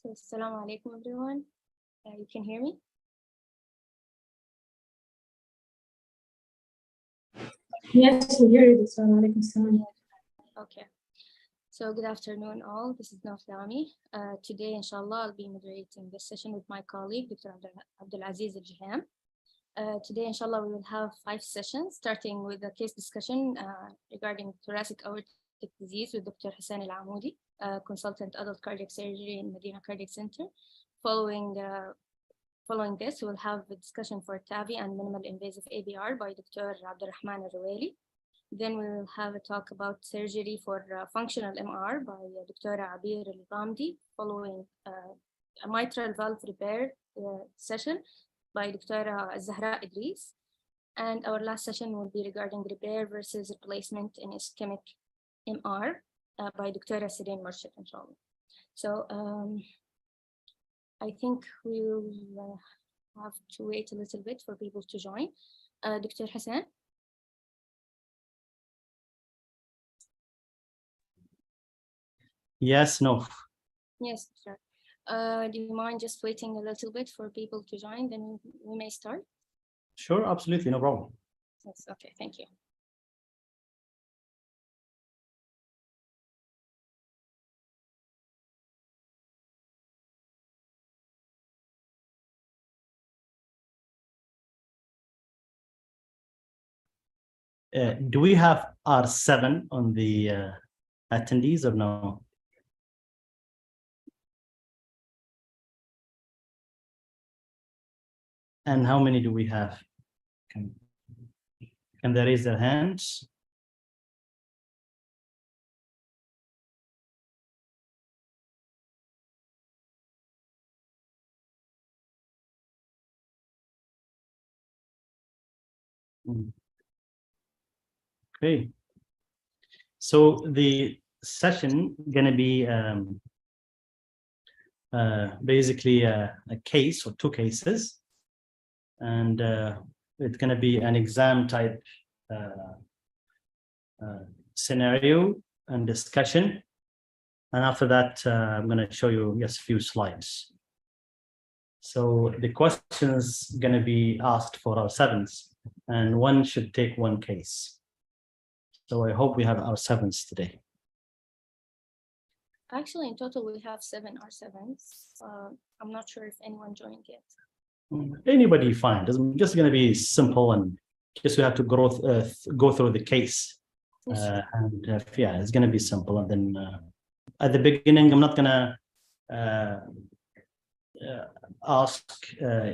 So, Assalamu alaikum, everyone. You can hear me? Yes, we hear you. Assalamu alaikum. Salam. Okay. So, good afternoon, all. This is Naflami. Today, inshallah, I'll be moderating this session with my colleague, Dr. Abdulaziz Al-Jiham. Today, inshallah, we will have 5 sessions, starting with a case discussion regarding thoracic aortic disease with Dr. Hassan Al-Amoudi, consultant adult cardiac surgery in Medina Cardiac Center. Following this, we'll have a discussion for TAVI and minimal invasive ABR by Dr. Abdurrahman Al-Raweli. Then we will have a talk about surgery for functional MR by Dr. Abir Al-Ghamdi, following a mitral valve repair session by Dr. Zahra Idris. And our last session will be regarding repair versus replacement in ischemic MR by Dr. Sireen Murshid, inshallah. So I think we'll have to wait a little bit for people to join. Dr. Hassan? Yes, no. Yes, sure. Do you mind just waiting a little bit for people to join? Then we may start. Sure, absolutely, no problem. Yes, okay, thank you. Do we have R7 on the attendees or no? And how many do we have? Can they raise their hands? Okay. So the session gonna be basically a case or 2 cases, and it's gonna be an exam type scenario and discussion. And after that, I'm gonna show you just a few slides. So the questions gonna be asked for our 7s, and one should take 1 case. So I hope we have our 7s today. Actually, in total, we have 7 R7s. I'm not sure if anyone joined yet. Anybody fine. It's just going to be simple, and just we have to go through the case. Yes. And yeah, it's going to be simple. And then at the beginning, I'm not going to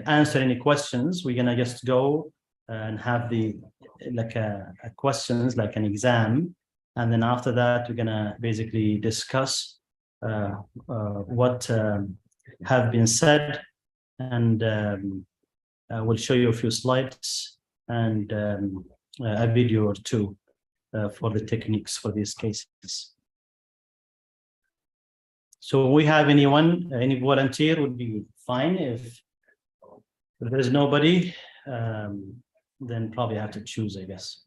answer any questions. We're going to just go and have the questions like an exam. And then after that, we're going to basically discuss what have been said, and we'll show you a few slides and a video or 2 for the techniques for these cases. So we have anyone, any volunteer would be fine. If there's nobody, then probably have to choose, I guess.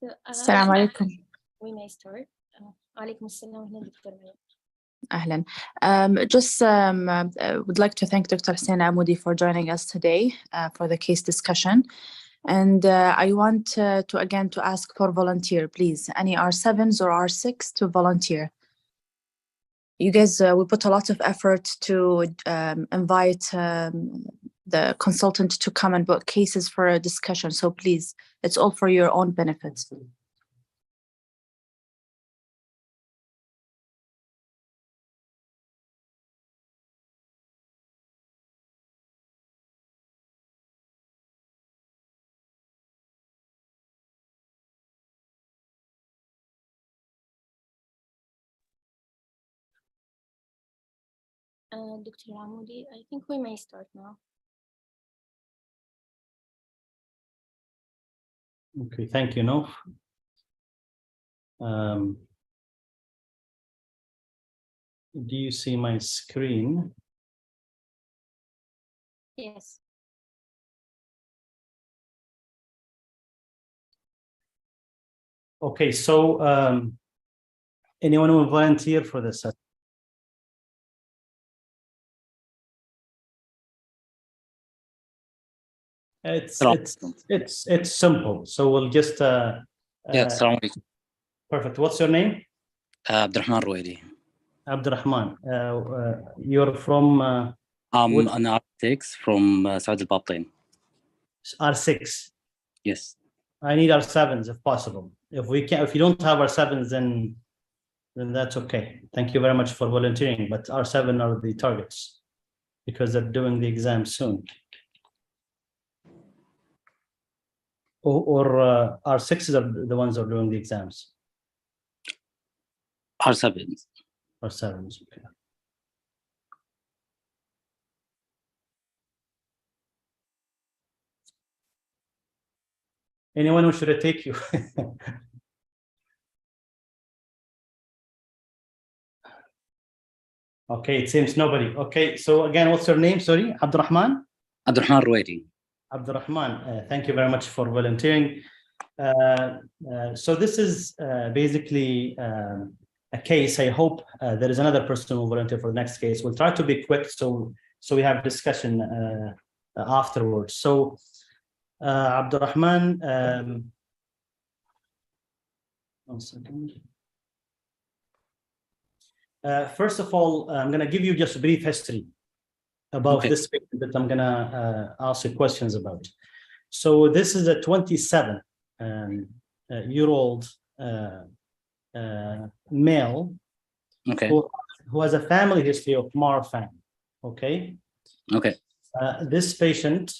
So, Assalamu alaikum. We may start. عليكم السلام ورحمة الله وبركاته. أهلا. Would like to thank Dr. Hussein Amoudi for joining us today for the case discussion. And I want to ask for volunteer, please. Any R7s or R6 to volunteer. You guys, we put a lot of effort to invite the consultant to come and book cases for a discussion. So please, it's all for your own benefit. Dr. Amoudi, I think we may start now. Okay, thank you, Nof. Do you see my screen? Yes. Okay, so anyone who will volunteer for this? It's simple. So we'll just Assalamu alaikum. Perfect. What's your name? Abdurrahman Ruwaili. Abdurrahman. You're from I'm an R6 from Saud al-Batin. R6. Yes. I need R7s if possible. If you don't have R7s, then that's okay. Thank you very much for volunteering. But R7 are the targets because they're doing the exam soon. Or R6s are the ones that are doing the exams. R7s. R7s, okay. Anyone who should take you? Okay, it seems nobody. Okay, so again, what's your name? Sorry, Abdurrahman? Abdurrahman Ruwaili. Abdurrahman, thank you very much for volunteering. So this is basically a case. I hope there is another person who will volunteer for the next case. We'll try to be quick so we have discussion afterwards. So Abdurrahman, 1 second. First of all, I'm going to give you just a brief history about this patient that I'm going to ask you questions about. So this is a 27-year-old male who has a family history of Marfan. Okay. This patient,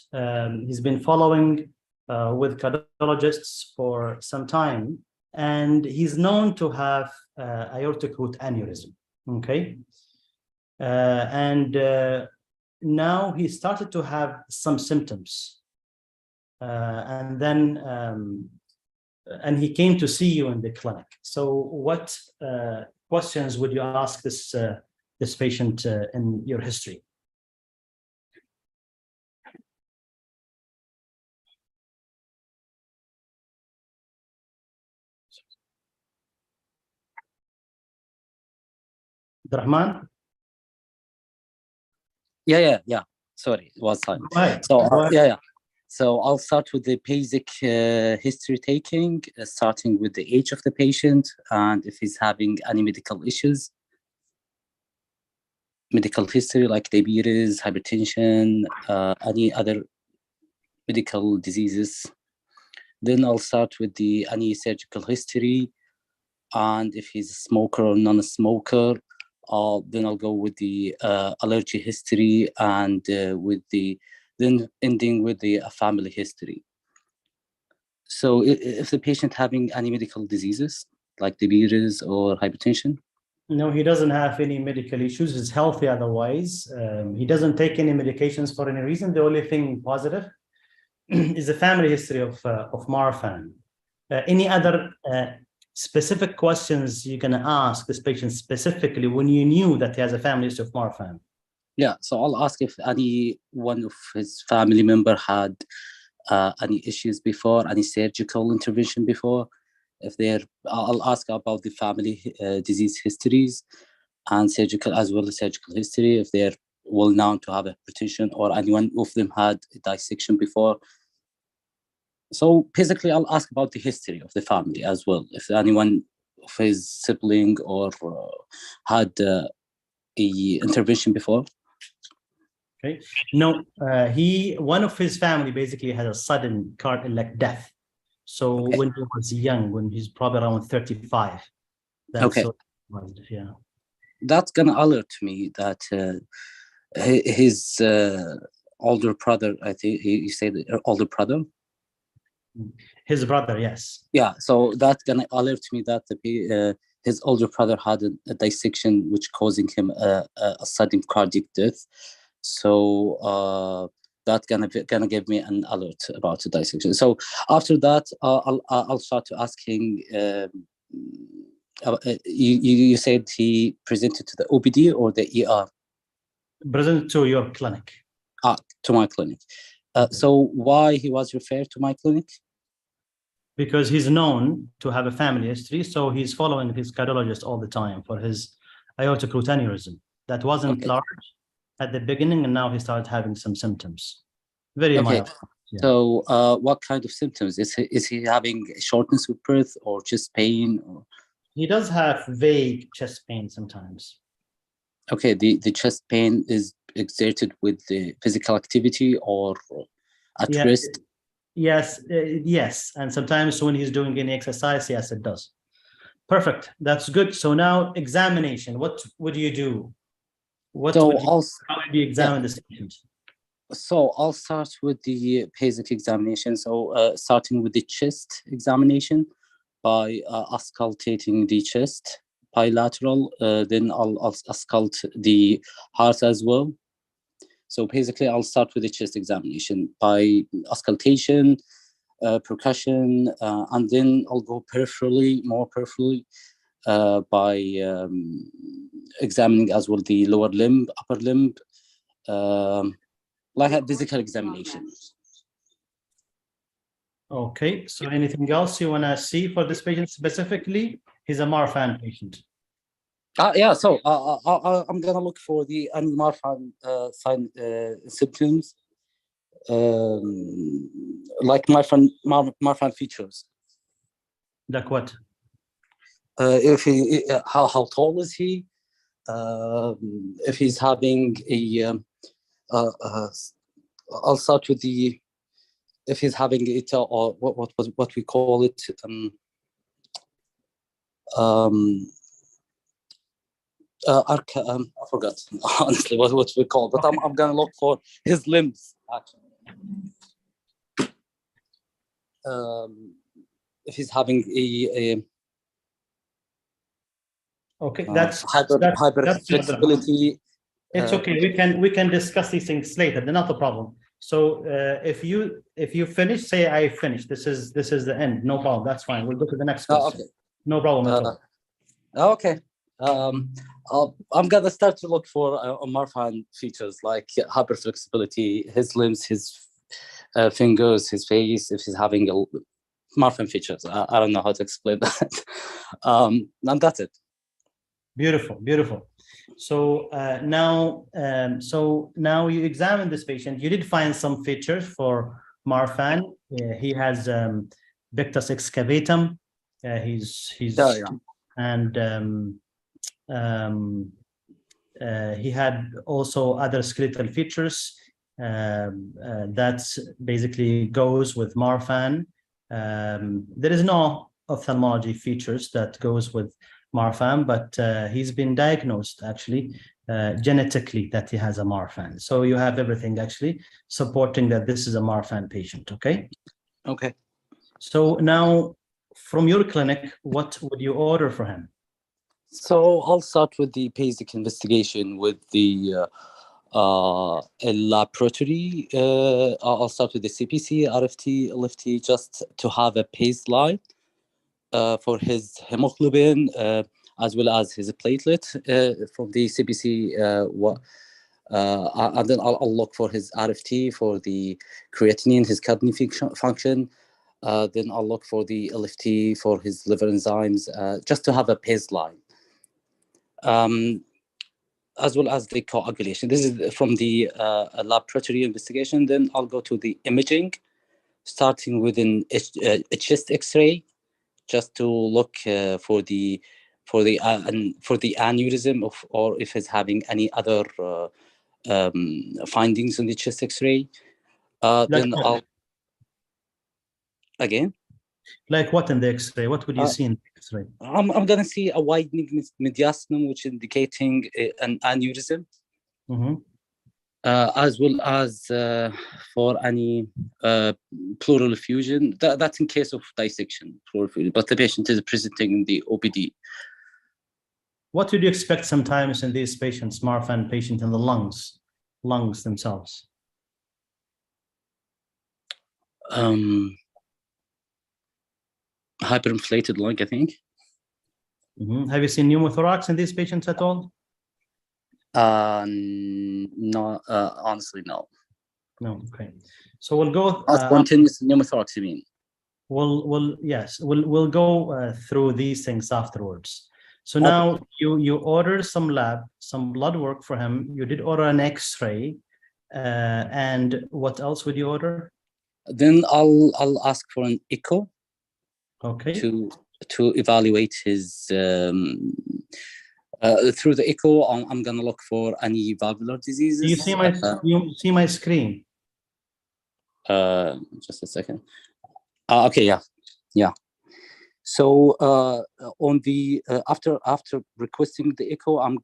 he's been following with cardiologists for some time, and he's known to have aortic root aneurysm. Okay. Now he started to have some symptoms, and he came to see you in the clinic. So what questions would you ask this patient in your history? Abdurrahman? Yeah. Sorry, it was silent. Right. So So I'll start with the basic history taking, starting with the age of the patient and if he's having any medical issues. Medical history like diabetes, hypertension, any other medical diseases. Then I'll start with any surgical history, and if he's a smoker or non-smoker, then I'll go with the allergy history, and then ending with the family history. So if the patient having any medical diseases like diabetes or hypertension? No, he doesn't have any medical issues. He's healthy otherwise. He doesn't take any medications for any reason. The only thing positive is the family history of Marfan. Any other specific questions you're going to ask this patient specifically when you knew that he has a family history of Marfan? Yeah, so I'll ask if any one of his family member had any issues before, any surgical intervention before, If they're, I'll ask about the family disease histories and surgical as well as surgical history. If they're well known to have hypertension or anyone of them had a dissection before. So basically, I'll ask about the history of the family as well. If anyone of his sibling or had a intervention before. Okay. No, one of his family basically had a sudden cardiac death. So Okay. when he was young, when he's probably around 35. That's Okay. Yeah. That's gonna alert me that his older brother, I think you said older brother. His brother, yes. Yeah, so that's gonna alert me that his older brother had a dissection which causing him a sudden cardiac death. So that's gonna give me an alert about the dissection. So after that, I'll start to asking. You said he presented to the OPD or the ER? Present to your clinic. To my clinic. So why he was referred to my clinic? Because he's known to have a family history, so he's following his cardiologist all the time for his aortic root aneurysm. That wasn't large at the beginning, and now he started having some symptoms. Very mild. Yeah. So what kind of symptoms? Is he having shortness of breath or chest pain? Or? He does have vague chest pain sometimes. Okay, the chest pain is exerted with the physical activity or at rest? Yes, yes. And sometimes when he's doing any exercise, yes, it does. Perfect. That's good. So now examination. What would you do? How would you examine this patient? So I'll start with the basic examination. So starting with the chest examination by auscultating the chest bilateral, then I'll auscult the heart as well. So basically, I'll start with the chest examination by auscultation, percussion, and then I'll go more peripherally, by examining as well the lower limb, upper limb, like a physical examination. Okay, so anything else you want to see for this patient specifically? He's a Marfan patient. Yeah, so I'm gonna look for the Marfan sign symptoms, like Marfan features. Like what? If he, how tall is he? If he's having a, I'll start with the, if he's having it or what we call it. I forgot honestly what we call, but I'm gonna look for his limbs actually. If he's having a okay, that's hyperflexibility. It's okay. We can discuss these things later. They're not a problem. So if you finish, say I finished. This is the end. No problem. That's fine. We'll go to the next question. Okay. No problem at all. Okay. I'm gonna start to look for Marfan features like hyperflexibility, his limbs, his fingers, his face. If he's having a Marfan features, I don't know how to explain that. And that's it. Beautiful, beautiful. So now you examine this patient. You did find some features for Marfan. He has pectus excavatum. He had also other skeletal features that basically goes with Marfan. There is no ophthalmology features that goes with Marfan, but he's been diagnosed actually genetically that he has a Marfan. So you have everything actually supporting that this is a Marfan patient. Okay. Okay. So now from your clinic, what would you order for him? So I'll start with the basic investigation with the laboratory. I'll start with the CPC, RFT, LFT, just to have a baseline for his hemoglobin as well as his platelet from the CPC. And then I'll look for his RFT for the creatinine, his kidney function. Then I'll look for the LFT for his liver enzymes, just to have a baseline. As well as the coagulation. This is from the laboratory investigation. Then I'll go to the imaging, starting with a chest X-ray, just to look for the aneurysm or if it's having any other findings in the chest X-ray. Then what? I'll again. Like what in the X-ray? What would you see in the X-ray? I'm gonna see a widening mediastinum, which is indicating an aneurysm, as well as for any pleural effusion. That's in case of dissection, pleural effusion, but the patient is presenting in the OPD. What would you expect sometimes in these patients, Marfan patient in the lungs themselves? Hyperinflated lung, I think. Have you seen pneumothorax in these patients at all? No, honestly, no. No, okay. So we'll go spontaneous pneumothorax, you mean? We'll go through these things afterwards. So now you order some blood work for him. You did order an X-ray, and what else would you order? Then I'll ask for an echo. Okay. To evaluate his through the echo. I'm gonna look for any valvular diseases. Do you see my screen? Just a second. Okay, yeah. So on the after requesting the echo, I'm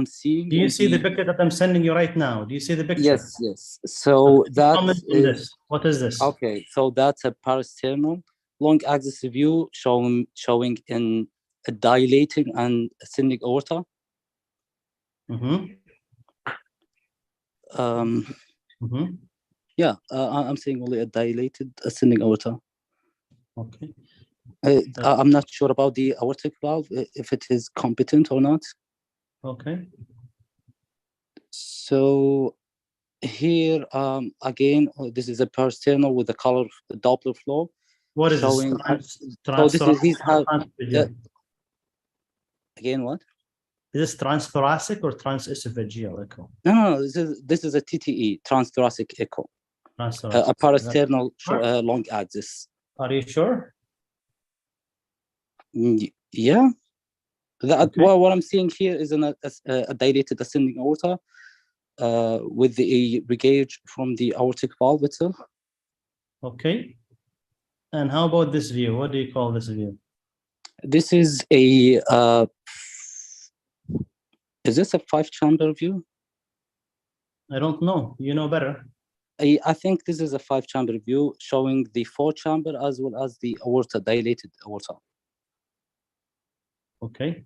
seeing. Do you see the picture that I'm sending you right now? Do you see the picture? Yes. So this. What is this? Okay, so that's a parasternal long axis view showing in a dilating and ascending aorta. Yeah, I'm seeing only a dilated ascending aorta. Okay. I'm not sure about the aortic valve, if it is competent or not. Okay. So here, again, this is a parasternal with the color Doppler flow. What is showing, this? Again, what? Is this transthoracic or transesophageal echo? No, this is a TTE, transthoracic echo. A parasternal long axis. Are you sure? Yeah. Okay. What I'm seeing here is a dilated ascending aorta with the regage from the aortic valve itself. Okay. And how about this view? What do you call this view? This is a is this a 5-chamber view? I don't know. You know better. I think this is a 5-chamber view showing the 4-chamber as well as the aorta, dilated aorta. Okay.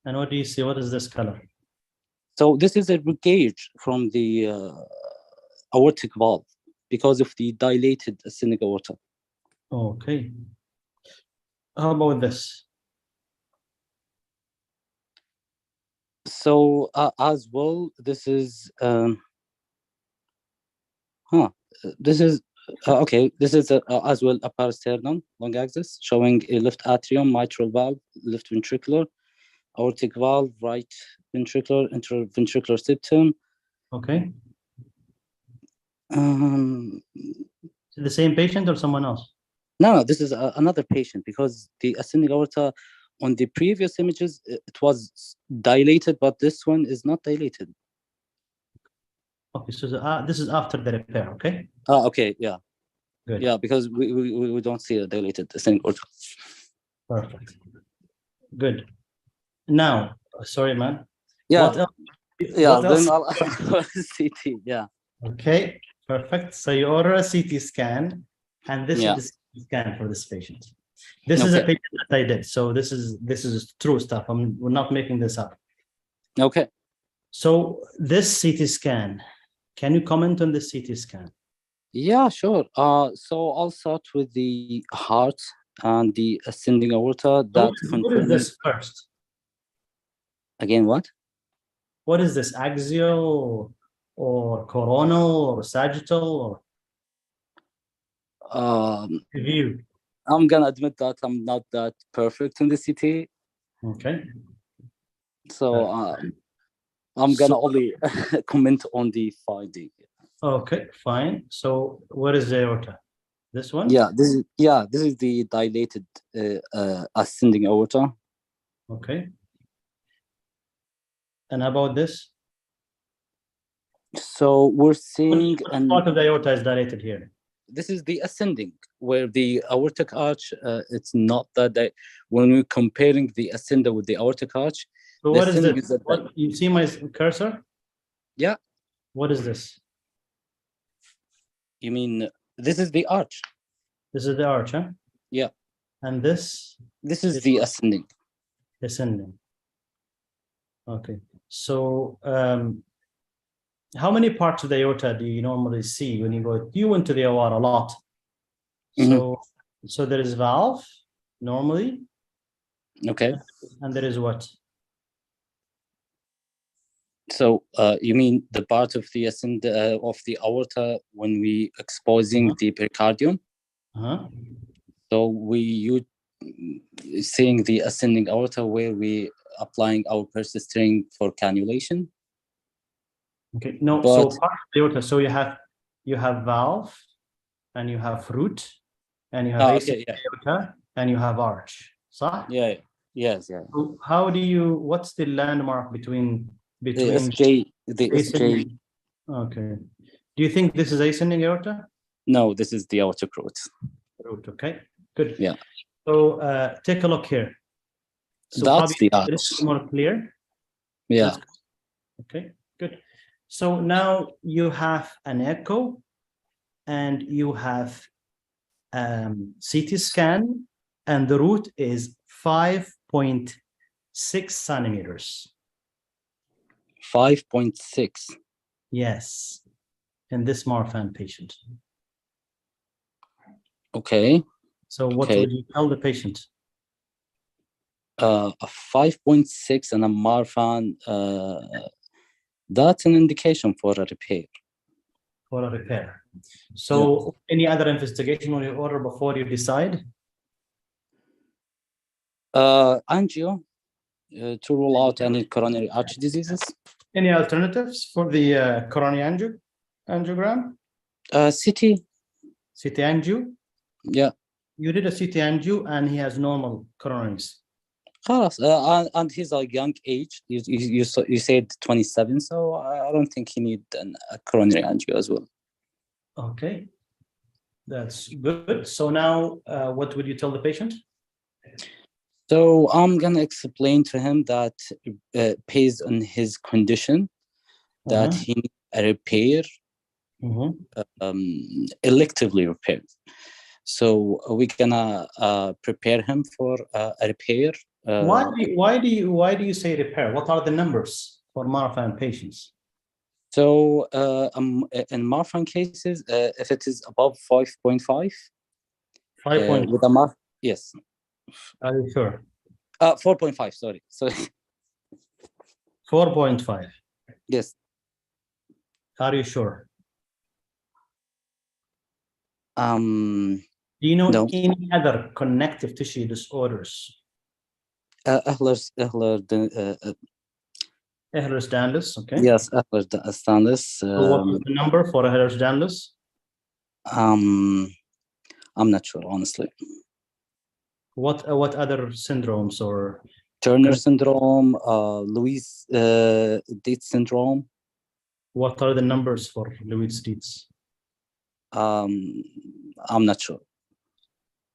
And what do you see? What is this color? So this is a regage from the aortic valve because of the dilated ascending aorta. Okay. How about this? So as well, this is this is okay. This is as well a parasternal long axis showing a left atrium, mitral valve, left ventricular, aortic valve, right ventricular, interventricular septum. Okay. The same patient or someone else? No, this is another patient because the ascending aorta on the previous images, it was dilated, but this one is not dilated. Okay, so this is after the repair, okay? Okay, yeah. Good. Yeah, because we don't see a dilated ascending aorta. Perfect. Good. Now, sorry, man. Yeah. What else? Yeah, what else? then I'll CT, yeah. Okay, perfect. So you order a CT scan, and this is the CT scan for this patient. This is a patient that I did. So this is true stuff. We're not making this up. Okay. So this CT scan, can you comment on this CT scan? Yeah, sure. So I'll start with the heart and the ascending aorta. What is this first? Again, what? What is this? Axial or coronal or sagittal or view? I'm gonna admit that I'm not that perfect in the CT, Okay. so I'm gonna So- only comment on the finding. Okay, fine. So what is the aorta? This one? This is the dilated ascending aorta. Okay. And about this? So we're Which seeing, and part of the aorta is dilated here? this is the ascending, where the aortic arch, it's not that when we're comparing the ascender with the aortic arch. So The what is ascending this? is that- What, you see my cursor? Yeah. What is this? You mean this is the arch? This is the arch, huh? Yeah. And this This is It's- the ascending. descending. Okay. So how many parts of the aorta do you normally see when you go? You went to the OR a lot. So there is valve normally, Okay. and there is what? So you mean the part of the ascend of the aorta when we exposing the pericardium? Uh-huh. So you seeing the ascending aorta where we applying our persistring for cannulation. Okay. No. But- So part of the aorta. So you have valve, and you have root, and you have Okay, yeah, aorta, and you have arch. So yeah, yes, yeah. how do you? What's the landmark between The SJ. ascending? Okay. Do you think this is ascending aorta? No, this is the aortic root. Root. Okay. Good. Yeah. So take a look here. So That's probably the a arch. little more clear. Yeah. That's okay. Good. So now you have an echo, and you have CT scan, and the root is 5.6 centimeters. 5.6. Yes, in this Marfan patient. Okay. So what Okay. would you tell the patient? A 5.6 and a Marfan. That's an indication for a repair. For a repair. So any other investigation on your order before you decide? Angio to rule out any coronary artery diseases. Any alternatives for the coronary angiogram? CT. CT angio? Yeah. You did a CT angio and he has normal coronaries. خلاص, and he's a young age. You said 27, so I don't think he need a coronary angio as well. Okay, that's good. So now, what would you tell the patient? So I'm gonna explain to him that based on his condition, that Uh-huh. he needs a repair, electively repaired. So we're gonna prepare him for a repair. Why do you say repair? What are the numbers for Marfan patients? So in Marfan cases, if it is above 5.5, 5. with a yes, Are you sure? 4.5. Sorry. 4.5. Yes. Are you sure? Do you know no. any other connective tissue disorders? Ehlers-Danlos, okay. Yes, Ehlers-Danlos. So what was the number for Ehlers-Danlos? I'm not sure, honestly. What other syndromes or? Turner syndrome, Louis-Dietz syndrome. What are the numbers for Louis-Dietz? I'm not sure.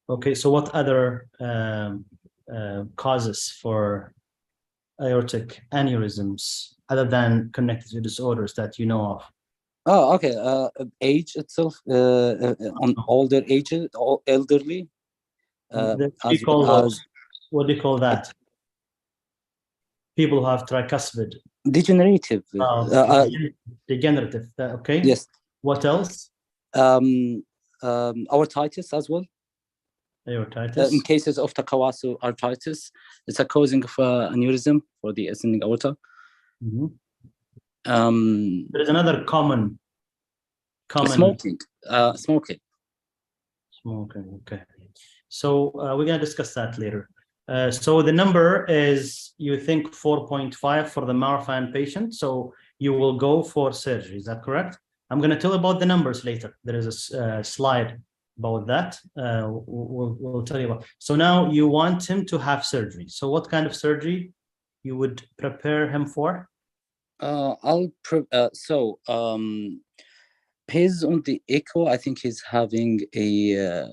Okay, so what other causes for aortic aneurysms other than connective disorders that you know of? Oh, okay. Age itself, on older ages, elderly. What do you call that? People who have tricuspid. Degenerative. Degenerative. Okay. Yes. What else? Aortitis as well. Aortitis. In cases of Takawasu arthritis, it's a causing of aneurysm for the ascending aorta. There is another common. Smoking. Smoking. Smoking. Okay. So we're going to discuss that later. So the number is, you think 4.5 for the Marfan patient. So you will go for surgery. Is that correct? I'm going to tell about the numbers later. There is a slide about that. We'll tell you about. So now you want him to have surgery. So what kind of surgery you would prepare him for? Based on the echo, I think he's having a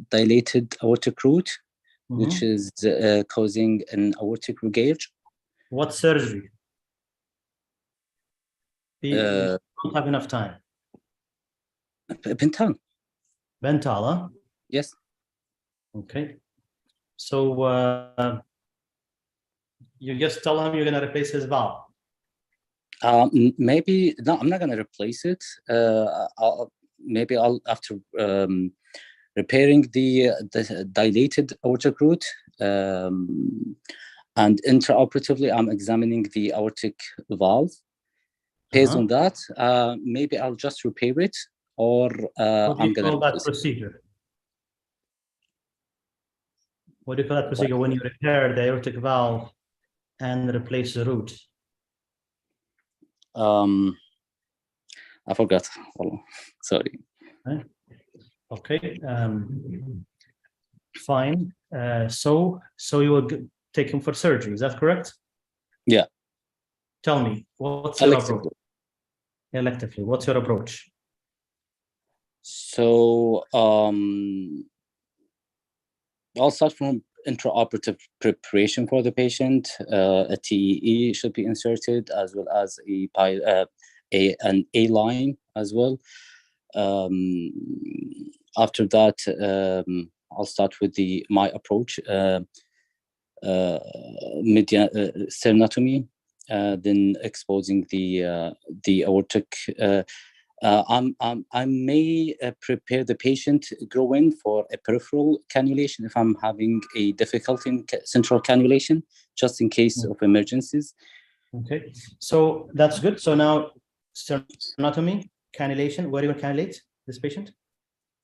dilated aortic root, which is causing an aortic regurg. What surgery? We don't have enough time. Bentall. Bentall, huh? Yes. Okay. So you just tell him you're going to replace his valve. Maybe no, I'm not going to replace it. I'll after repairing the dilated aortic root, and intraoperatively, I'm examining the aortic valve. Based on that, maybe I'll just repair it, or I'm going to call that procedure. What do you call that procedure when you repair the aortic valve and replace the root? I forgot. Oh, sorry. Okay. Fine. So you will take him for surgery. Is that correct? Yeah. Tell me, what's your approach? Electively, what's your approach? So I'll start from intraoperative preparation for the patient. A TEE should be inserted, as well as an A line as well. After that, I'll start with my approach, sternotomy, then exposing the aortic. I may prepare the patient go in for a peripheral cannulation if I'm having a difficulty in central cannulation, just in case of emergencies. Okay, so that's good. So now sternotomy, cannulation. Where do you cannulate this patient?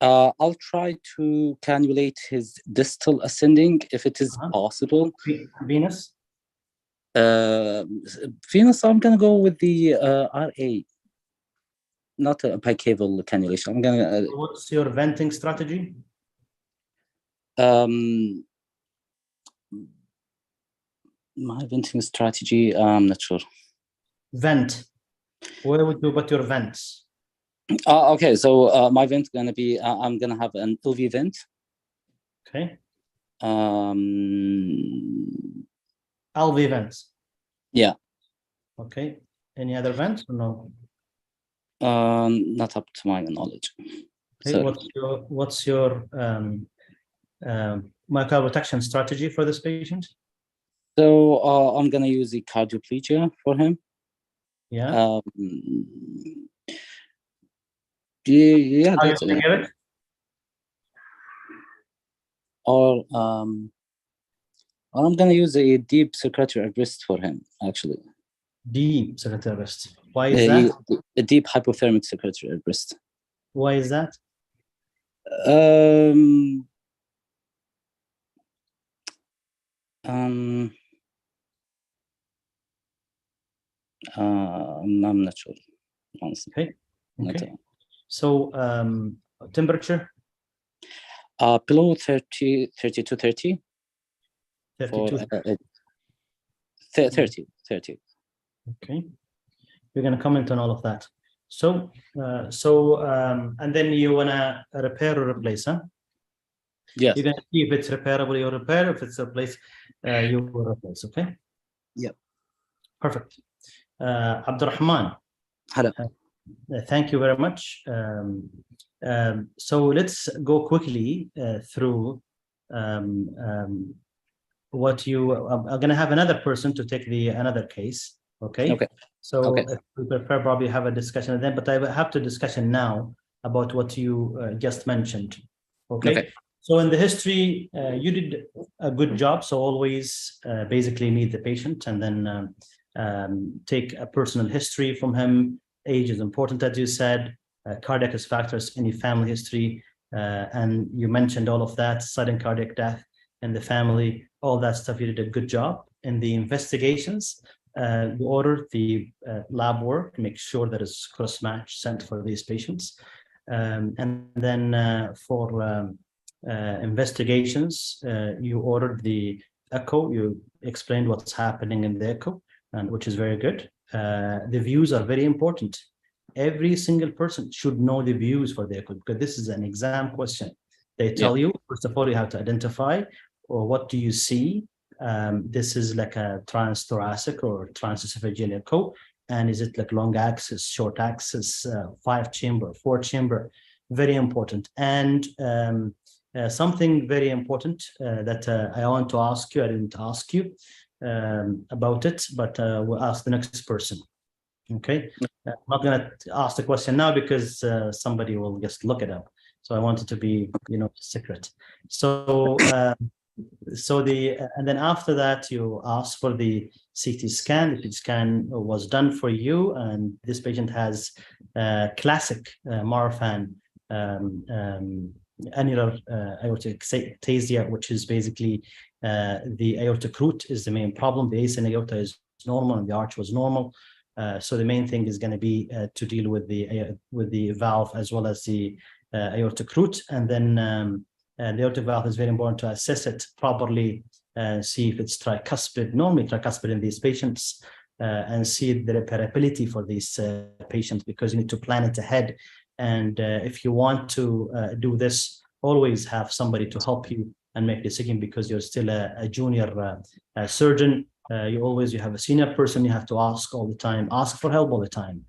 I'll try to cannulate his distal ascending if it is possible. Venous? Venous, I'm gonna go with the RA. Not a bicaval cannulation. I'm gonna. What's your venting strategy? My venting strategy, I'm not sure. Vent. Where would you put your vents? Okay, so my vent gonna be. I'm gonna have an LV vent. Okay. LV vents. Yeah. Okay. Any other vents or no? Not up to my knowledge. Okay, what's your myocardial protection strategy for this patient? So I'm gonna use the cardioplegia for him. Yeah. Yeah. That's it. Or I'm gonna use a deep circulatory arrest for him. Actually. Deep circulatory arrest. Why is that? A deep hypothermic circulatory arrest. Why is that? I'm not sure. Honestly. Okay. So temperature? Below 30 to 30. 30. 30. Okay. We're going to comment on all of that. So, and then you want to repair or replace, huh? Yes. You're going to see if it's repairable, you repair. If it's replaced, you will replace, okay? Yep. Perfect. Abdurrahman. Hello. Thank you very much. So let's go quickly through what you. I'm going to have another person to take another case. Okay. So we prefer probably have a discussion then, but I will have to discussion now about what you just mentioned. Okay. So in the history, you did a good job. So always basically meet the patient and then take a personal history from him. Age is important, as you said. Cardiac risk factors, any family history, And you mentioned all of that, sudden cardiac death in the family, all that stuff. You did a good job. In the investigations, you ordered the lab work to make sure that it's cross-match sent for these patients. And then for investigations, you ordered the echo. You explained what's happening in the echo, and which is very good. The views are very important. Every single person should know the views for the echo, because this is an exam question. They tell you, first of all, you have to identify, or what do you see? This is like a transthoracic or transesophageal echo. And is it like long axis, short axis, 5-chamber, 4-chamber? Very important. And something very important that I want to ask you, I didn't ask you about it, but we'll ask the next person. Okay, I'm not going to ask the question now because somebody will just look it up. So I want it to be, secret. So, and then after that, you ask for the CT scan. The CT scan was done for you, and this patient has classic Marfan annular aortic ataxia, which is basically the aortic root is the main problem. The ascending aorta is normal, and the arch was normal. So the main thing is going to be to deal with the valve as well as the aortic root, and then the aortic valve is very important to assess it properly, see if it's tricuspid, normally tricuspid in these patients, and see the repairability for these patients, because you need to plan it ahead. And if you want to do this, always have somebody to help you and make a decision, because you're still a junior surgeon. You have a senior person you have to ask all the time, ask for help all the time.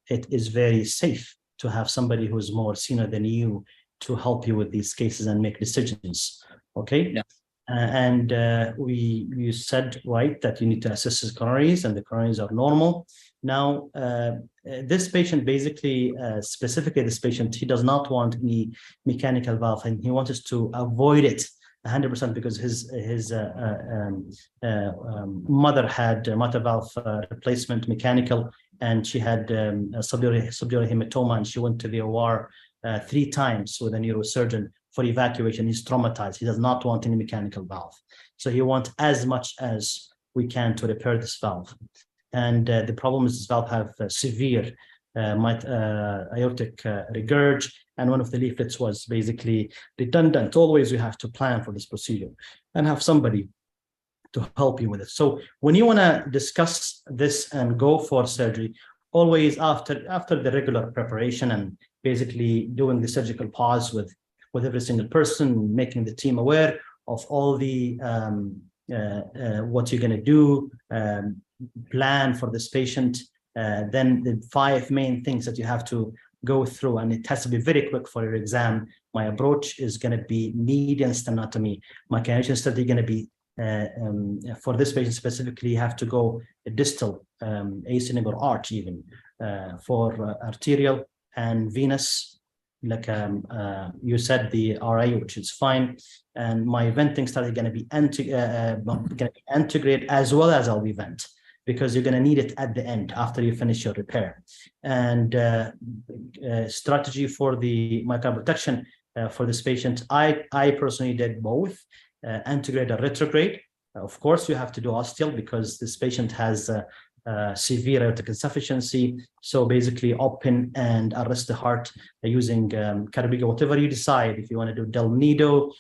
It is very safe to have somebody who's more senior than you to help you with these cases and make decisions. Okay. Yeah. And you said, right, that you need to assess his coronaries, and the coronaries are normal. Now, this patient basically, specifically this patient, he does not want any mechanical valve, and he wants us to avoid it 100%, because his mother had mitral valve replacement mechanical, and she had subdural hematoma, and she went to the OR 3 times with a neurosurgeon for evacuation. He's traumatized. He does not want any mechanical valve. So he wants as much as we can to repair this valve. And the problem is this valve have severe aortic regurg, and one of the leaflets was basically redundant. Always you have to plan for this procedure and have somebody to help you with it. So when you want to discuss this and go for surgery, always after the regular preparation and basically doing the surgical pause with every single person, making the team aware of all the what you're going to do, plan for this patient, then the 5 main things that you have to go through, and it has to be very quick for your exam. My approach is going to be median stenotomy. My cannulation study going to be for this patient specifically, you have to go distal, ascending or arch even, for arterial and venous, like you said, the RA, which is fine. And my venting study going to be antegrade as well as LV vent, because you're going to need it at the end after you finish your repair. And strategy for the myocardial protection for this patient, I personally did both, antegrade and retrograde. Of course, you have to do ostial because this patient has severe aortic insufficiency. So basically open and arrest the heart using Carbiga, whatever you decide. If you want to do Del Nido,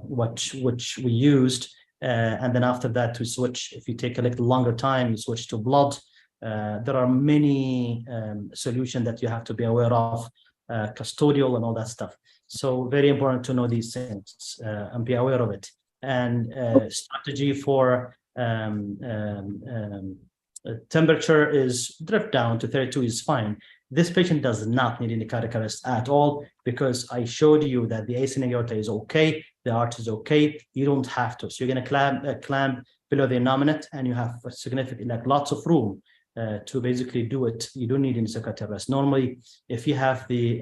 which we used, and then after that we switch. If you take a little longer time, you switch to blood. There are many solutions that you have to be aware of, custodial and all that stuff. So very important to know these things and be aware of it. And strategy for temperature is drift down to 32 is fine. This patient does not need any cardiac arrest at all, because I showed you that the ascending aorta is okay, the arch is okay. You don't have to. So you're going to clamp below the innominate, and you have a significant, like lots of room to basically do it. You don't need any cardiac arrest. Normally, if you have the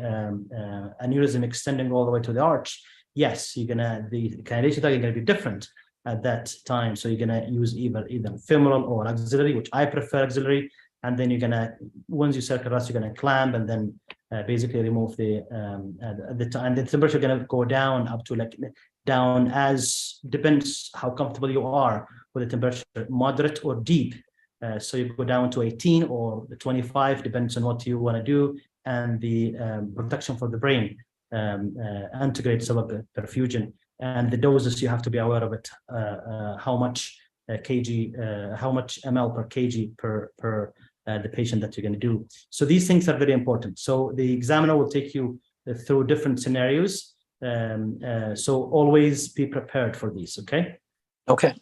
aneurysm extending all the way to the arch, yes, the cannulation target is going to be different at that time. So you're going to use either femoral or axillary, which I prefer axillary. And then you're going to, once you circle arrest, you're going to clamp and then basically remove the and the temperature going to go down up to like down as depends how comfortable you are with the temperature, moderate or deep. So you go down to 18 or 25, depends on what you want to do, and the protection for the brain, antegrade cellular perfusion, and the doses you have to be aware of it, how much kg, how much ml per kg per the patient that you're going to do. So these things are very important. So the examiner will take you through different scenarios. So always be prepared for these. Okay. Okay.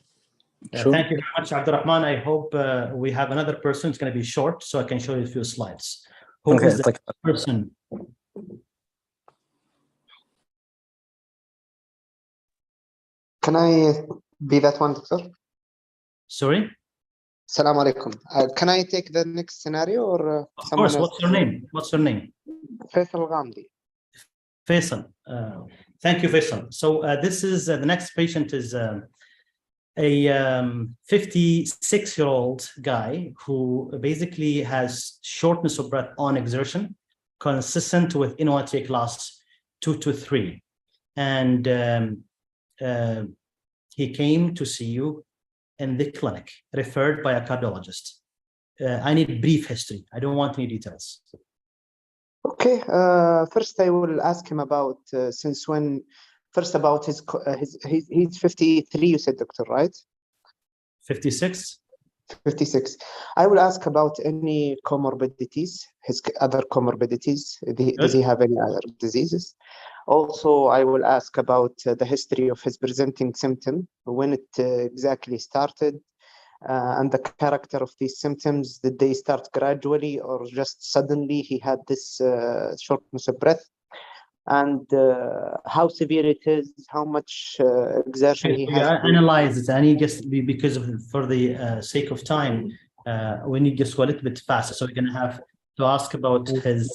Sure. Thank you very much, Abdurrahman. I hope we have another person. It's going to be short, so I can show you a few slides. Who Okay, is the person? Can I be that one, doctor? Sorry? Salam alaikum. Can I take the next scenario or Of someone course. else? What's your name? What's your name? Faisal Ghamdi. Faisal. Thank you, Faisal. So this is the next patient is a 56-year-old guy who basically has shortness of breath on exertion, consistent with NYTA class 2 to 3. And he came to see you in the clinic, referred by a cardiologist. I need brief history. I don't want any details. Okay. First, I will ask him about since when. First, about his he's 53. You said, doctor, right? 56. 56. I will ask about any comorbidities, his other comorbidities. Does he have any other diseases? Also, I will ask about the history of his presenting symptom, when it exactly started, and the character of these symptoms. Did they start gradually or just suddenly he had this shortness of breath? And how severe it is, how much exertion he has. Analyze it, and he just because of for the sake of time, we need just go a little bit faster. So we're going to have to ask about his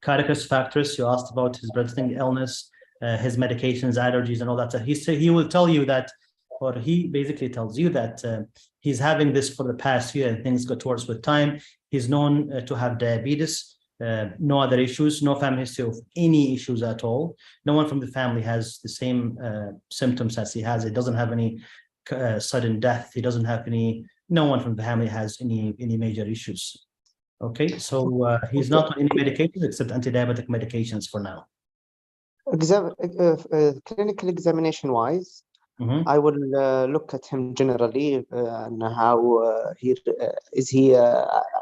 cardiac risk factors. You asked about his breathing illness, his medications, allergies, and all that. So he will tell you that, or he basically tells you that he's having this for the past year, and things got worse with time. He's known to have diabetes. No other issues, no family history of any issues at all. No one from the family has the same symptoms as he has. He doesn't have any sudden death. He doesn't have any, no one from the family has any major issues. Okay, so he's not on any medication except anti-diabetic medications for now. Clinical examination wise, I will look at him generally and how is he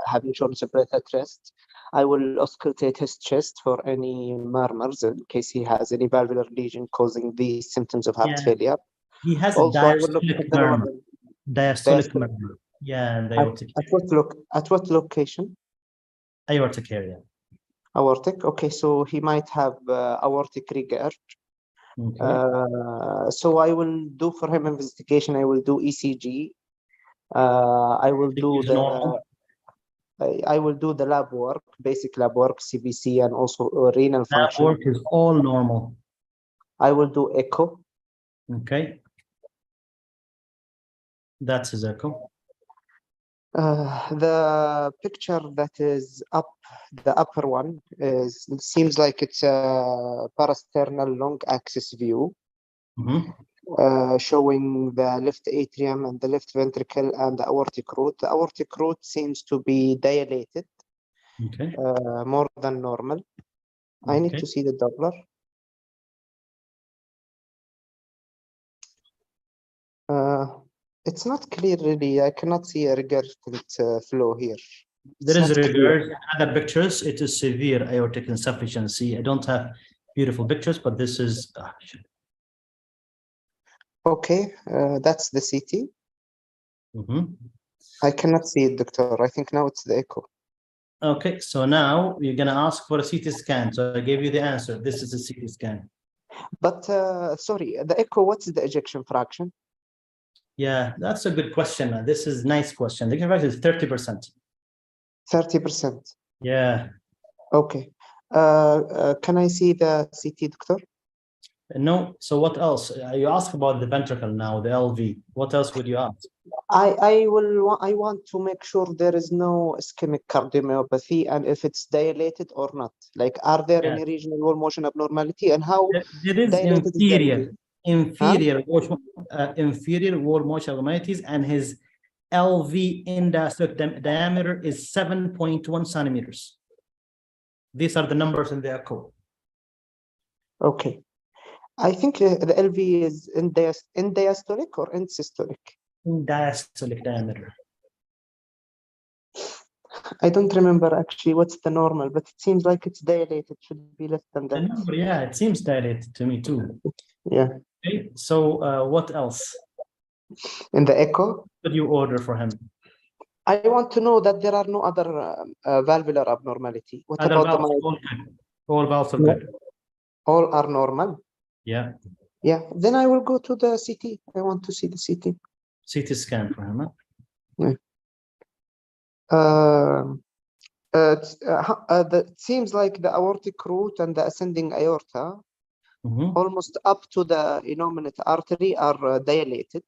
having shortness of breath at rest. I will auscultate his chest for any murmurs in case he has any valvular lesion causing these symptoms of heart failure. He has also, a diastolic murmur. Diastolic murmur. Yeah, and aortic. At what location? Aortic area. Aortic. Okay, so he might have aortic regurg. Okay. So I will do for him investigation. I will do ECG. I will do the lab work, basic lab work, CBC, and also renal function. Lab work is all normal. I will do echo. Okay. That's his echo. The picture that is up, the upper one, seems like it's a parasternal long axis view. Showing the left atrium and the left ventricle and the aortic root. The aortic root seems to be dilated, more than normal. I need to see the Doppler. It's not clear really. I cannot see a regurgitant flow here. There is a regurg. Other pictures, it is severe aortic insufficiency. I don't have beautiful pictures, but this is. Okay, that's the CT. I cannot see it, doctor. I think now it's the echo. Okay, so now you're going to ask for a CT scan. So I gave you the answer. This is a CT scan. But sorry, the echo, what's the ejection fraction? Yeah, that's a good question. This is a nice question. The ejection fraction is 30%. 30%. Yeah. Okay. Can I see the CT, doctor? No. So what else? You ask about the ventricle now, the LV. What else would you ask? I want to make sure there is no ischemic cardiomyopathy and if it's dilated or not. Like, are there Yeah. any regional wall motion abnormality and how There is dilated is the LV? inferior wall motion abnormalities, and his LV end-diastolic diameter is 7.1 centimeters. These are the numbers in the echo. Okay. I think the LV is in diastolic or in systolic. Diastolic diameter. I don't remember actually what's the normal, but it seems like it's dilated. Should be less than The that. number, yeah, it seems dilated to me too. Yeah. Okay, so what else In the echo, could you order for him? I want to know that there are no other valvular abnormality. What Other about the valves, all good. All valves are No. good. all are normal? Yeah, Yeah. Then I will go to the CT. I want to see the CT. CT scan for him. Huh? It seems like the aortic root and the ascending aorta, almost up to the innominate artery, are dilated.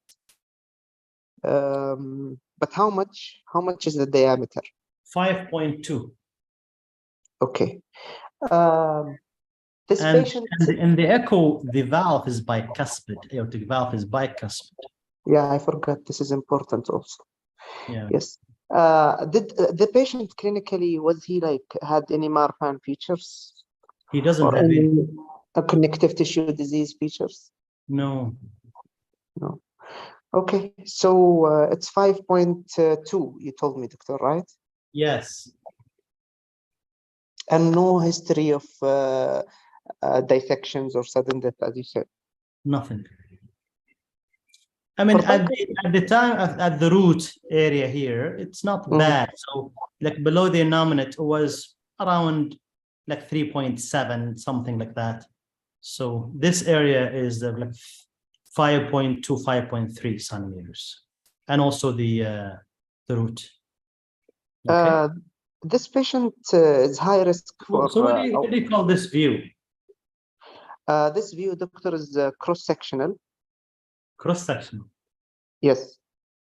But how much? How much is the diameter? 5.2. Okay. This And patient. in the echo, the valve is bicuspid. Aortic valve is bicuspid. Yeah, I forgot. This is important also. Yeah. Yes. Did the patient clinically, was he like had any Marfan features? He doesn't Or have any any. connective tissue disease features? No. No. Okay, so it's 5.2, you told me, doctor, right? Yes. And no history of dissections or sudden death, as you said. Nothing. I mean, at the time, at the root area here, it's not bad. So like below the innominate was around like 3.7, something like that. So this area is like 5.2, 5.3 centimeters. And also the root. Okay. This patient is high risk for... So what do you call this view? This view, doctor, is cross-sectional. Cross-section. Yes.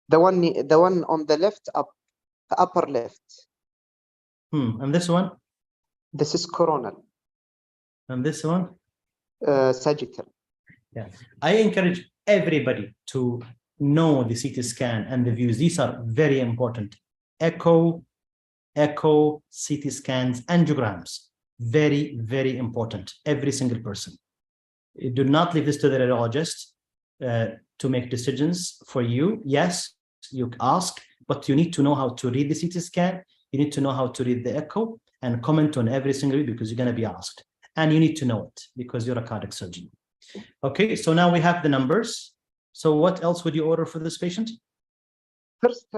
The one on the left, the upper left. And this one? This is coronal. And this one? Sagittal. Yeah. I encourage everybody to know the CT scan and the views. These are very important. Echo, CT scans, angiograms. Very, very important. Every single person. Do not leave this to the radiologist to make decisions for you. Yes, you ask, but you need to know how to read the CT scan. You need to know how to read the echo and comment on every single view because you're going to be asked. And you need to know it because you're a cardiac surgeon. Okay, so now we have the numbers. So what else would you order for this patient? First,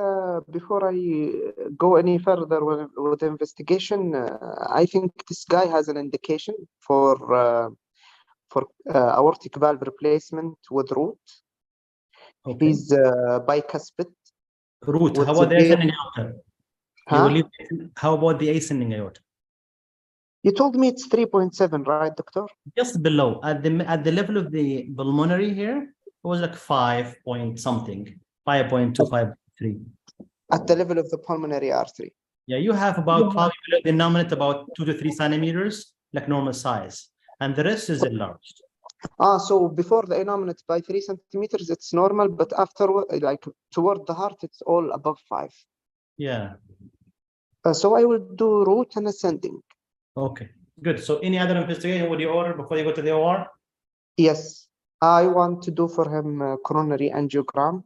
before I go any further with the investigation, I think this guy has an indication for aortic valve replacement with root. Okay. He's bicuspid. Root. How about the ascending aorta? How about the ascending aorta? You told me it's 3.7, right, doctor? Just below, at the level of the pulmonary here, it was like 5 point something, 5.2, 5.3. At the level of the pulmonary artery. Yeah, you have about probably the innominate about 2 to 3 centimeters, like normal size, and the rest is enlarged. So before the innominate by 3 centimeters, it's normal, but after, like toward the heart, it's all above 5. Yeah. So I will do root and ascending. Okay, good. So any other investigation would you order before you go to the OR? Yes, I want to do for him coronary angiogram,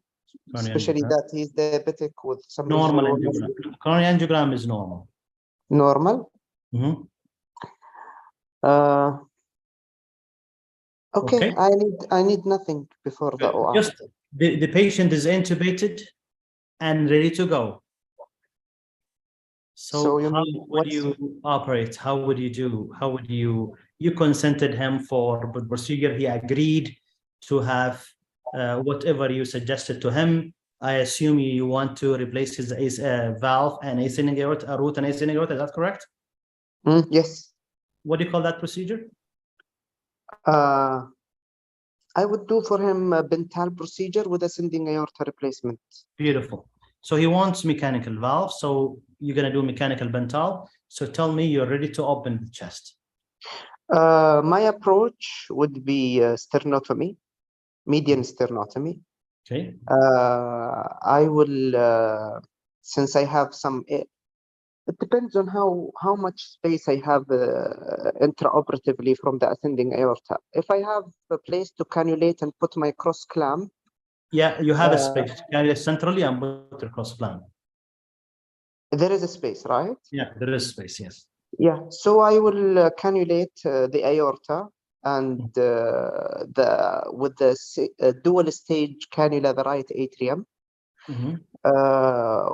especially that he's diabetic with some normal angiogram. Coronary angiogram is normal. Normal? Okay, I need nothing before the OR. Just the patient is intubated and ready to go. So how would you operate? How would you do? How would you consented him for the procedure? He agreed to have whatever you suggested to him. I assume you want to replace his valve and ascending aorta, root and ascending aorta. Is that correct? Yes. What do you call that procedure? I would do for him a Bentall procedure with ascending aorta replacement. Beautiful. So he wants mechanical valve. So you're going to do mechanical Bentall. So tell me you're ready to open the chest. My approach would be sternotomy, median sternotomy. Okay. I will, since I have some, it depends on how much space I have intraoperatively from the ascending aorta. If I have a place to cannulate and put my cross clamp, Yeah, you have a space. Cannulate centrally and put your cross clamp. there is a space, right? Yeah, there is space, yes. Yeah, so I will cannulate the aorta and with the dual stage cannula, the right atrium. Mhm. I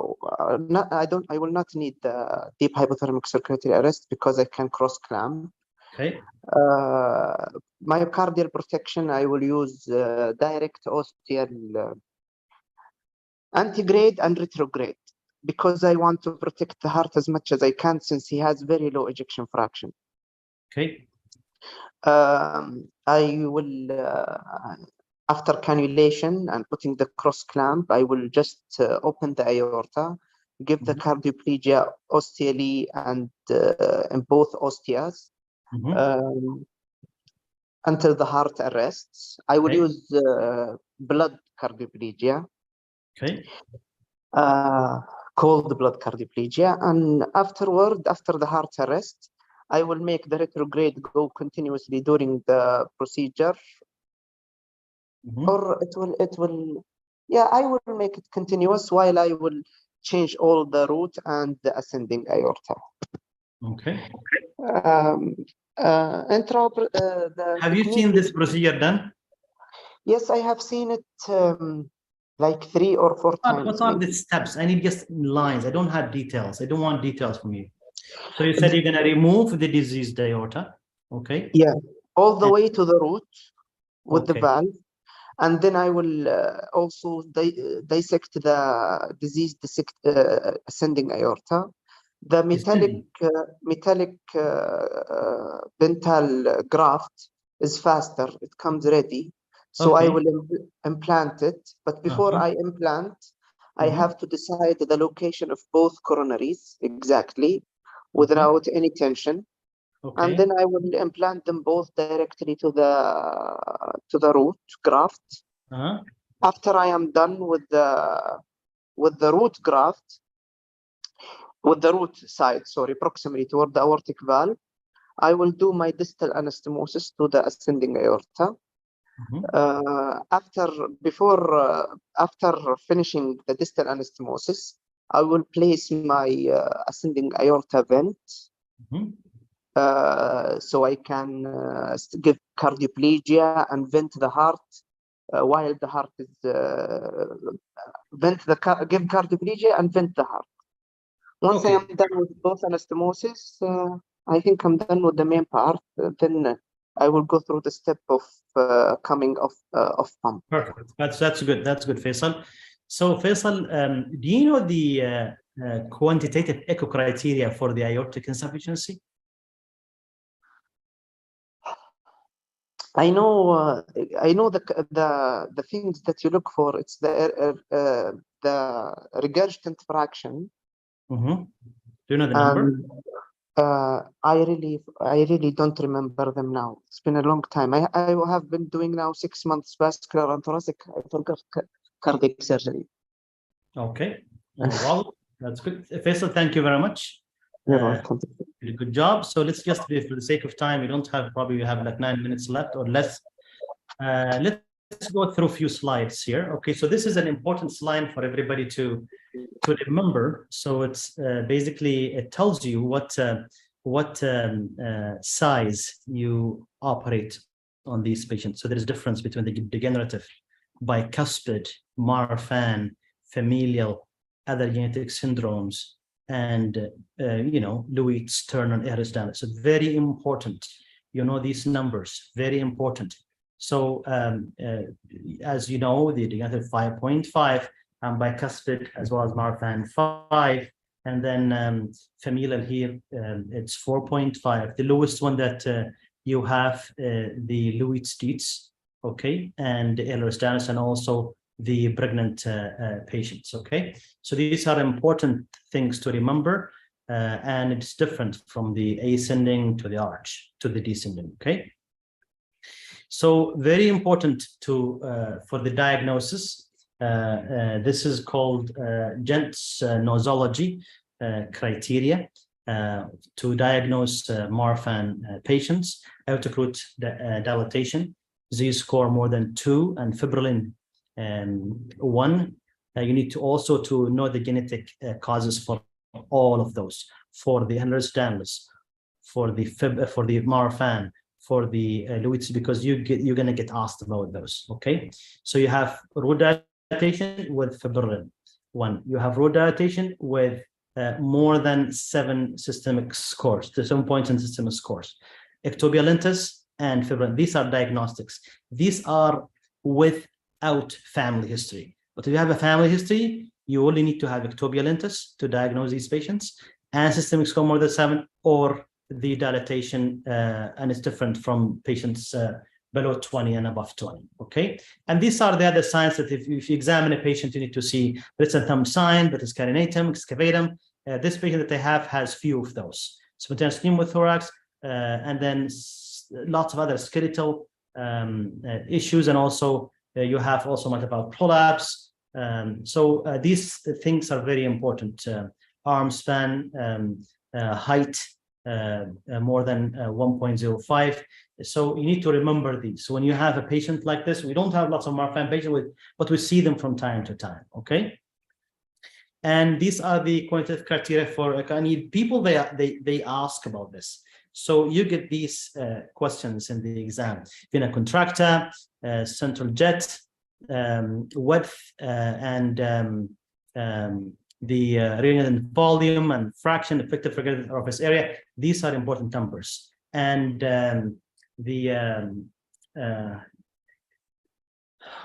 will not need the deep hypothermic circulatory arrest because I can cross clamp. Okay. Myocardial protection, I will use direct ostial antegrade and retrograde because I want to protect the heart as much as I can since he has very low ejection fraction. Okay. I will, after cannulation and putting the cross clamp, I will just open the aorta, give the cardioplegia ostially and in both ostias until the heart arrests. I will use blood cardioplegia. Okay. Cold blood cardioplegia, and afterward, after the heart arrest, I will make the retrograde go continuously during the procedure, or it will, yeah, I will make it continuous while I will change all the route and the ascending aorta. Okay. Have you seen this procedure done? Yes, I have seen it like 3 or 4 times. What are the steps? I need just lines. I don't have details. I don't want details from you. So you said you're going to remove the diseased aorta. Okay. Yeah, all the way to the root with the valve. And then I will also dissect the diseased ascending aorta. The metallic Bentall graft is faster. It comes ready. So I will implant it. But before I implant, I have to decide the location of both coronaries exactly without any tension. And then I will implant them both directly to the root graft. After I am done with the root graft, with the root side, sorry, proximally toward the aortic valve, I will do my distal anastomosis to the ascending aorta. After finishing the distal anastomosis, I will place my ascending aorta vent. So I can give cardioplegia and vent the heart while the heart is give cardioplegia and vent the heart. Once I am done with both anastomosis, I think I'm done with the main part. Then I will go through the step of coming off pump. Perfect. That's good. That's good, Faisal. So Faisal, do you know the quantitative echo criteria for the aortic insufficiency? I know the things that you look for. It's the regurgitant fraction. Do you know the number? I really don't remember them now. It's been a long time. I have been doing now 6 months vascular and thoracic. I forgot cardiac surgery. Okay. Well, that's good. Faisal, thank you very much. You're welcome. Good job. So let's just, for the sake of time, we don't have, probably we have like 9 minutes left or less. Let's go through a few slides here. Okay, so this is an important slide for everybody to remember. So it's basically, it tells you what size you operate on these patients. So there is difference between the degenerative, bicuspid, Marfan, familial, other genetic syndromes, and Lewis, Turner, Ehlers-Danlos. So very important. You know these numbers, very important. So as you know, the degenerative 5.5, and bicuspid as well as Marfan 5, and then familial here, it's 4.5. The lowest one that you have, the Lewis Dietz, okay, and the ehlers-Danlos, and also the pregnant patients, okay? So these are important things to remember, and it's different from the ascending to the arch to the descending, okay? So very important to for the diagnosis, this is called Gent's nosology criteria to diagnose Marfan patients: aortic root dilatation, Z-score more than 2, and fibrillin 1. You need to also to know the genetic causes for all of those, for the Ehlers-Danlos, for the Marfan, for the Lewis, because you're going to get asked about those, okay? So you have root dilatation with fibrillin 1. You have root dilatation with more than 7 systemic scores, the 7 points in systemic scores. Ectopia lentis and fibrillin, these are diagnostics. These are without family history. But if you have a family history, you only need to have ectopia lentis to diagnose these patients, and systemic score more than 7, or the dilatation, and it's different from patients below 20 and above 20, okay? And these are the other signs that if you examine a patient, you need to see written thumb sign, but it's carinatum, excavatum. This patient that they have has few of those. Spontaneous pneumothorax, and then lots of other skeletal issues, and also you have also multiple prolapse. So these things are very important. Arm span, height, more than 1.05. So you need to remember these. So when you have a patient like this, we don't have lots of Marfan patients, but we see them from time to time, okay? And these are the quantitative criteria for people. They ask about this. So you get these questions in the exam: vena contracta, central jet, width, and the renal volume and fraction, effective forgetting surface area. These are important numbers. And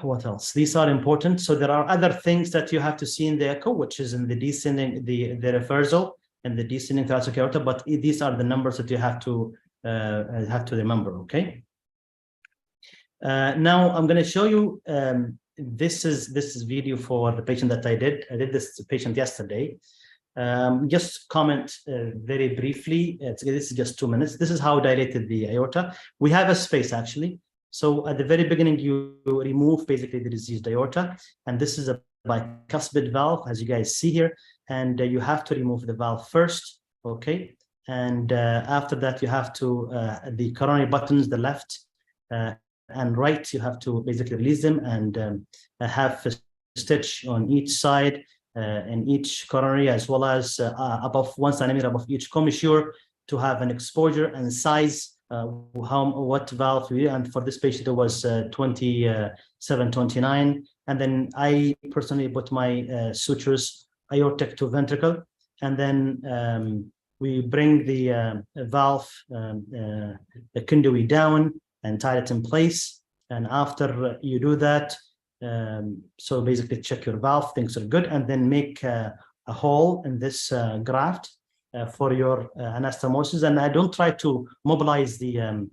what else? These are important. So there are other things that you have to see in the echo, which is in the descending, the reversal and the descending thoracic aorta. But these are the numbers that you have to remember. Okay. Now I'm going to show you. This is video for the patient that I did. I did this patient yesterday. Just comment very briefly. This is just 2 minutes. This is how dilated the aorta. We have a space actually. So at the very beginning, you remove basically the diseased aorta, and this is a bicuspid valve, as you guys see here. And you have to remove the valve first, okay? And after that, you have to the coronary buttons, the left and right, you have to basically release them and have a stitch on each side in each coronary, as well as above 1 centimeter above each commissure, to have an exposure and size. What valve we, and for this patient it was 27-29, and then I personally put my sutures aortic to ventricle, and then we bring the valve, the conduit down and tie it in place. And after you do that, so basically check your valve, things are good, and then make a hole in this graft for your anastomosis. And I don't try to mobilize the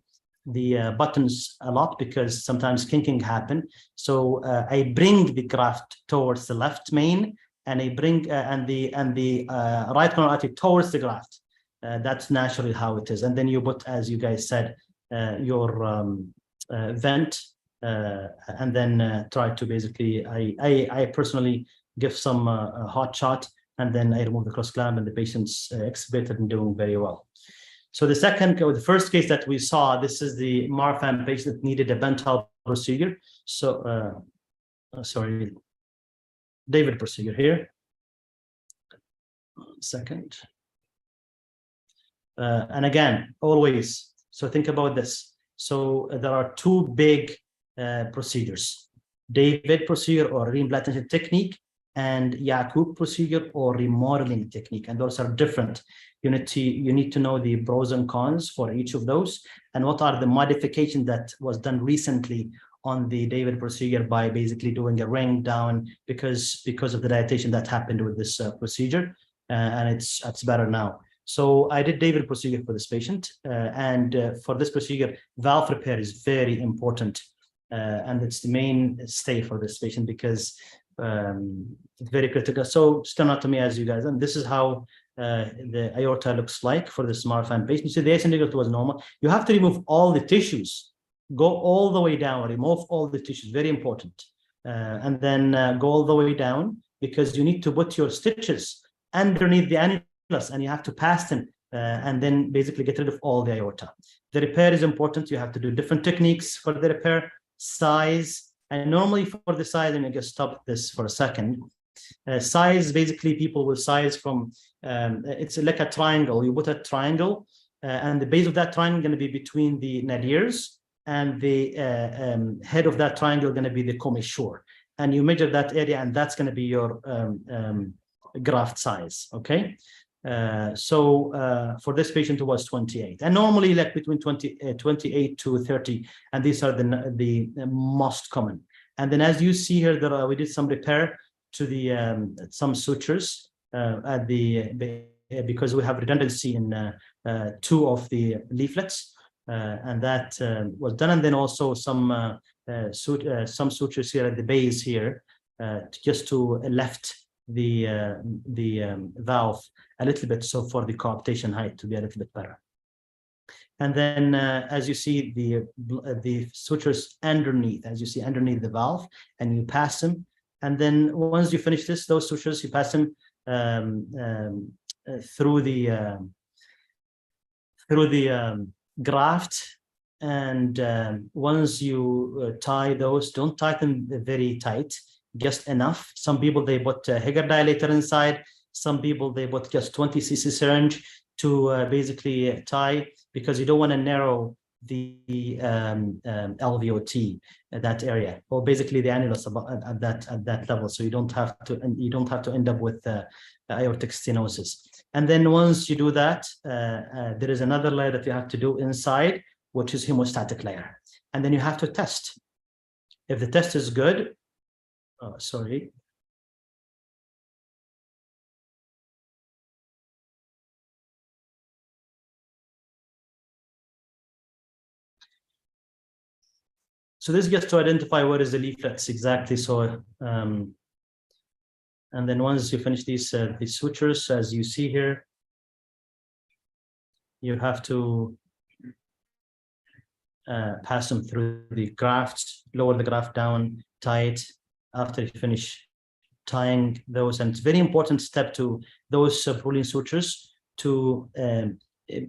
buttons a lot, because sometimes kinking happen. So I bring the graft towards the left main, and I bring and the right coronary artery towards the graft. That's naturally how it is. And then you put, as you guys said, your vent, and then try to basically, I personally give some hot shot, and then I remove the cross clamp, and the patient's extubated and doing very well. So the first case that we saw, this is the Marfan patient that needed a Bentall procedure. So, sorry, David procedure here. Second. And again, always, so think about this. So there are 2 big procedures: David procedure or reimplantation technique, and Yacoub procedure or remodeling technique, and those are different. You need to know the pros and cons for each of those, and what are the modifications that was done recently on the David procedure by basically doing a ring down because of the dilatation that happened with this procedure, and it's better now. So I did David procedure for this patient, and for this procedure, valve repair is very important. and it's the mainstay for this patient because it's very critical. So sternotomy, as you guys, and this is how the aorta looks like for the SMART-FAM patient. So the ascending was normal. You have to remove all the tissues, go all the way down, remove all the tissues, very important. And then go all the way down, because you need to put your stitches underneath the annulus and you have to pass them and then basically get rid of all the aorta. The repair is important. You have to do different techniques for the repair, size, and normally for the size, and I just stop this for a second. Size, basically people will size from, it's like a triangle. You put a triangle and the base of that triangle is going to be between the nadirs, and the head of that triangle going to be the commissure. And you measure that area, and that's going to be your graft size, okay? So for this patient, it was 28. And normally like between 28 to 30, and these are the most common. And then as you see here, there we did some repair to the some sutures at because we have redundancy in 2 of the leaflets. And that was done, and then also some sutures here at the base here, just to left the valve a little bit, so for the coaptation height to be a little bit better. And then as you see the sutures underneath, as you see underneath the valve, and you pass them, and then once you finish those sutures, you pass them through the graft, and once you tie those, don't tie them very tight, just enough. Some people, they put a Heger dilator inside. Some people, they put just 20 cc syringe to basically tie, because you don't want to narrow the LVOT at that area, or basically the annulus at that level, so you don't have to end up with aortic stenosis. And then once you do that, there is another layer that you have to do inside, which is hemostatic layer. And then you have to test. If the test is good, sorry. So this gets to identify what is the leaflets exactly. So, and then once you finish these sutures, as you see here, you have to pass them through the graft, lower the graft down, tie it. After you finish tying those, and it's very important step to those Prolene sutures to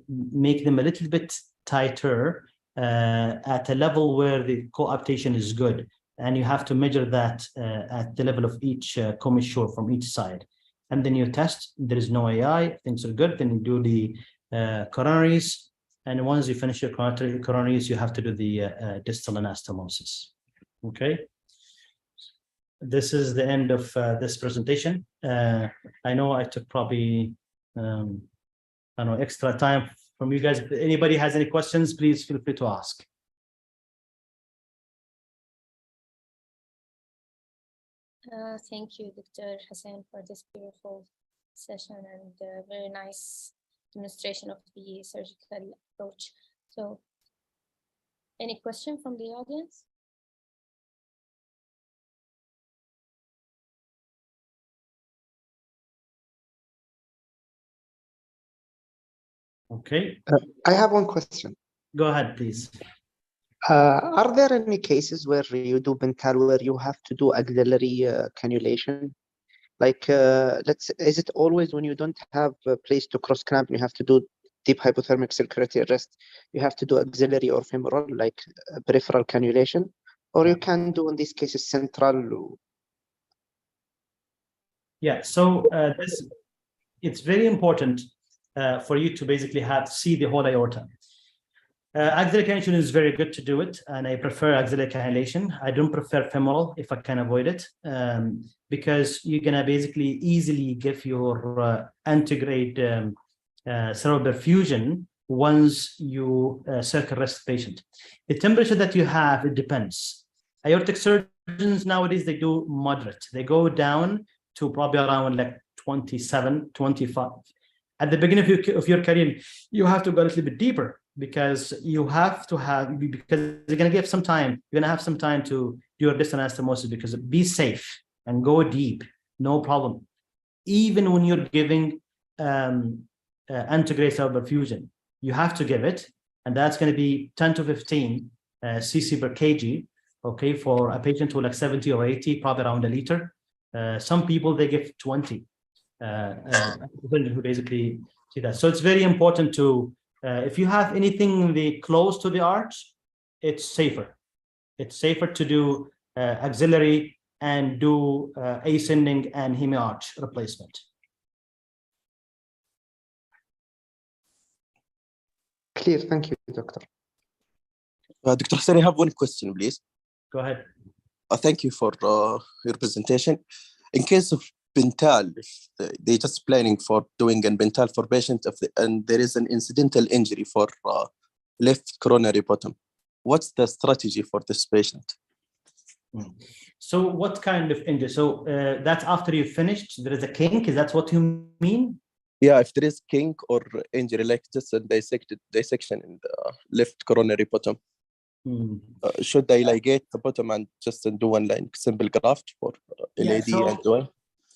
make them a little bit tighter at a level where the coaptation is good, and you have to measure that at the level of each commissure from each side. And then you test, there is no AI, things are good, then you do the coronaries, and once you finish your coronaries, you have to do the distal anastomosis. Okay, this is the end of this presentation. I know I took probably I don't know, extra time from you guys. If anybody has any questions, please feel free to ask. Thank you, Dr. Hassan, for this beautiful session and very nice demonstration of the surgical approach. So, any question from the audience? Okay, I have one question. go ahead, please. Are there any cases where you do Bentall where you have to do auxiliary cannulation? Like, is it always when you don't have a place to cross clamp, you have to do deep hypothermic circulatory arrest, you have to do auxiliary or femoral, like peripheral cannulation, or you can do in these cases central? Yeah, so it's very important for you to basically see the whole aorta. Axillary cannulation is very good to do it, and I prefer axillary cannulation. I don't prefer femoral if I can avoid it, because you're gonna basically easily give your antegrade cerebral perfusion once you circle rest patient. The temperature that you have, it depends. Aortic surgeons nowadays, they do moderate. They go down to probably around like 27, 25. At the beginning of your career, you have to go a little bit deeper, because you have to have, because you're going to give some time, you're going to have some time to do your distal anastomosis, because be safe and go deep, no problem. Even when you're giving antegrade cerebral perfusion, you have to give it, and that's going to be 10 to 15 cc per kg, okay, for a patient who like 70 or 80, probably around a liter. Some people, they give 20, who basically see that. So it's very important to, if you have anything close to the arch, it's safer. It's safer to do axillary and do ascending and hemi-arch replacement. Clear. Thank you, doctor. Dr. Hussein, I have one question, please. Go ahead. Thank you for your presentation. In case of Bintal, if they're just planning for doing an Bintal for patients and there is an incidental injury for left coronary bottom, what's the strategy for this patient? So what kind of injury? So that's after you finished, there is a kink, is that what you mean? Yeah, if there is kink or injury like just a dissection in the left coronary bottom, should they ligate the bottom and just do one line simple graft for LAD and doing?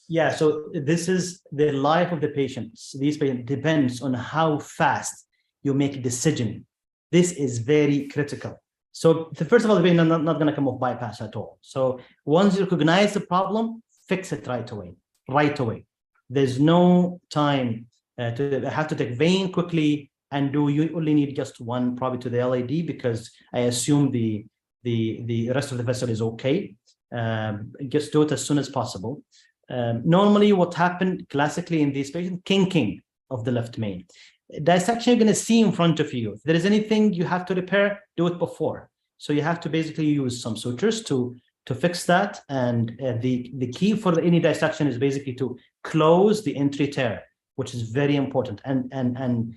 Yeah, so this is the life of the patients. These patients depends on how fast you make a decision. This is very critical. So first of all, the patient is not going to come off bypass at all. So once you recognize the problem, fix it right away, right away. There's no time to have to take vein quickly and do. You only need just one, probably to the LAD, because I assume the rest of the vessel is okay. Just do it as soon as possible. Normally, what happened classically in these patients, kinking of the left main. Dissection you're going to see in front of you. If there is anything you have to repair, do it before. So you have to basically use some sutures to fix that. And the key for any dissection is basically to close the entry tear, which is very important, and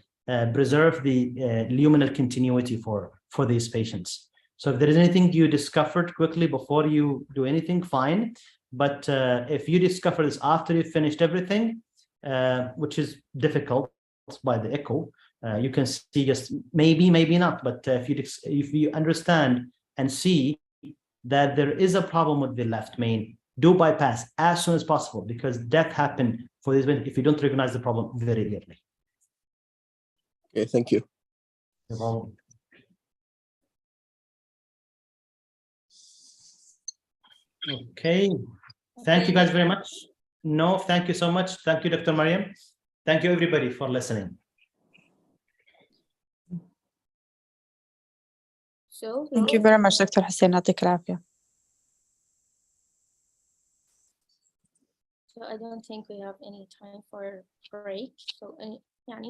preserve the luminal continuity for these patients. So if there is anything you discovered quickly before you do anything, fine. But if you discover this after you finished everything, which is difficult by the echo, you can see just maybe not. But if you understand and see that there is a problem with the left main, do bypass as soon as possible, because death happened for this if you don't recognize the problem very early. Okay, thank you. No problem. Okay, thank you guys very much. No, thank you so much. Thank you, Dr. Mariam. Thank you, everybody, for listening. So Thank you very much, Dr. Hussein. يعطيك العافية. So I don't think we have any time for break. So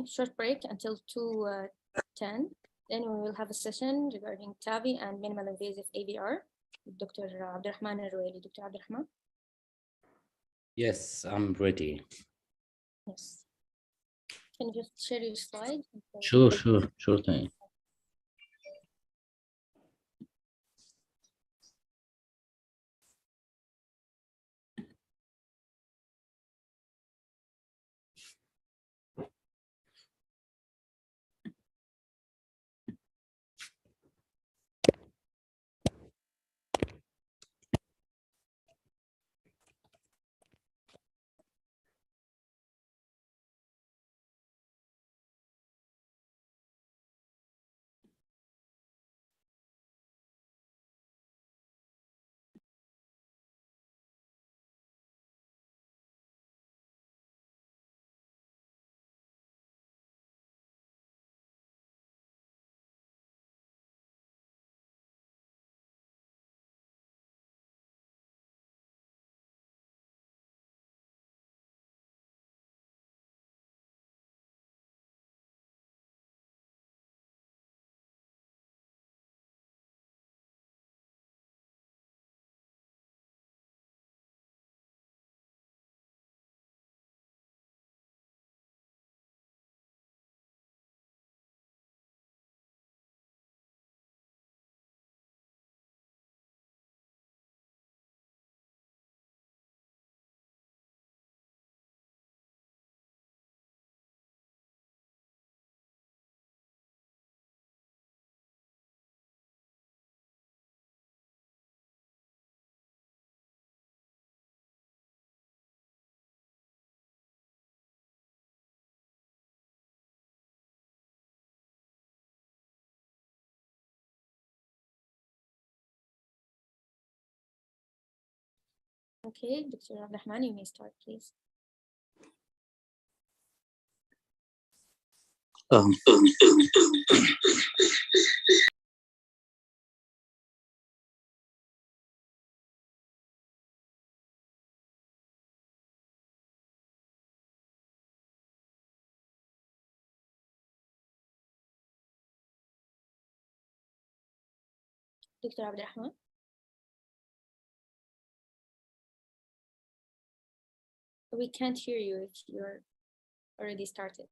short break until 2:10. Then we will have a session regarding TAVI and minimal invasive ABR with Dr. Abdurrahman Al-Ruwaili. Dr. Abdurrahman? Yes, I'm ready. Yes. Can you just share your slide? Sure thing. Okay, Dr. Abdurrahman, you may start, please. Um, Dr. Abdurrahman. We can't hear you if you're already started.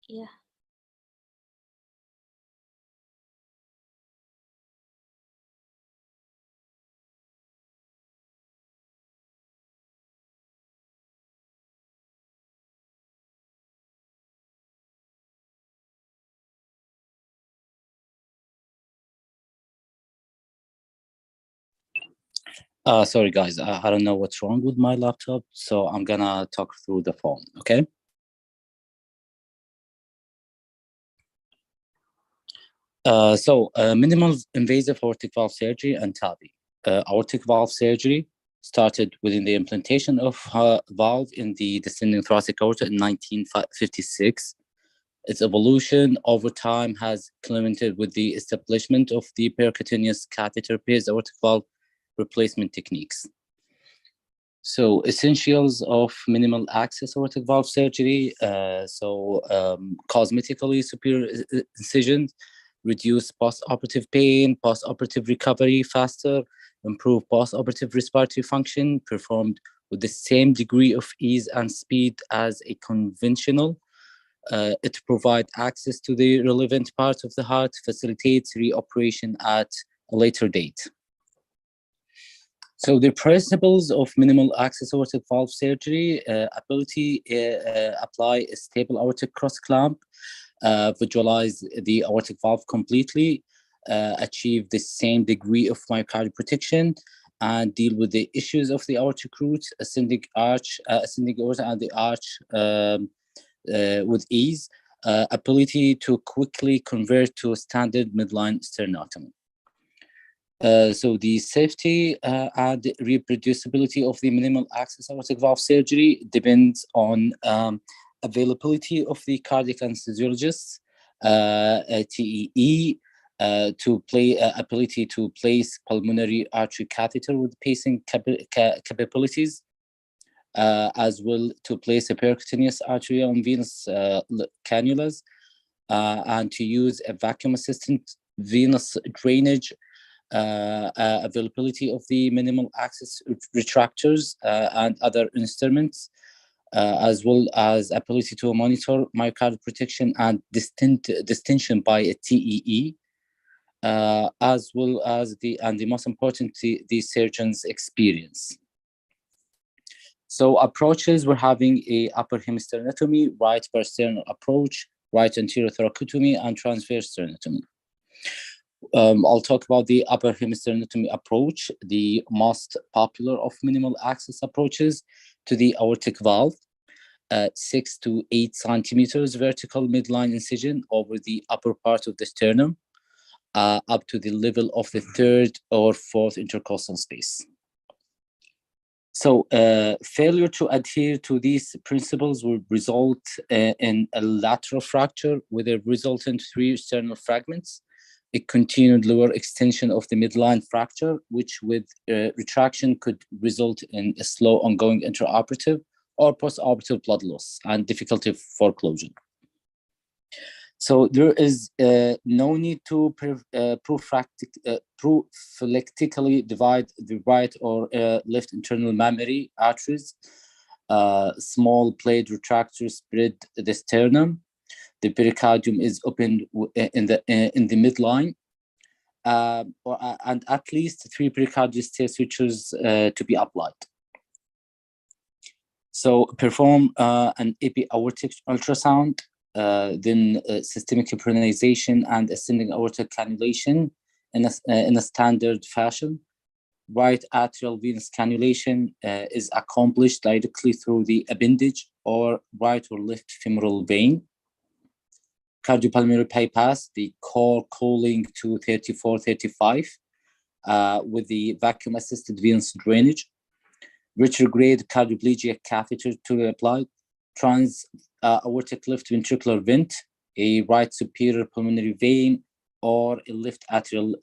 Yeah. Sorry guys, I don't know what's wrong with my laptop, so I'm gonna talk through the phone, okay? Minimal invasive aortic valve surgery and TAVI. Aortic valve surgery started within the implantation of valve in the descending thoracic aorta in 1956. Its evolution over time has culminated with the establishment of the percutaneous catheter-based aortic valve replacement techniques. So essentials of minimal access aortic valve surgery. Cosmetically superior incisions, reduce post-operative pain, post-operative recovery faster, improve post-operative respiratory function, performed with the same degree of ease and speed as a conventional. It provides access to the relevant part of the heart, facilitates reoperation at a later date. So the principles of minimal access aortic valve surgery, ability apply a stable aortic cross clamp, visualize the aortic valve completely, achieve the same degree of myocardial protection, and deal with the issues of the aortic root, ascending aorta and the arch with ease, ability to quickly convert to a standard midline sternotomy. So the safety and reproducibility of the minimal access aortic valve surgery depends on availability of the cardiac anesthesiologist, TEE, ability to place pulmonary artery catheter with pacing capabilities, as well to place a percutaneous arterial and venous cannulas, and to use a vacuum assisted venous drainage, availability of the minimal access retractors and other instruments, as well as ability to monitor myocardial protection and distinction by a TEE, as well as the most important, the surgeon's experience. So approaches, we're having a upper hemisternotomy, right parasternal approach, right anterior thoracotomy, and transverse sternotomy. I'll talk about the upper hemisternotomy approach, the most popular of minimal access approaches to the aortic valve. 6 to 8 centimeters vertical midline incision over the upper part of the sternum, up to the level of the third or fourth intercostal space. So failure to adhere to these principles will result in a lateral fracture with a resultant 3 sternal fragments, a continued lower extension of the midline fracture, which with retraction could result in a slow ongoing intraoperative or postoperative blood loss and difficulty for closure. So there is no need to prophylactically divide the right or left internal mammary arteries. Small plate retractors spread the sternum. The pericardium is opened in the midline, and at least 3 pericardial sutures to be applied. So perform an epi-aortic ultrasound, then systemic heparinization and ascending aortic cannulation in a standard fashion. Right atrial venous cannulation is accomplished directly through the appendage or right or left femoral vein. cardiopulmonary bypass, the core cooling to 34, 35, with the vacuum-assisted venous drainage, retrograde cardioplegia catheter to be applied, trans-aortic left ventricular vent, a right superior pulmonary vein, or a left atrial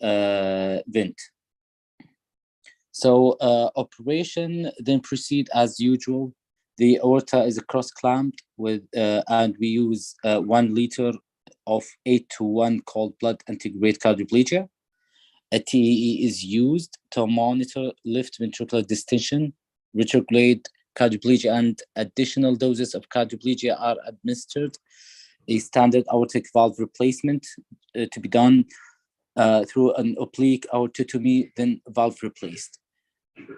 vent. So operation then proceed as usual. The aorta is cross-clamped with, and we use 1 liter of 8:1 cold blood integrate cardioplegia. A TEE is used to monitor left ventricular distension, retrograde cardioplegia, and additional doses of cardioplegia are administered. A standard aortic valve replacement to be done through an oblique aortotomy, then valve replaced.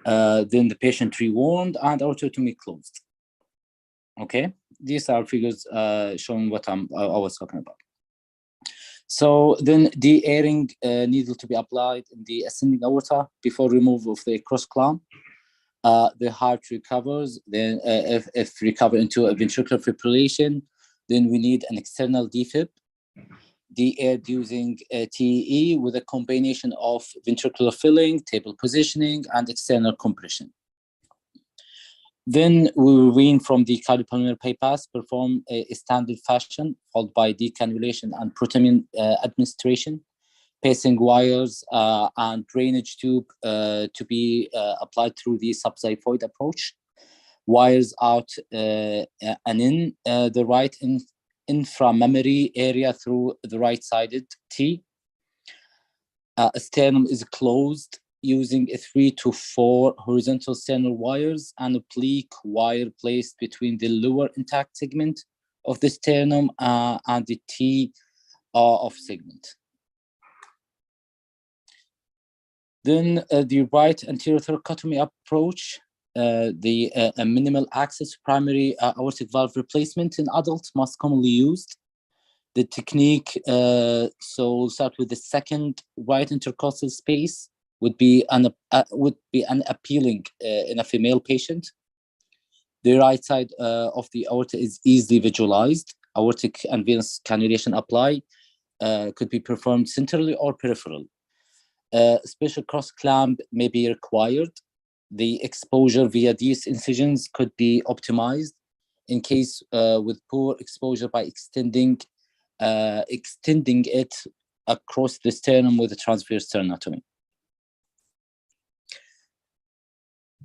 Then the patient rewarmed and aortotomy closed. Okay, these are figures showing what I was talking about. So then the airing needle to be applied in the ascending aorta before removal of the cross clamp. The heart recovers. Then if recover into a ventricular fibrillation, then we need an external defib. De-aired using TEE with a combination of ventricular filling, table positioning, and external compression. Then we will wean from the cardiopulmonary bypass, perform a standard fashion, followed by decannulation and protamine administration, pacing wires and drainage tube to be applied through the subxiphoid approach. Wires out and in the right inframammary area through the right-sided T. Sternum is closed using 3 to 4 horizontal sternal wires and oblique wire placed between the lower intact segment of the sternum and the T of segment. Then the right anterior thoracotomy approach, the minimal access primary aortic valve replacement in adults most commonly used. The technique, so we'll start with the second right intercostal space, would be unappealing in a female patient. The right side of the aorta is easily visualized. Aortic and venous cannulation apply could be performed centrally or peripheral. Special cross clamp may be required. The exposure via these incisions could be optimized in case with poor exposure by extending it across the sternum with a transverse sternotomy.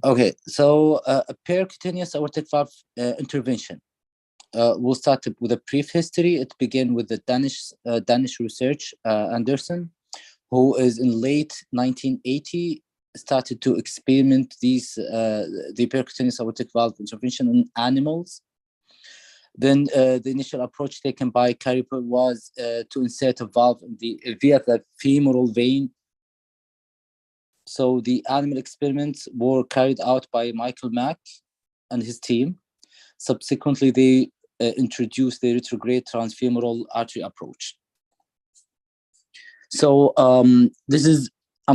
Okay, so a percutaneous aortic valve intervention. We'll start with a brief history. It began with the Danish research, Anderson, who is in late 1980 started to experiment the percutaneous aortic valve intervention in animals. Then the initial approach taken by Cariper was to insert a valve via the femoral vein. So the animal experiments were carried out by Michael Mack and his team. Subsequently, they introduced the retrograde transfemoral artery approach. So I'm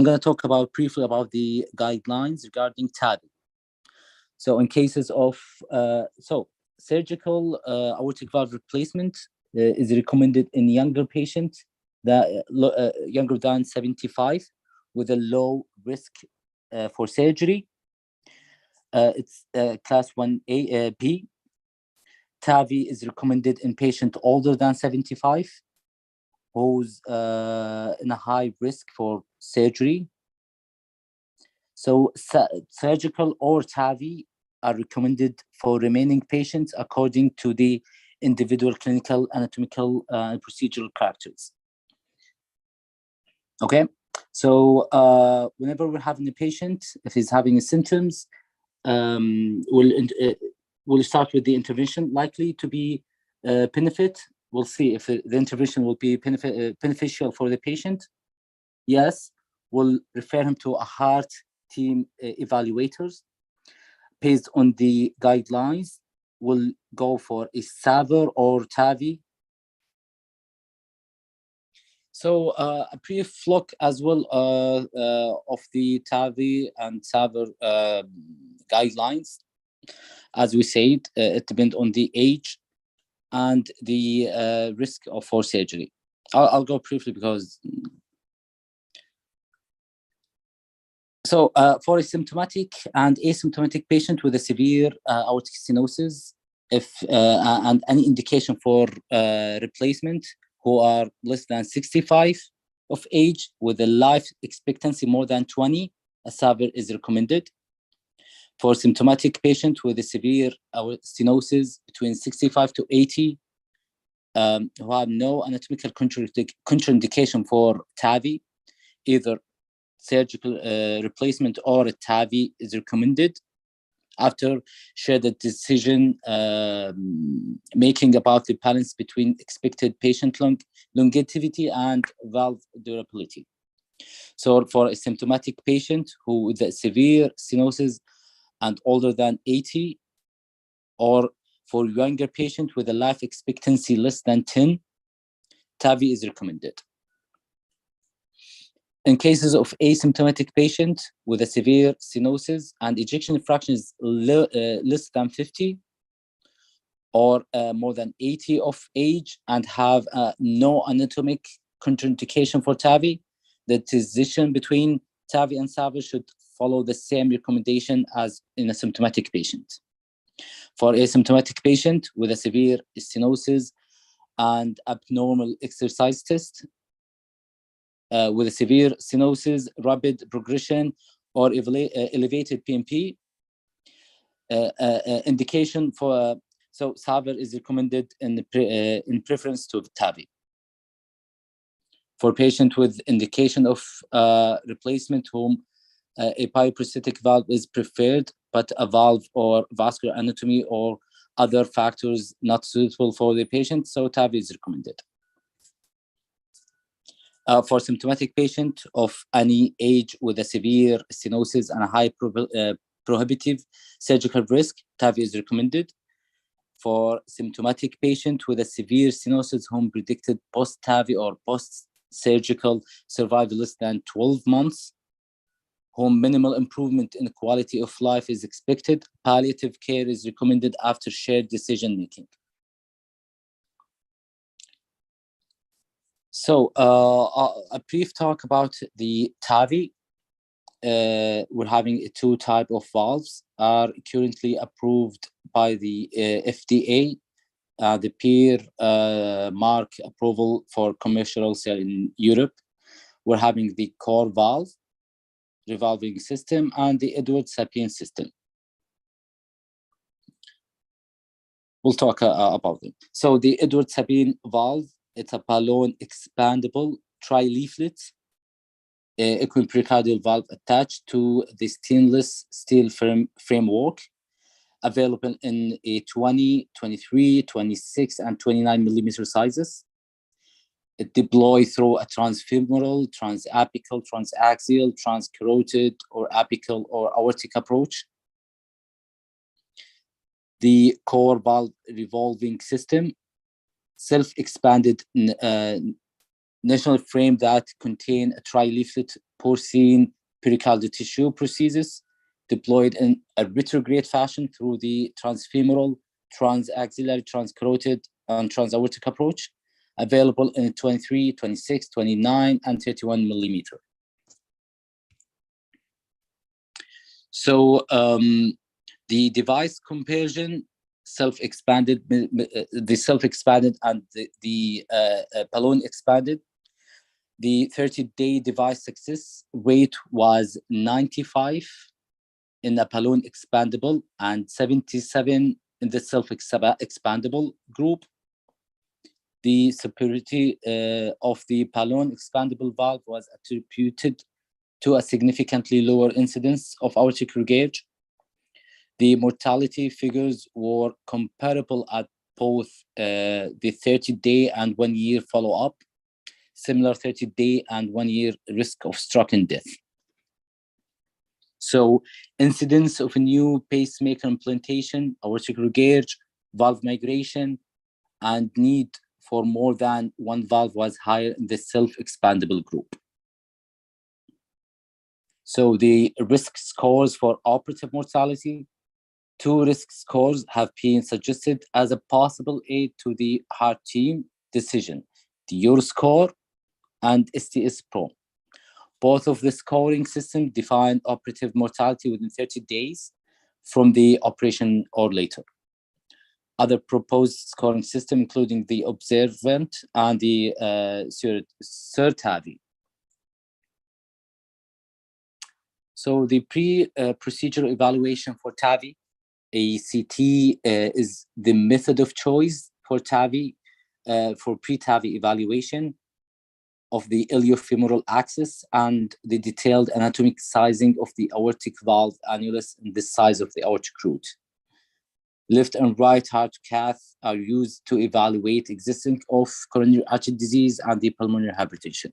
going to talk briefly about the guidelines regarding TAVI. So in cases of, surgical aortic valve replacement is recommended in younger patients younger than 75 with a low risk for surgery. It's class 1A, TAVI is recommended in patients older than 75 who's in a high risk for surgery. So surgical or TAVI are recommended for remaining patients according to the individual clinical, anatomical, and procedural characters. Okay, so whenever we're having a patient, if he's having symptoms, we'll start with the intervention likely to be benefit. We'll see if the intervention will be beneficial for the patient. Yes, we'll refer him to a heart team evaluators. Based on the guidelines, we'll go for a SAVR or TAVI. So a brief look as well of the TAVI and SAVR guidelines. As we said, it depends on the age and the risk for surgery. I'll go briefly because. So for a symptomatic and asymptomatic patient with a severe aortic stenosis, and any indication for replacement who are less than 65 of age with a life expectancy more than 20, a SAVR is recommended. For symptomatic patient with a severe aortic stenosis between 65 to 80, who have no anatomical contraindication for TAVI, either surgical replacement or a TAVI is recommended after shared decision making about the balance between expected patient longevity and valve durability. So for a symptomatic patient who with a severe stenosis and older than 80, or for younger patient with a life expectancy less than 10, TAVI is recommended. In cases of asymptomatic patient with a severe stenosis and ejection fraction is less than 50 or more than 80 of age and have no anatomic contraindication for TAVI, the decision between TAVI and SAVR should follow the same recommendation as in a symptomatic patient. For asymptomatic patient with a severe stenosis and abnormal exercise test, with a severe stenosis, rapid progression, or elevated PMP, indication for so SAVR is recommended in preference to TAVI. For patient with indication of replacement, whom a bioprosthetic valve is preferred, but a valve or vascular anatomy or other factors not suitable for the patient, so TAVI is recommended. For symptomatic patient of any age with a severe stenosis and a high prohibitive surgical risk, TAVI is recommended. For symptomatic patient with a severe stenosis whom predicted post-TAVI or post-surgical survival less than 12 months, whom minimal improvement in quality of life is expected, palliative care is recommended after shared decision-making. So a brief talk about the TAVI. We're having two types of valves are currently approved by the FDA, the peer mark approval for commercial sale in Europe. We're having the core valve, revolving system, and the Edwards Sapien system. We'll talk about them. So the Edwards Sapien valve, it's a balloon expandable tri-leaflet equipericardial valve attached to the stainless steel framework, available in a 20, 23, 26, and 29 millimeter sizes. It deployed through a transfemoral, transapical, transaxial, transcarotid, or apical or aortic approach. The core valve revolving system, self-expanded national frame that contain a tri-leaflet porcine pericardial tissue prosthesis deployed in a retrograde fashion through the transfemoral, transaxillary, transcarotid, and transaortic approach, available in 23, 26, 29, and 31 millimeter. So the device conversion, self-expanded, the self-expanded and the balloon expanded. The 30-day device success rate was 95 in the balloon expandable and 77 in the self-expandable group. The superiority of the balloon expandable valve was attributed to a significantly lower incidence of aortic regurg. The mortality figures were comparable at both the 30-day and 1-year follow-up, similar 30-day and 1-year risk of stroke and death. So incidence of a new pacemaker implantation, aortic regurg, valve migration, and need for more than one valve was higher in the self-expandable group. So the risk scores for operative mortality, 2 risk scores have been suggested as a possible aid to the heart team decision: the Euroscore and STS Pro. Both of the scoring systems define operative mortality within 30 days from the operation or later. Other proposed scoring systems, including the Observant and the CERTAVI. So the pre-procedural evaluation for TAVI, ACT, is the method of choice for TAVI, for pre-TAVI evaluation of the iliofemoral axis and the detailed anatomic sizing of the aortic valve annulus and the size of the aortic root. Left and right heart cath are used to evaluate existence of coronary artery disease and the pulmonary hypertension.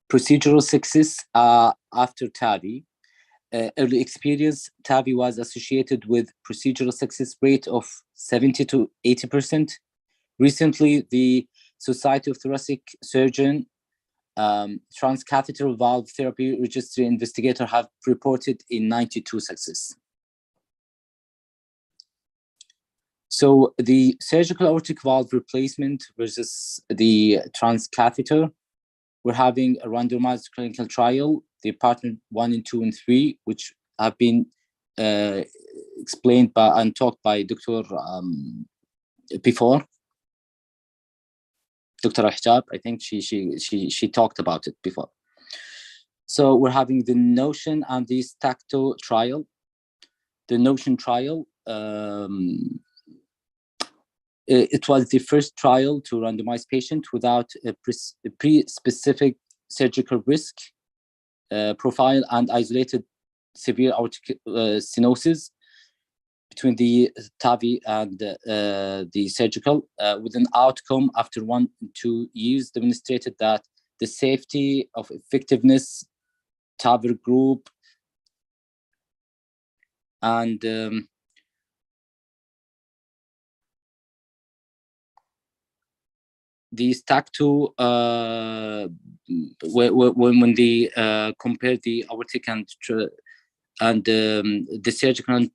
Procedural success after TAVI. Early experience, TAVI was associated with procedural success rate of 70 to 80%. Recently, the Society of Thoracic Surgeon transcatheter valve therapy registry investigator have reported a 92 success. So the surgical aortic valve replacement versus the transcatheter, we're having a randomized clinical trial, the partner 1 and 2 and 3, which have been explained by and talked by Dr. Before. Dr. Ahjab, I think she talked about it before. So we're having the Notion and the Stacto trial. The Notion trial, it was the first trial to randomize patients without a pre-specific surgical risk profile and isolated severe aortic stenosis between the TAVI and the surgical, with an outcome after 1 and 2 years demonstrated that the safety of effectiveness, TAVR group, and the Stacto, when they compared the aortic and the surgical and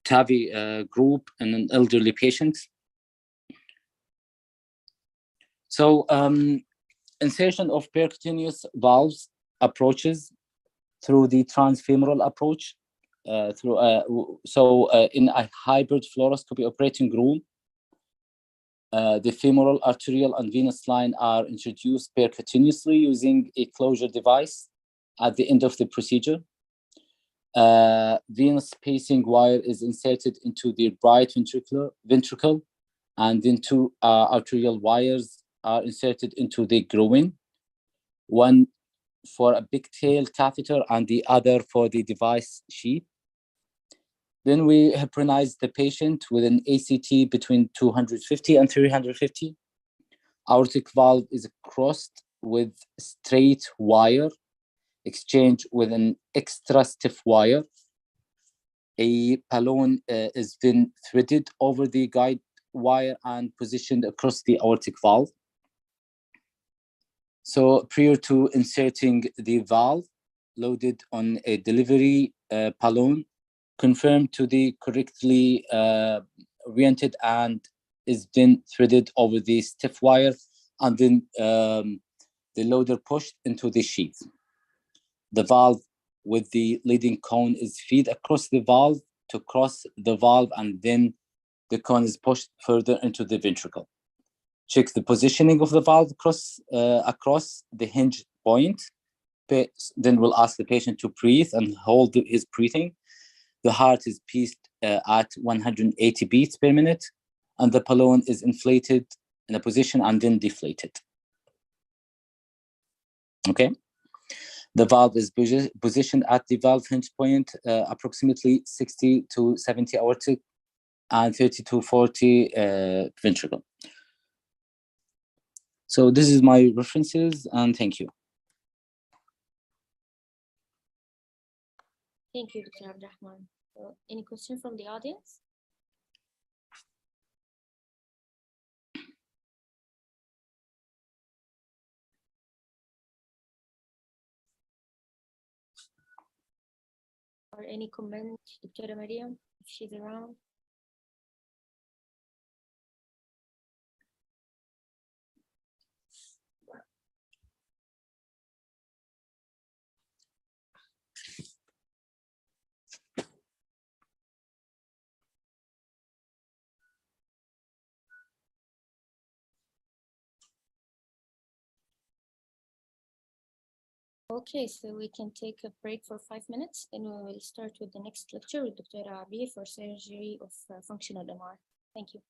TAVI group in an elderly patient. So insertion of percutaneous valves approaches through the transfemoral approach, in a hybrid fluoroscopy operating room, the femoral, arterial, and venous line are introduced percutaneously using a closure device at the end of the procedure. Venous pacing wire is inserted into the right ventricle, and then 2 arterial wires are inserted into the groin, one for a big tail catheter and the other for the device sheath. Then we heparinize the patient with an ACT between 250 and 350. Aortic valve is crossed with straight wire, exchanged with an extra stiff wire. A balloon is then threaded over the guide wire and positioned across the aortic valve. So prior to inserting the valve, loaded on a delivery balloon, confirmed to the correctly oriented and is then threaded over the stiff wire, and then the loader pushed into the sheath. The valve with the leading cone is fed across the valve to cross the valve, and then the cone is pushed further into the ventricle. Check the positioning of the valve across the hinge point. Then we'll ask the patient to breathe and hold his breathing. The heart is paced at 180 beats per minute, and the balloon is inflated in a position and then deflated. Okay. The valve is positioned at the valve hinge point, approximately 60 to 70 aortic and 30 to 40 ventricle. So this is my references, and thank you. Thank you, Dr. Abdurrahman. So, any question from the audience? or any comment, Dr. Mariam, if she's around? Okay, so we can take a break for 5 minutes, then we will start with the next lecture with Dr. Abir for surgery of functional MR. Thank you.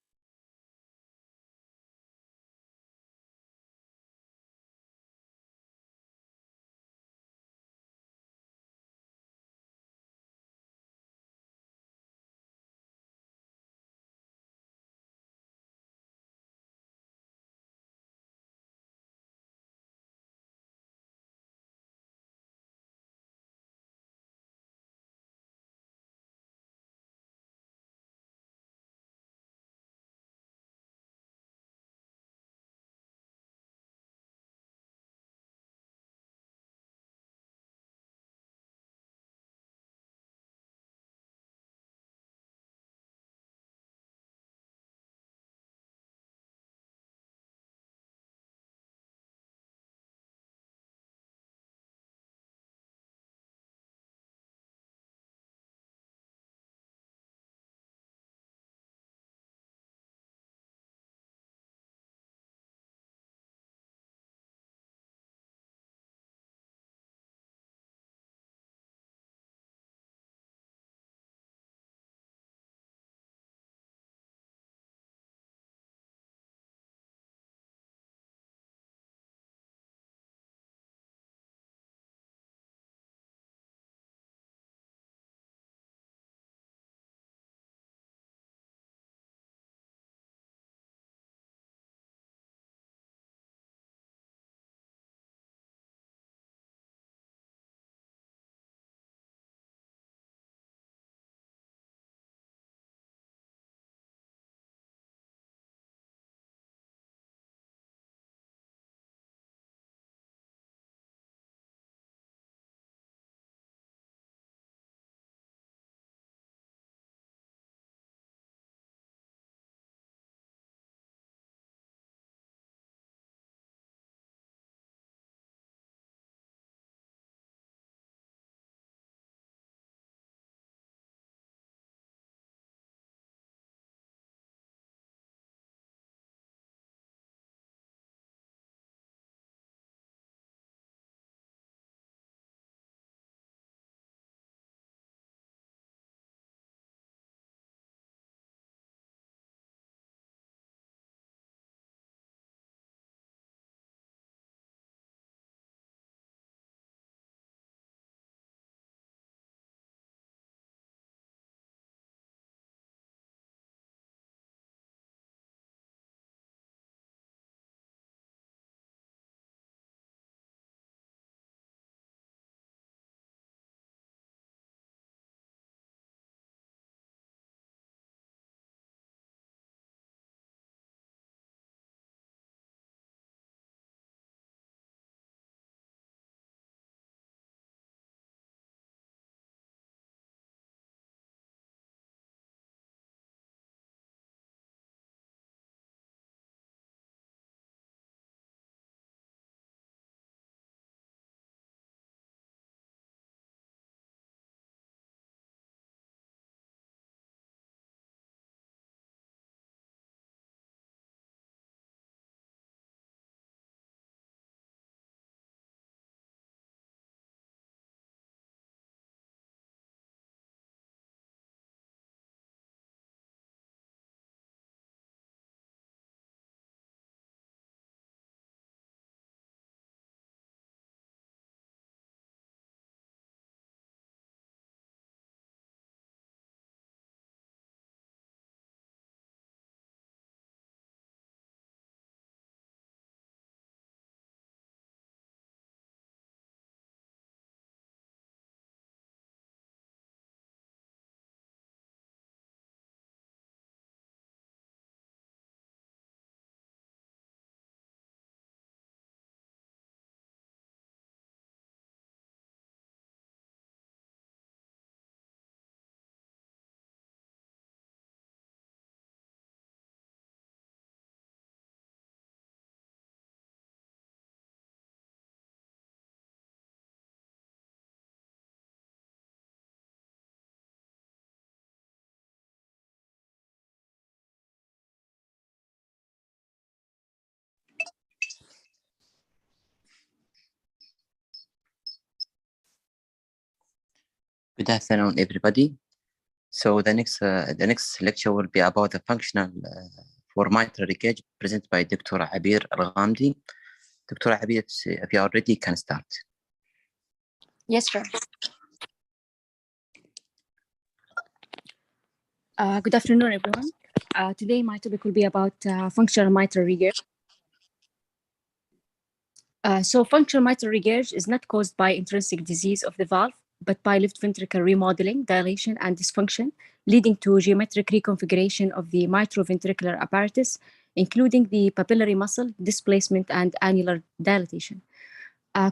Good afternoon, everybody. So the next lecture will be about the functional for mitral leakage presented by Dr. Abir Al-Ghamdi. Dr. Abir, if you are ready, can start. Yes, sure. Good afternoon, everyone. Today, my topic will be about functional mitral regurg. So functional mitral regurg is not caused by intrinsic disease of the valve, but by left ventricle remodeling, dilation, and dysfunction, leading to geometric reconfiguration of the mitroventricular apparatus, including the papillary muscle, displacement, and annular dilatation.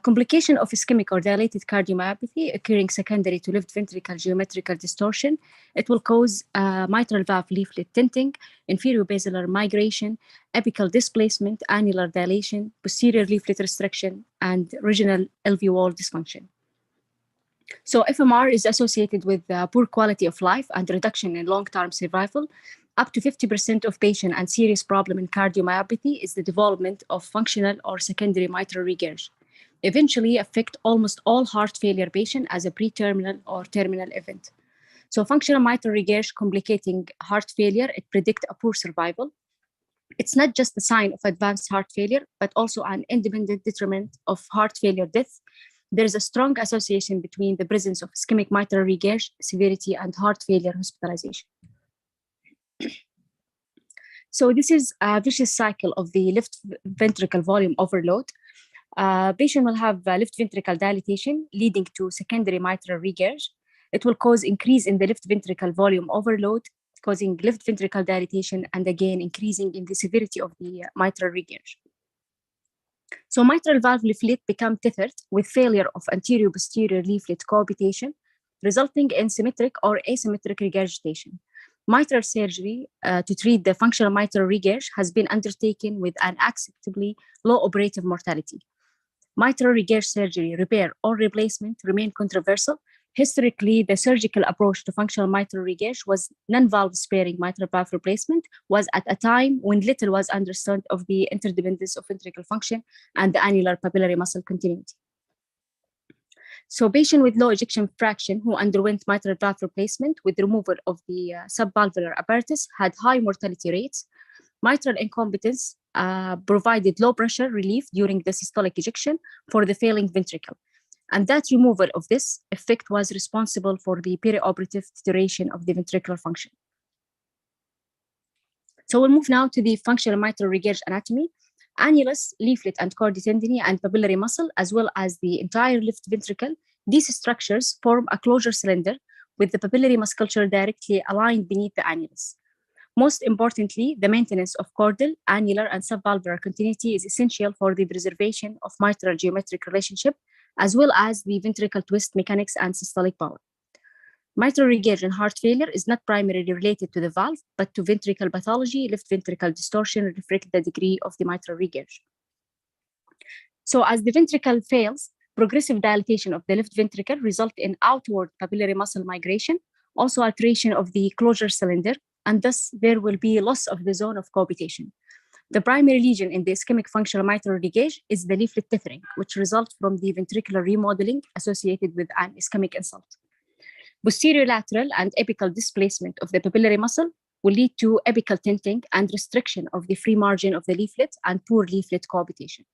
Complication of ischemic or dilated cardiomyopathy occurring secondary to left ventricle geometrical distortion. It will cause mitral valve leaflet tinting, inferior basilar migration, apical displacement, annular dilation, posterior leaflet restriction, and regional alveolar dysfunction. So FMR is associated with poor quality of life and reduction in long-term survival. Up to 50% of patient and serious problem in cardiomyopathy is the development of functional or secondary mitral regurg. Eventually affect almost all heart failure patients as a pre-terminal or terminal event. So functional mitral regurg complicating heart failure, it predicts a poor survival. It's not just a sign of advanced heart failure, but also an independent determinant of heart failure death. There is a strong association between the presence of ischemic mitral regurg, severity, and heart failure hospitalization. So this is a vicious cycle of the left ventricle volume overload. Patient will have left ventricle dilatation leading to secondary mitral regurg. It will cause increase in the left ventricle volume overload, causing left ventricle dilatation and again increasing in the severity of the mitral regurg. So mitral valve leaflet become tethered with failure of anterior-posterior leaflet cohabitation, resulting in symmetric or asymmetric regurgitation. Mitral surgery to treat the functional mitral regurg has been undertaken with an acceptably low operative mortality. Mitral regurg surgery, repair, or replacement remain controversial. Historically, the surgical approach to functional mitral regurg was non-valve sparing mitral valve replacement was at a time when little was understood of the interdependence of ventricle function and the annular papillary muscle continuity. So patient with low ejection fraction who underwent mitral valve replacement with removal of the subvalvular apparatus had high mortality rates. Mitral incompetence provided low pressure relief during the systolic ejection for the failing ventricle. And that removal of this effect was responsible for the perioperative deterioration of the ventricular function. So we'll move now to the functional mitral regurg anatomy. Annulus, leaflet, and chorditendiny and papillary muscle, as well as the entire left ventricle, these structures form a closure cylinder with the papillary musculature directly aligned beneath the annulus. Most importantly, the maintenance of chordal, annular, and subvalvular continuity is essential for the preservation of mitral geometric relationship, as well as the ventricle twist mechanics and systolic power. Mitral regurg in heart failure is not primarily related to the valve, but to ventricle pathology. Left ventricle distortion reflects the degree of the mitral regurg. So as the ventricle fails, progressive dilatation of the left ventricle results in outward papillary muscle migration, also alteration of the closure cylinder, and thus there will be loss of the zone of cohabitation. The primary lesion in the ischemic functional mitral regurg is the leaflet tethering, which results from the ventricular remodeling associated with an ischemic insult. Posterior lateral and apical displacement of the papillary muscle will lead to apical tinting and restriction of the free margin of the leaflet and poor leaflet cohabitation.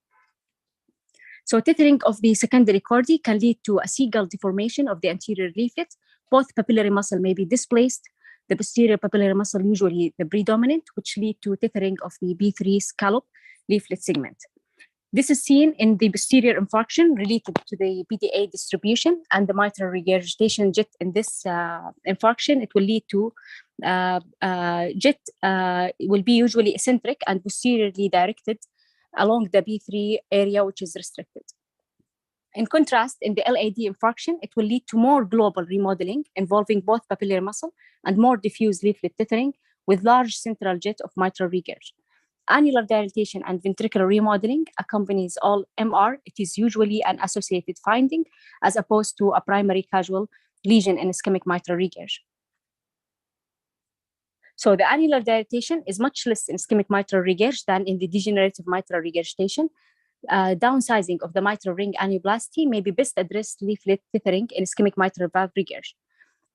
So tethering of the secondary chordae can lead to a seagull deformation of the anterior leaflet. Both papillary muscle may be displaced. The posterior papillary muscle usually the predominant, which lead to tethering of the B3 scallop leaflet segment. This is seen in the posterior infarction related to the PTA distribution and the mitral regurgitation jet in this infarction. It will lead to jet will be usually eccentric and posteriorly directed along the B3 area, which is restricted. In contrast, in the LAD infarction, it will lead to more global remodeling involving both papillary muscle and more diffuse leaflet tethering with large central jet of mitral regurg. Annular dilatation and ventricular remodeling accompanies all MR. It is usually an associated finding as opposed to a primary causal lesion in ischemic mitral regurg. So the annular dilatation is much less in ischemic mitral regurg than in the degenerative mitral regurgitation. downsizing of the mitral ring annuloplasty may be best addressed leaflet tethering in ischemic mitral valve regurg.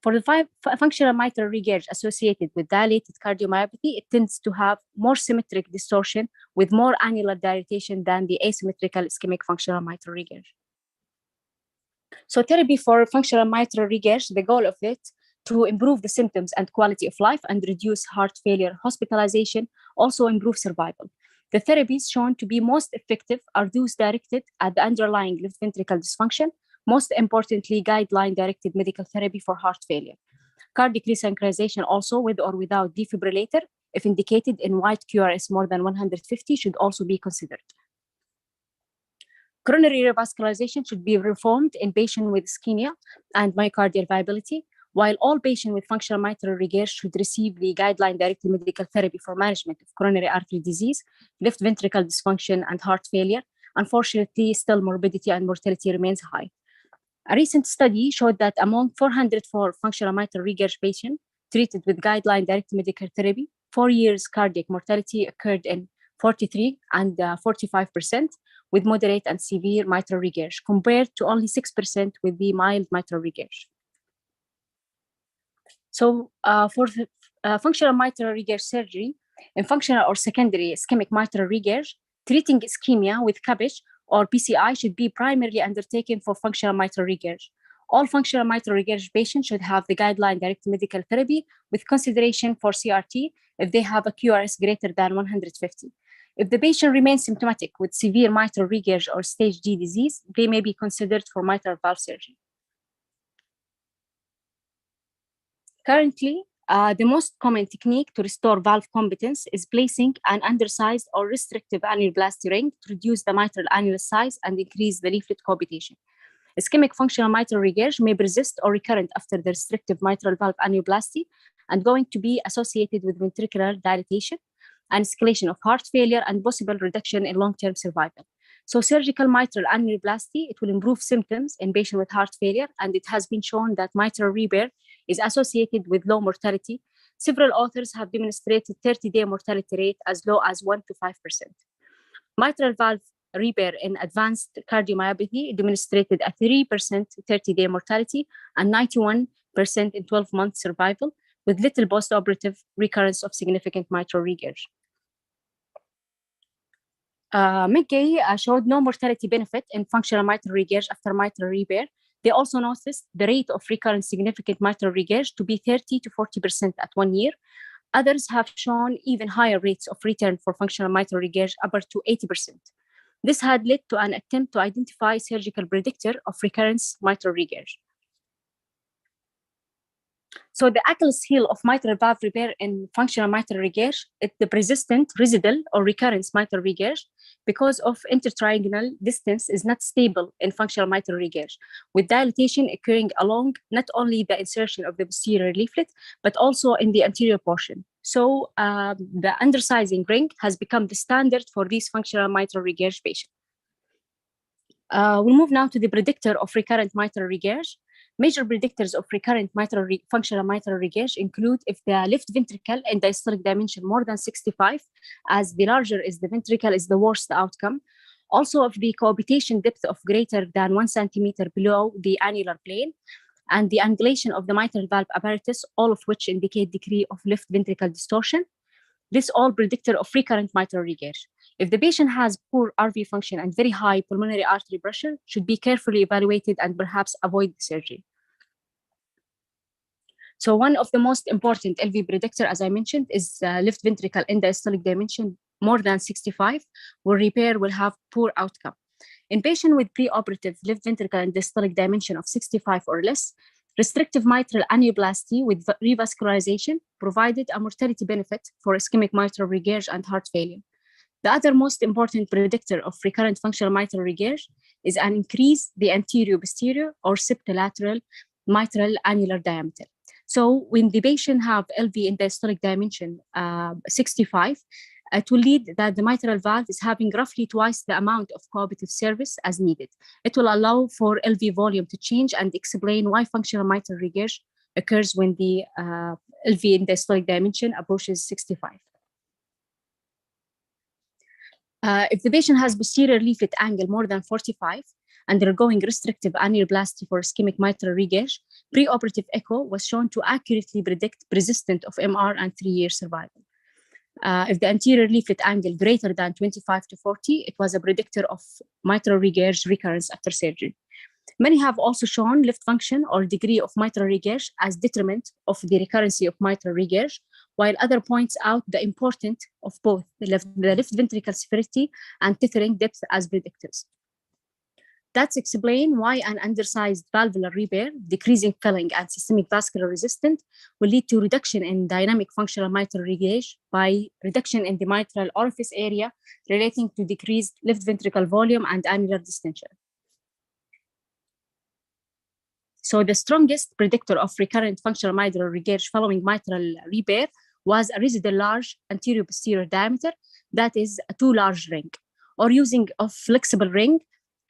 For the functional mitral regurg associated with dilated cardiomyopathy, it tends to have more symmetric distortion with more annular dilatation than the asymmetrical ischemic functional mitral regurg. So therapy for functional mitral regurg, the goal of it to improve the symptoms and quality of life and reduce heart failure hospitalization, also improve survival. The therapies shown to be most effective are those directed at the underlying left ventricle dysfunction, most importantly, guideline-directed medical therapy for heart failure. Cardiac resynchronization also with or without defibrillator, if indicated in white QRS more than 150, should also be considered. Coronary revascularization should be reformed in patients with ischemia and myocardial viability, while all patients with functional mitral regurg should receive the guideline-directed medical therapy for management of coronary artery disease, left ventricle dysfunction, and heart failure. Unfortunately, still morbidity and mortality remains high. A recent study showed that among 404 functional mitral regurg patients treated with guideline-directed medical therapy, 4 years cardiac mortality occurred in 43 and 45% with moderate and severe mitral regurg, compared to only 6% with the mild mitral regurg. So for the functional mitral regurg surgery, in functional or secondary ischemic mitral regurg, treating ischemia with CABG or PCI should be primarily undertaken for functional mitral regurg. All functional mitral regurg patients should have the guideline-directed medical therapy with consideration for CRT if they have a QRS greater than 150. If the patient remains symptomatic with severe mitral regurg or stage D disease, they may be considered for mitral valve surgery. Currently, the most common technique to restore valve competence is placing an undersized or restrictive annuloplasty ring to reduce the mitral annulus size and increase the leaflet cohabitation. Ischemic functional mitral regurg may persist or recurrent after the restrictive mitral valve annuloplasty and going to be associated with ventricular dilatation and escalation of heart failure and possible reduction in long-term survival. So surgical mitral annuloplasty, it will improve symptoms in patients with heart failure, and it has been shown that mitral repair is associated with low mortality. Several authors have demonstrated 30-day mortality rate as low as 1 to 5%. Mitral valve repair in advanced cardiomyopathy demonstrated a 3% 30-day mortality and 91% in 12-month survival, with little postoperative recurrence of significant mitral regurg. McGay showed no mortality benefit in functional mitral regurg after mitral repair. They also noticed the rate of recurrent significant mitral regurg to be 30 to 40% at 1 year. Others have shown even higher rates of return for functional mitral regurg, upper to 80%. This had led to an attempt to identify surgical predictor of recurrence mitral regurg. So the Achilles heel of mitral valve repair in functional mitral regurg is the persistent residual or recurrence mitral regurg because of intertriangular distance is not stable in functional mitral regurg, with dilatation occurring along not only the insertion of the posterior leaflet, but also in the anterior portion. So the undersizing ring has become the standard for these functional mitral regurg patients. We'll move now to the predictor of recurrent mitral regurg. Major predictors of recurrent functional mitral regurg include if the left ventricle in diastolic dimension more than 65, as the larger is the ventricle is the worst outcome. Also of the cohabitation depth of greater than 1 centimeter below the annular plane, and the angulation of the mitral valve apparatus, all of which indicate degree of left ventricle distortion. This all predictor of recurrent mitral regurg. If the patient has poor RV function and very high pulmonary artery pressure, should be carefully evaluated and perhaps avoid the surgery. So one of the most important LV predictor, as I mentioned, is left ventricle in diastolic dimension more than 65, where repair will have poor outcome. In patients with preoperative left ventricle and diastolic dimension of 65 or less, restrictive mitral annuloplasty with revascularization provided a mortality benefit for ischemic mitral regurg and heart failure. The other most important predictor of recurrent functional mitral regurg is an increase the anterior-posterior or septolateral mitral annular diameter. So when the patient have LV in diastolic dimension 65, it will lead that the mitral valve is having roughly twice the amount of cohabitive service as needed. It will allow for LV volume to change and explain why functional mitral regurg occurs when the LV in diastolic dimension approaches 65. If the patient has posterior leaflet angle more than 45, undergoing restrictive annuloplasty for ischemic mitral regurg, preoperative echo was shown to accurately predict persistent of MR and 3-year survival. If the anterior leaflet angle greater than 25 to 40, it was a predictor of mitral regurg recurrence after surgery. Many have also shown left function or degree of mitral regurg as determinant of the recurrency of mitral regurg, while other points out the importance of both the left ventricle severity and tethering depth as predictors. That's explain why an undersized valvular repair, decreasing filling and systemic vascular resistance will lead to reduction in dynamic functional mitral regurg by reduction in the mitral orifice area relating to decreased left ventricle volume and annular distension. So the strongest predictor of recurrent functional mitral regurg following mitral repair was a residual large anterior posterior diameter, that is a too large ring, or using a flexible ring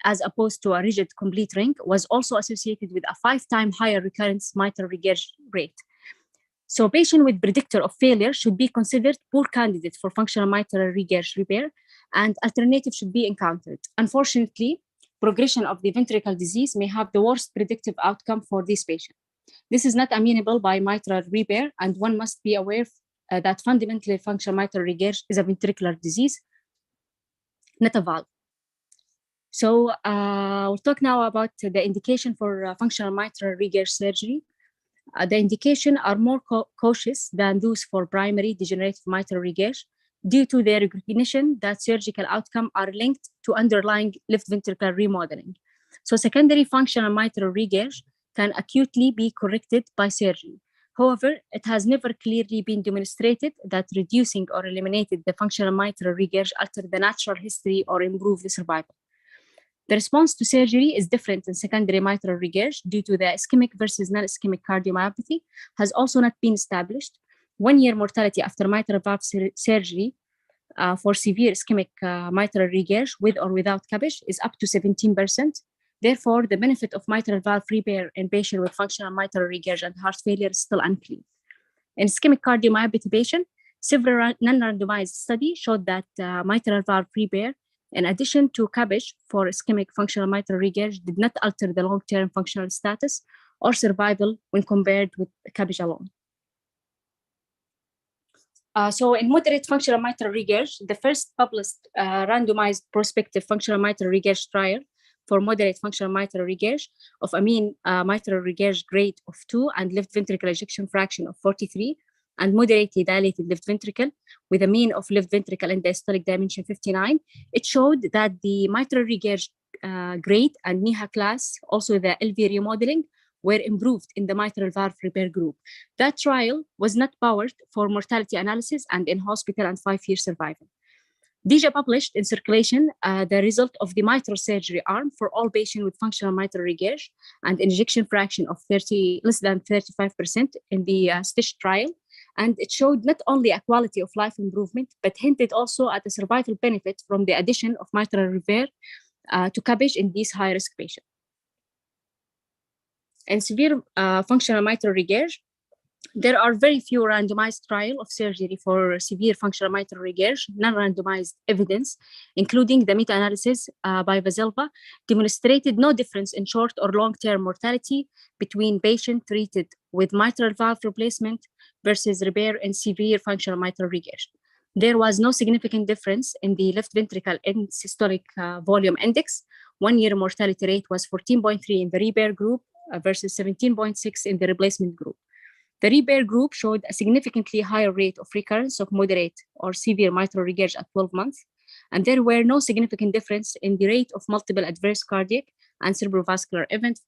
as opposed to a rigid complete ring, was also associated with a 5-time higher recurrence mitral regurg rate. So patient with predictor of failure should be considered poor candidate for functional mitral regurg repair, and alternative should be encountered. Unfortunately, progression of the ventricle disease may have the worst predictive outcome for this patient. This is not amenable by mitral repair, and one must be aware that fundamentally functional mitral regurg is a ventricular disease, not a valve. So we'll talk now about the indication for functional mitral regurg surgery. The indication are more cautious than those for primary degenerative mitral regurg due to their recognition that surgical outcomes are linked to underlying left ventricle remodeling. So secondary functional mitral regurg can acutely be corrected by surgery. However, it has never clearly been demonstrated that reducing or eliminating the functional mitral regurg alter the natural history or improve the survival. The response to surgery is different in secondary mitral regurg due to the ischemic versus non-ischemic cardiomyopathy has also not been established. 1-year mortality after mitral valve surgery for severe ischemic mitral regurg with or without CABG is up to 17%. Therefore, the benefit of mitral valve repair in patients with functional mitral regurg and heart failure is still unclear. In ischemic cardiomyopathy patient, several non-randomized studies showed that mitral valve repair, in addition to CABG for ischemic functional mitral regurg, did not alter the long-term functional status or survival when compared with CABG alone. So in moderate functional mitral regurg, the first published randomized prospective functional mitral regurg trial for moderate functional mitral regurg of a mean mitral regurg grade of 2 and left ventricle ejection fraction of 43 and moderately dilated left ventricle with a mean of left ventricle in diastolic dimension 59, it showed that the mitral regurg grade and NIHA class, also the LV remodeling, were improved in the mitral valve repair group. That trial was not powered for mortality analysis and in hospital and 5-year survival. DIJA published in circulation the result of the mitral surgery arm for all patients with functional mitral regurg and ejection fraction of less than 35% in the STITCH trial. And it showed not only a quality of life improvement, but hinted also at a survival benefit from the addition of mitral repair to CABG in these high-risk patients. In severe functional mitral regurg, there are very few randomized trials of surgery for severe functional mitral regurg, non-randomized evidence, including the meta-analysis by Vasilva, demonstrated no difference in short or long-term mortality between patients treated with mitral valve replacement versus repair in severe functional mitral regurg. There was no significant difference in the left ventricle end systolic volume index. 1-year mortality rate was 14.3 in the repair group versus 17.6 in the replacement group. The repair group showed a significantly higher rate of recurrence of moderate or severe mitral regurg at 12 months, and there were no significant difference in the rate of multiple adverse cardiac and cerebrovascular events,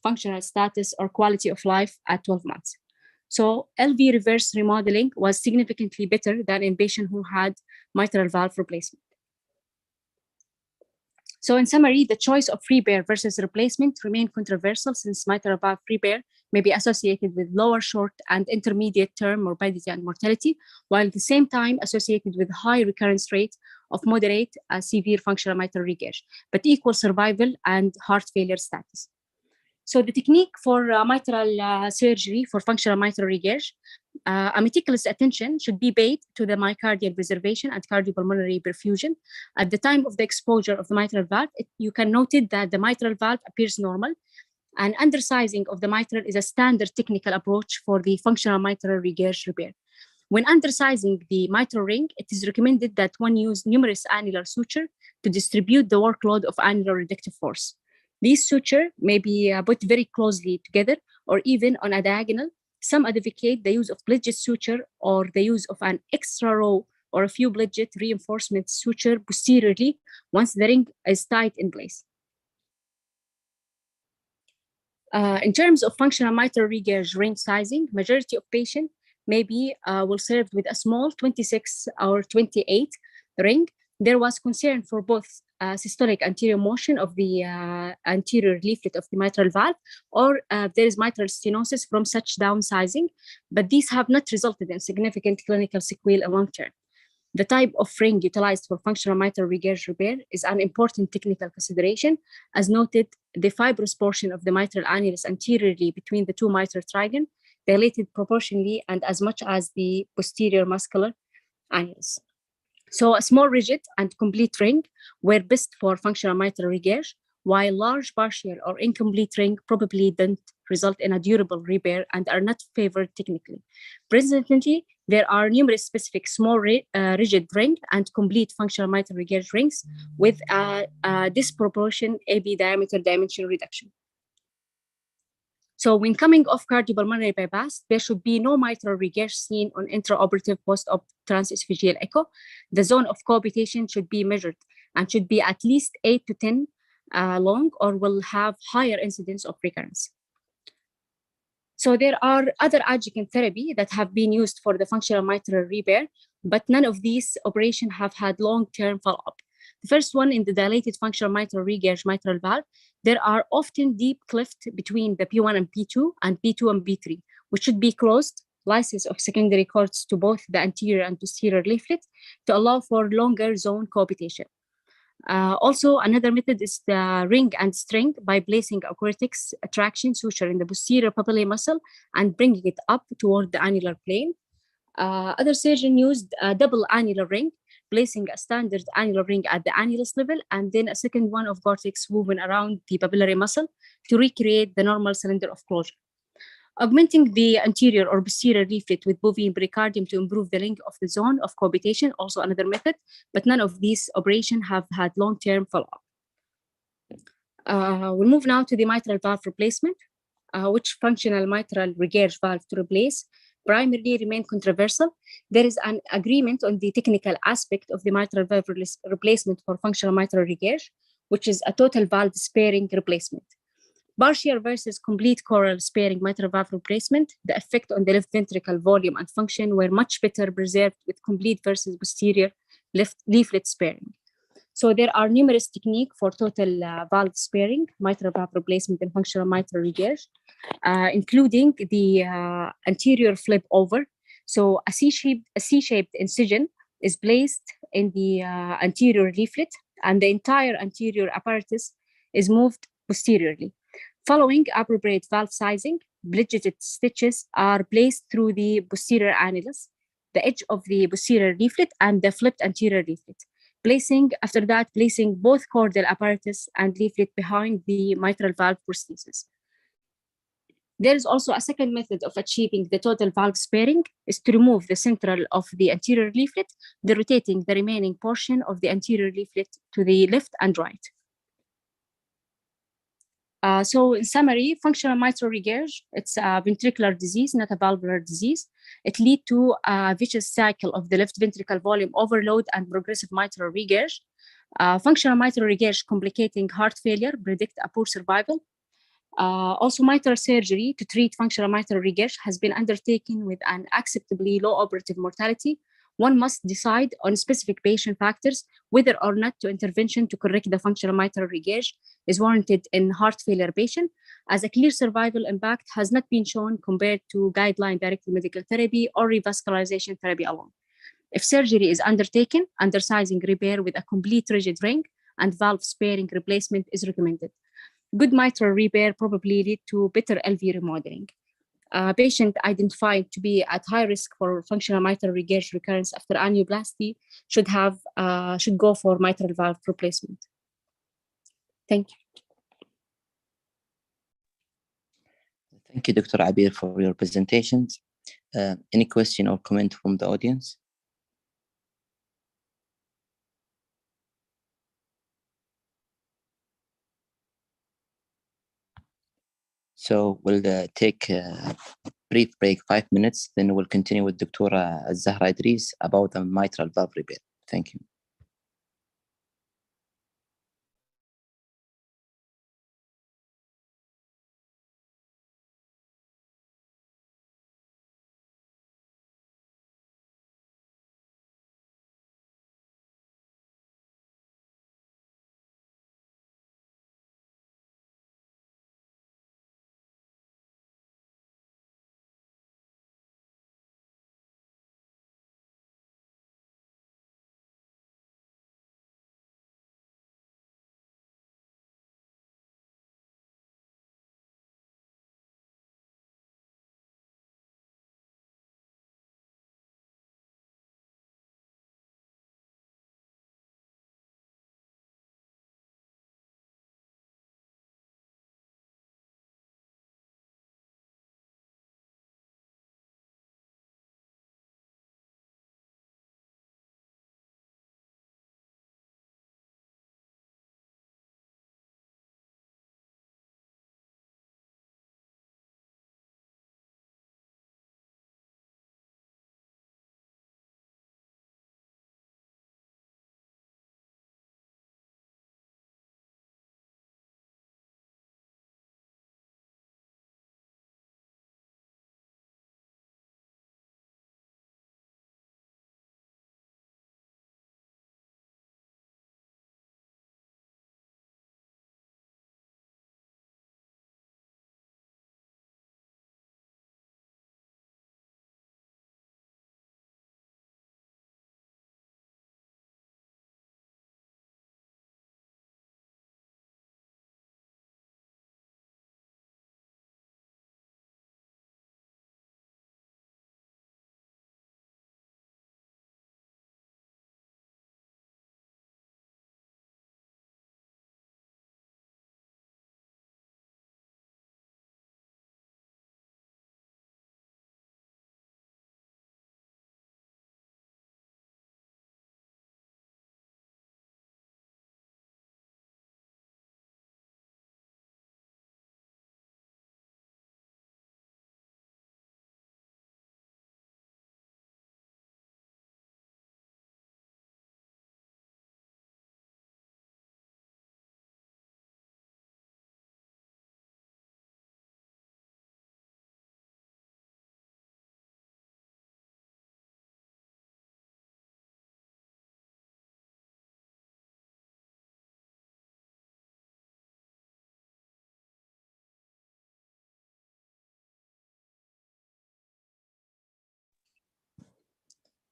functional status, or quality of life at 12 months. So LV reverse remodeling was significantly better than in patients who had mitral valve replacement. So in summary, the choice of repair versus replacement remained controversial since mitral valve repair may be associated with lower short and intermediate term morbidity and mortality, while at the same time associated with high recurrence rate of moderate severe functional mitral regurg, but equal survival and heart failure status. So the technique for mitral surgery for functional mitral regurg A meticulous attention should be paid to the myocardial preservation and cardiopulmonary perfusion. At the time of the exposure of the mitral valve, you can note that the mitral valve appears normal, and undersizing of the mitral is a standard technical approach for the functional mitral regurg repair. When undersizing the mitral ring, it is recommended that one use numerous annular suture to distribute the workload of annular reductive force. These suture may be put very closely together or even on a diagonal. Some advocate the use of pledget suture or the use of an extra row or a few pledget reinforcement suture posteriorly once the ring is tight in place. In terms of functional mitral regurg ring sizing, majority of patients maybe will serve with a small 26 or 28 ring. There was concern for both systolic anterior motion of the anterior leaflet of the mitral valve, or there is mitral stenosis from such downsizing, but these have not resulted in significant clinical sequelae long term. The type of ring utilized for functional mitral regurg repair is an important technical consideration. As noted, the fibrous portion of the mitral annulus anteriorly between the two mitral trigons dilated proportionally and as much as the posterior muscular annulus. So a small rigid and complete ring were best for functional mitral regurg, while large partial or incomplete ring probably don't result in a durable repair and are not favored technically. Presently, there are numerous specific small rigid ring and complete functional mitral regurg rings with a disproportionate AB diameter dimension reduction. So when coming off cardiopulmonary bypass, there should be no mitral regurg seen on intraoperative post-op transesophageal echo. The zone of cohabitation should be measured and should be at least 8 to 10 long or will have higher incidence of recurrence. So there are other adjuvant therapy that have been used for the functional mitral repair, but none of these operations have had long-term follow-up. The first one in the dilated functional mitral regurg mitral valve, there are often deep cleft between the P1 and P2 and P2 and P3, which should be closed, lysis of secondary cords to both the anterior and posterior leaflet to allow for longer zone cohabitation. Also, another method is the ring and string by placing a cortex traction suture in the posterior papillae muscle and bringing it up toward the annular plane. Other surgeons used a double annular ring, placing a standard annular ring at the annulus level and then a second one of cortex woven around the papillary muscle to recreate the normal cylinder of closure. Augmenting the anterior or posterior leaflet with bovine pericardium to improve the length of the zone of cohabitation, also another method, but none of these operations have had long-term follow-up. We'll move now to the mitral valve replacement, which functional mitral regurg valve to replace primarily remain controversial. There is an agreement on the technical aspect of the mitral valve replacement for functional mitral regurg, which is a total valve sparing replacement. Partial versus complete coral sparing mitral valve replacement, the effect on the left ventricle volume and function were much better preserved with complete versus posterior left leaflet sparing. So there are numerous techniques for total valve sparing, mitral valve replacement in functional mitral regurg, including the anterior flip over. So a C-shaped incision is placed in the anterior leaflet and the entire anterior apparatus is moved posteriorly. Following appropriate valve sizing, pledgeted stitches are placed through the posterior annulus, the edge of the posterior leaflet and the flipped anterior leaflet. After that, placing both chordal apparatus and leaflet behind the mitral valve prosthesis. There is also a second method of achieving the total valve sparing is to remove the central of the anterior leaflet, rotating the remaining portion of the anterior leaflet to the left and right. So in summary, functional mitral regurg, it's a ventricular disease, not a valvular disease. It leads to a vicious cycle of the left ventricle volume overload and progressive mitral regurg. Functional mitral regurg complicating heart failure predict a poor survival. Also, mitral surgery to treat functional mitral regurg has been undertaken with an acceptably low operative mortality. One must decide on specific patient factors whether or not intervention to correct the functional mitral regurg is warranted in heart failure patient, as a clear survival impact has not been shown compared to guideline-directed medical therapy or revascularization therapy alone. If surgery is undertaken, undersizing repair with a complete rigid ring and valve sparing replacement is recommended. Good mitral repair probably lead to better LV remodeling. patient identified to be at high risk for functional mitral regurg recurrence after annuloplasty should go for mitral valve replacement. Thank you. Thank you, Dr. Abir, for your presentations. Any question or comment from the audience? So we'll take a brief break, 5 minutes, then we'll continue with Dr. Zahra Idris about the mitral valve repair. Thank you.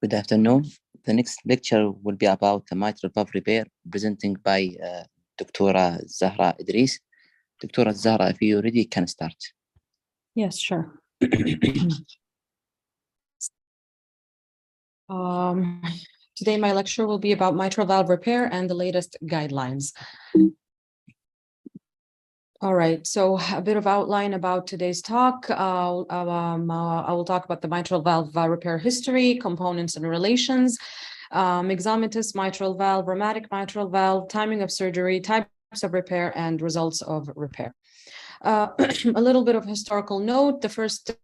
Good afternoon. The next lecture will be about the mitral valve repair, presenting by Dr. Zahra Idris. Dr. Zahra, if you're ready, can start. Yes, sure. Today, my lecture will be about mitral valve repair and the latest guidelines. All right, so a bit of outline about today's talk. I will talk about the mitral valve repair history, components and relations, myxomatous mitral valve, rheumatic mitral valve, timing of surgery, types of repair, and results of repair. A little bit of historical note. The first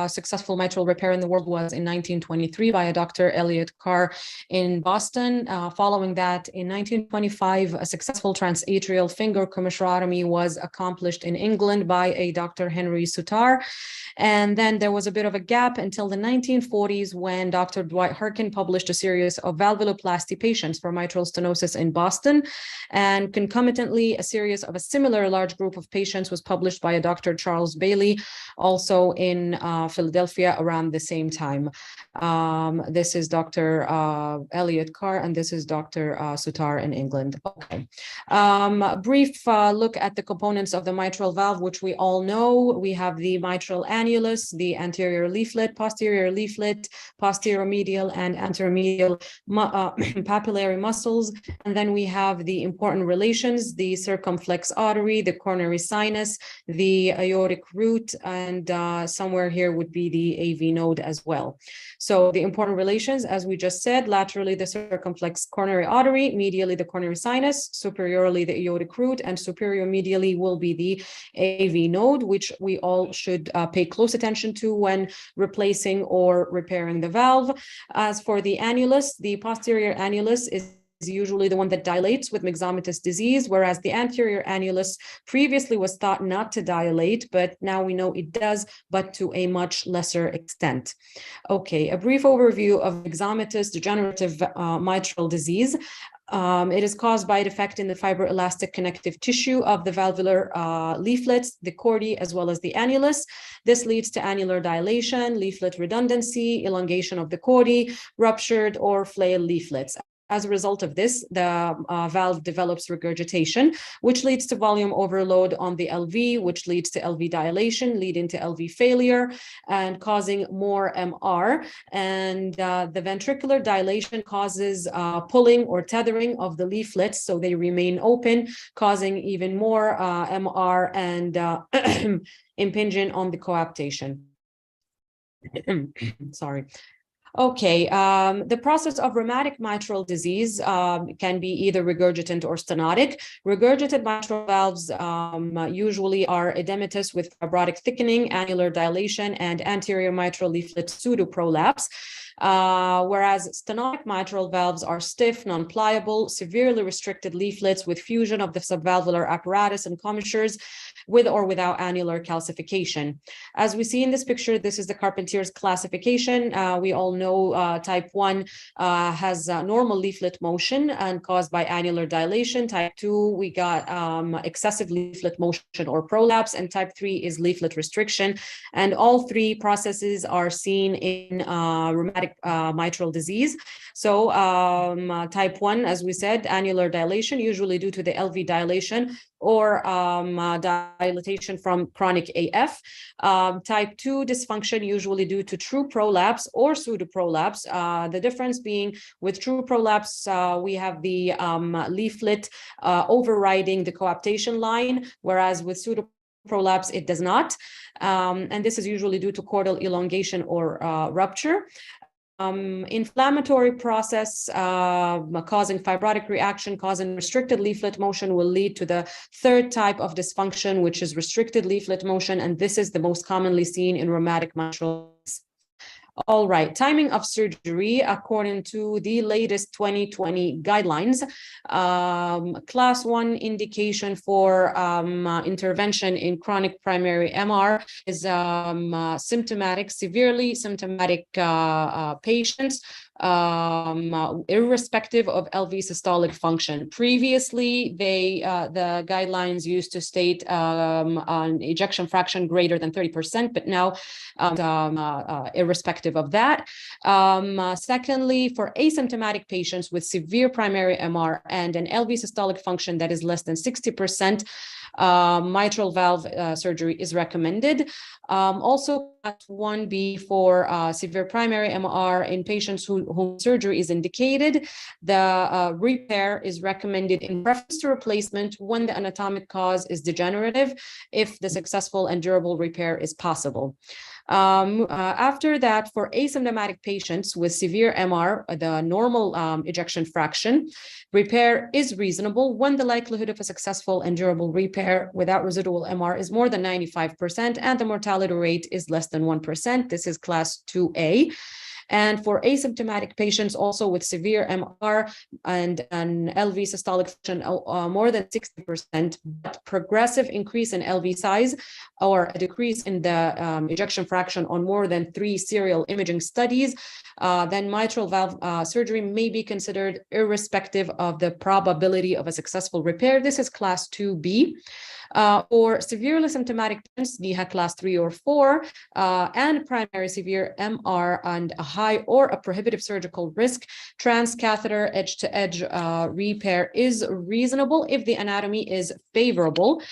successful mitral repair in the world was in 1923 by a Dr. Elliott Carr in Boston. Following that, in 1925, a successful transatrial finger commissurotomy was accomplished in England by a Dr. Henry Sutar. And then there was a bit of a gap until the 1940s when Dr. Dwight Harkin published a series of valvuloplasty patients for mitral stenosis in Boston. And concomitantly, a series of a similar large group of patients was published by a Dr. Charles Bailey, also in in Philadelphia around the same time. This is Dr. Elliot Carr, and this is Dr. Sutar in England. Okay. A brief look at the components of the mitral valve, which we all know. We have the mitral annulus, the anterior leaflet, posterior leaflet, posterior medial and anteromedial papillary muscles. And then we have the important relations, the circumflex artery, the coronary sinus, the aortic root, and somewhere here would be the AV node as well. So the important relations, as we just said, laterally the circumflex coronary artery, medially the coronary sinus, superiorly the aortic root, and superior medially will be the AV node, which we all should pay close attention to when replacing or repairing the valve. As for the annulus, the posterior annulus is usually the one that dilates with myxomatous disease, whereas the anterior annulus previously was thought not to dilate, but now we know it does, but to a much lesser extent. Okay, a brief overview of myxomatous degenerative mitral disease. It is caused by a defect in the fibroelastic connective tissue of the valvular leaflets, the chordae, as well as the annulus. This leads to annular dilation, leaflet redundancy, elongation of the chordae, ruptured or flail leaflets. As a result of this, the valve develops regurgitation, which leads to volume overload on the LV, which leads to LV dilation, leading to LV failure and causing more MR. And the ventricular dilation causes pulling or tethering of the leaflets, so they remain open, causing even more MR and impinging on the coaptation. Sorry. Okay, the process of rheumatic mitral disease can be either regurgitant or stenotic. Regurgitant mitral valves usually are edematous with fibrotic thickening, annular dilation, and anterior mitral leaflet pseudoprolapse. Whereas stenotic mitral valves are stiff, non-pliable, severely restricted leaflets with fusion of the subvalvular apparatus and commissures with or without annular calcification. As we see in this picture, this is the Carpentier's classification. We all know type 1 has normal leaflet motion and caused by annular dilation. Type 2, we got excessive leaflet motion or prolapse, and type 3 is leaflet restriction. And all three processes are seen in rheumatic mitral disease. So type 1, as we said, annular dilation, usually due to the LV dilation or dilatation from chronic AF. Type 2 dysfunction, usually due to true prolapse or pseudoprolapse. The difference being with true prolapse, we have the leaflet overriding the coaptation line, whereas with pseudoprolapse, it does not. And this is usually due to chordal elongation or rupture. Inflammatory process causing fibrotic reaction, causing restricted leaflet motion will lead to the third type of dysfunction, which is restricted leaflet motion, and this is the most commonly seen in rheumatic mitral. All right, timing of surgery according to the latest 2020 guidelines. Class 1 indication for intervention in chronic primary MR is symptomatic, severely symptomatic patients, irrespective of LV systolic function. Previously, the guidelines used to state an ejection fraction greater than 30%, but now irrespective of that. Secondly, for asymptomatic patients with severe primary MR and an LV systolic function that is less than 60%, mitral valve surgery is recommended. Also, Class 1B for severe primary MR in patients whom surgery is indicated. The repair is recommended in preference to replacement when the anatomic cause is degenerative, if the successful and durable repair is possible. After that, for asymptomatic patients with severe MR, the normal ejection fraction, repair is reasonable when the likelihood of a successful and durable repair without residual MR is more than 95% and the mortality rate is less than 1%. This is Class 2A. And for asymptomatic patients also with severe MR and an LV systolic function more than 60%, but progressive increase in LV size or a decrease in the ejection fraction on more than 3 serial imaging studies, then mitral valve surgery may be considered irrespective of the probability of a successful repair. This is Class 2B. For severely symptomatic patients, NEHA class 3 or 4, and primary severe MR and a high or a prohibitive surgical risk, transcatheter edge-to-edge repair is reasonable if the anatomy is favorable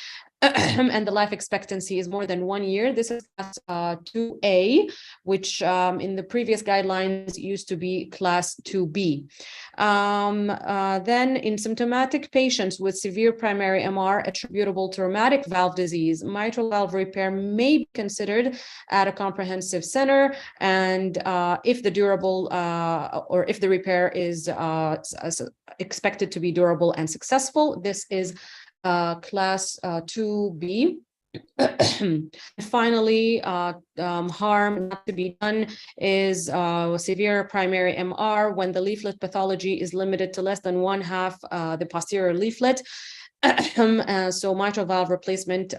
and the life expectancy is more than 1 year. This is class 2A, which in the previous guidelines used to be class 2B. Then in symptomatic patients with severe primary MR attributable to rheumatic valve disease, mitral valve repair may be considered at a comprehensive center, and if the durable or if the repair is expected to be durable and successful, this is class 2B. Finally, harm not to be done is severe primary MR when the leaflet pathology is limited to less than 1/2 the posterior leaflet. So mitral valve replacement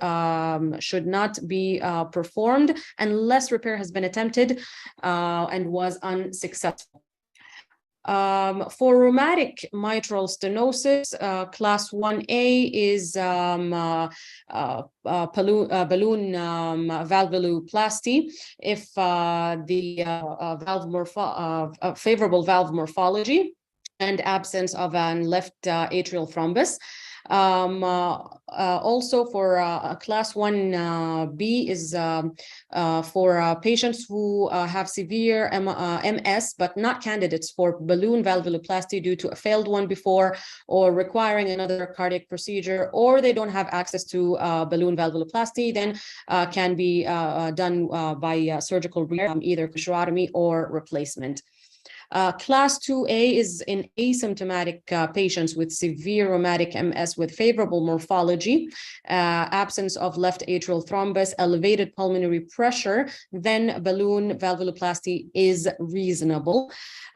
should not be performed unless repair has been attempted and was unsuccessful. For rheumatic mitral stenosis, class 1A is balloon valvuloplasty if the favorable valve morphology and absence of an left atrial thrombus. Also for class 1B is for patients who have severe MS but not candidates for balloon valvuloplasty due to a failed one before or requiring another cardiac procedure, or they don't have access to balloon valvuloplasty, then can be done by surgical either cushirotomy or replacement. Class 2A is in asymptomatic patients with severe rheumatic MS with favorable morphology, absence of left atrial thrombus, elevated pulmonary pressure, then balloon valvuloplasty is reasonable.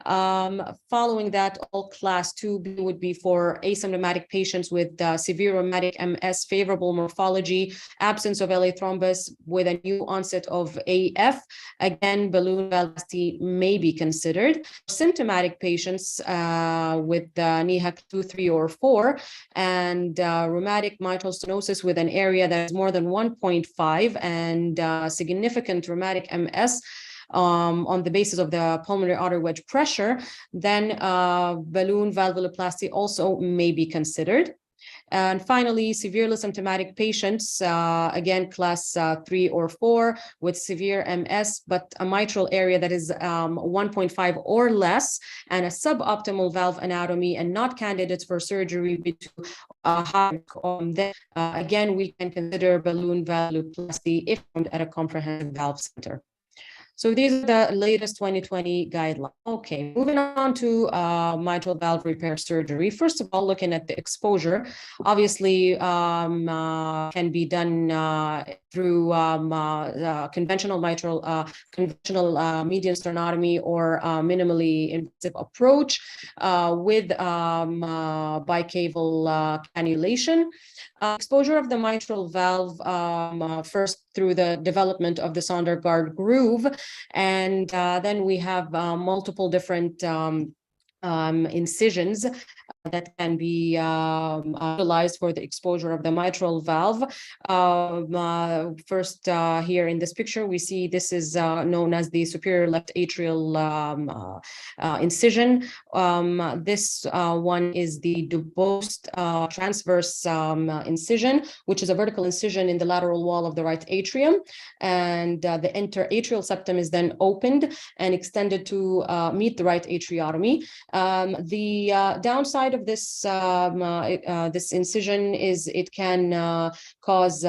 Following that, all class 2B would be for asymptomatic patients with severe rheumatic MS, favorable morphology, absence of LA thrombus with a new onset of AF. Again, balloon valvuloplasty may be considered. Symptomatic patients with NEHA 2, 3, or 4 and rheumatic mitral stenosis with an area that is more than 1.5 and significant rheumatic MS on the basis of the pulmonary artery wedge pressure, then balloon valvuloplasty also may be considered. And finally, severely symptomatic patients, again, class 3 or 4 with severe MS, but a mitral area that is 1.5 or less and a suboptimal valve anatomy and not candidates for surgery again, we can consider balloon valvuloplasty if found at a comprehensive valve center. So these are the latest 2020 guidelines. Okay, moving on to mitral valve repair surgery. First of all, looking at the exposure, obviously can be done through conventional median sternotomy or minimally invasive approach with bicaval cannulation. Exposure of the mitral valve first through the development of the Sondergaard groove, and then we have multiple different incisions that can be utilized for the exposure of the mitral valve. First, here in this picture, we see this is known as the superior left atrial incision. This one is the Dubost transverse incision, which is a vertical incision in the lateral wall of the right atrium. And the interatrial septum is then opened and extended to meet the right atriotomy. The downside of this this incision is it can cause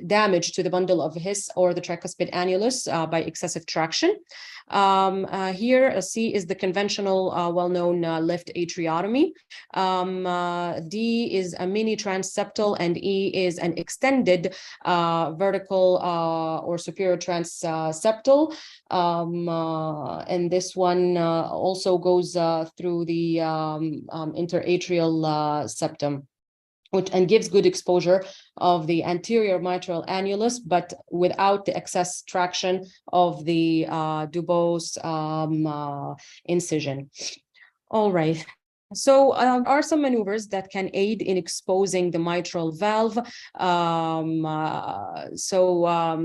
damage to the bundle of His or the tricuspid annulus by excessive traction. Here, C is the conventional, well-known left atriotomy. D is a mini transseptal, and E is an extended vertical or superior transseptal. And this one also goes through the interatrial septum, and gives good exposure of the anterior mitral annulus, but without the excess traction of the Dubost incision. All right. So are some maneuvers that can aid in exposing the mitral valve.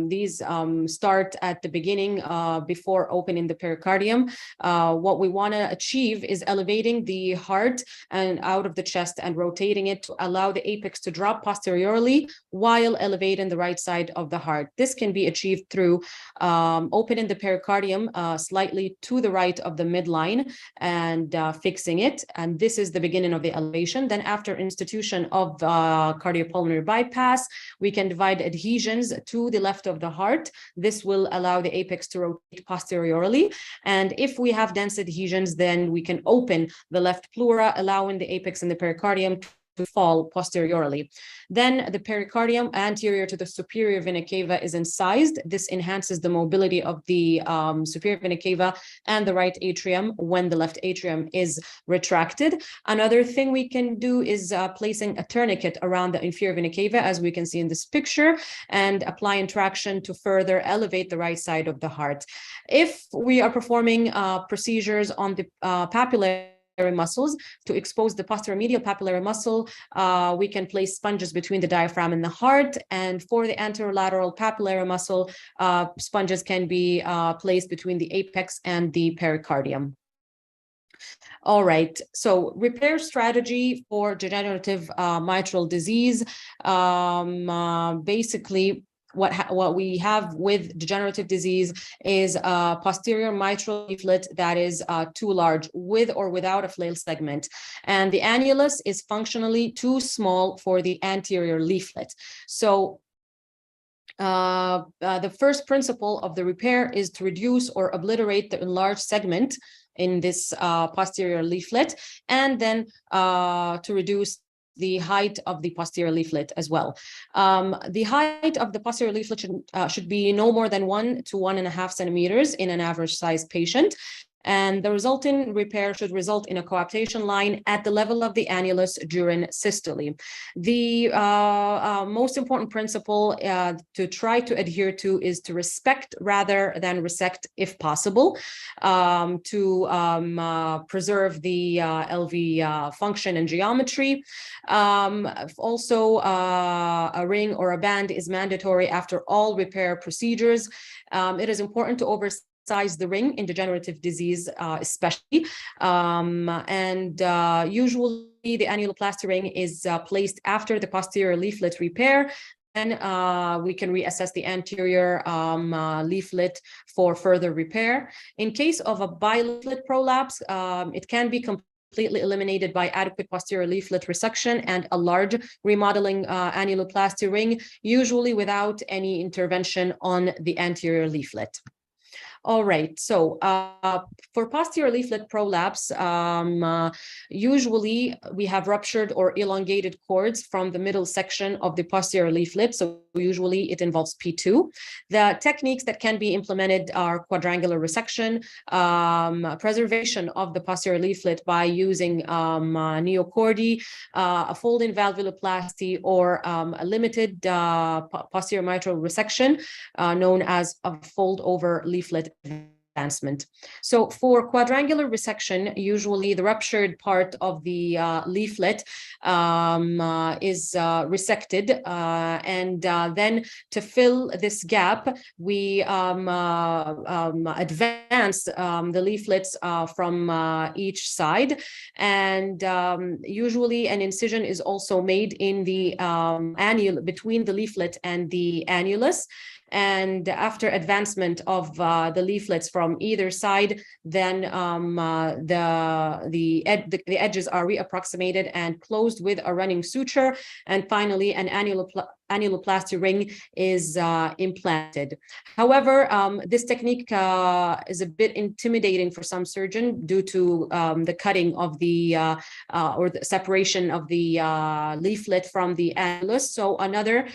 These start at the beginning before opening the pericardium. What we want to achieve is elevating the heart and out of the chest and rotating it to allow the apex to drop posteriorly while elevating the right side of the heart. This can be achieved through opening the pericardium slightly to the right of the midline and fixing it. And this is the beginning of the elevation. Then after institution of cardiopulmonary bypass, we can divide adhesions to the left of the heart. This will allow the apex to rotate posteriorly. And if we have dense adhesions, then we can open the left pleura, allowing the apex and the pericardium to fall posteriorly. Then the pericardium anterior to the superior vena cava is incised. This enhances the mobility of the superior vena cava and the right atrium when the left atrium is retracted. Another thing we can do is placing a tourniquet around the inferior vena cava, as we can see in this picture, and applying traction to further elevate the right side of the heart. If we are performing procedures on the papillary muscles to expose the posterior medial papillary muscle, we can place sponges between the diaphragm and the heart. And for the anterolateral papillary muscle, sponges can be placed between the apex and the pericardium. All right, so repair strategy for degenerative mitral disease. Basically, what we have with degenerative disease is a posterior mitral leaflet that is too large, with or without a flail segment. And the annulus is functionally too small for the anterior leaflet. So the first principle of the repair is to reduce or obliterate the enlarged segment in this posterior leaflet, and then to reduce the height of the posterior leaflet as well. The height of the posterior leaflet should be no more than 1 to 1.5 centimeters in an average sized patient. And the resulting repair should result in a coaptation line at the level of the annulus during systole. The most important principle to try to adhere to is to respect rather than resect if possible, to preserve the LV function and geometry. Also, a ring or a band is mandatory after all repair procedures. It is important to oversize the ring in degenerative disease, especially. Usually the annuloplasty ring is placed after the posterior leaflet repair. Then we can reassess the anterior leaflet for further repair. In case of a bileaflet prolapse, it can be completely eliminated by adequate posterior leaflet resection and a large remodeling annuloplasty ring, usually without any intervention on the anterior leaflet. All right, so for posterior leaflet prolapse, usually we have ruptured or elongated cords from the middle section of the posterior leaflet. So usually it involves P2. The techniques that can be implemented are quadrangular resection, preservation of the posterior leaflet by using neocordy, a folding valvuloplasty, or a limited posterior mitral resection known as a fold-over leaflet advancement. So for quadrangular resection, usually the ruptured part of the leaflet is resected, and then to fill this gap, we advance the leaflets from each side, and usually an incision is also made in the between the leaflet and the annulus. And after advancement of the leaflets from either side, then the edges are reapproximated and closed with a running suture. And finally, an annuloplasty ring is implanted. However, this technique is a bit intimidating for some surgeons due to the cutting of the or the separation of the leaflet from the annulus. So another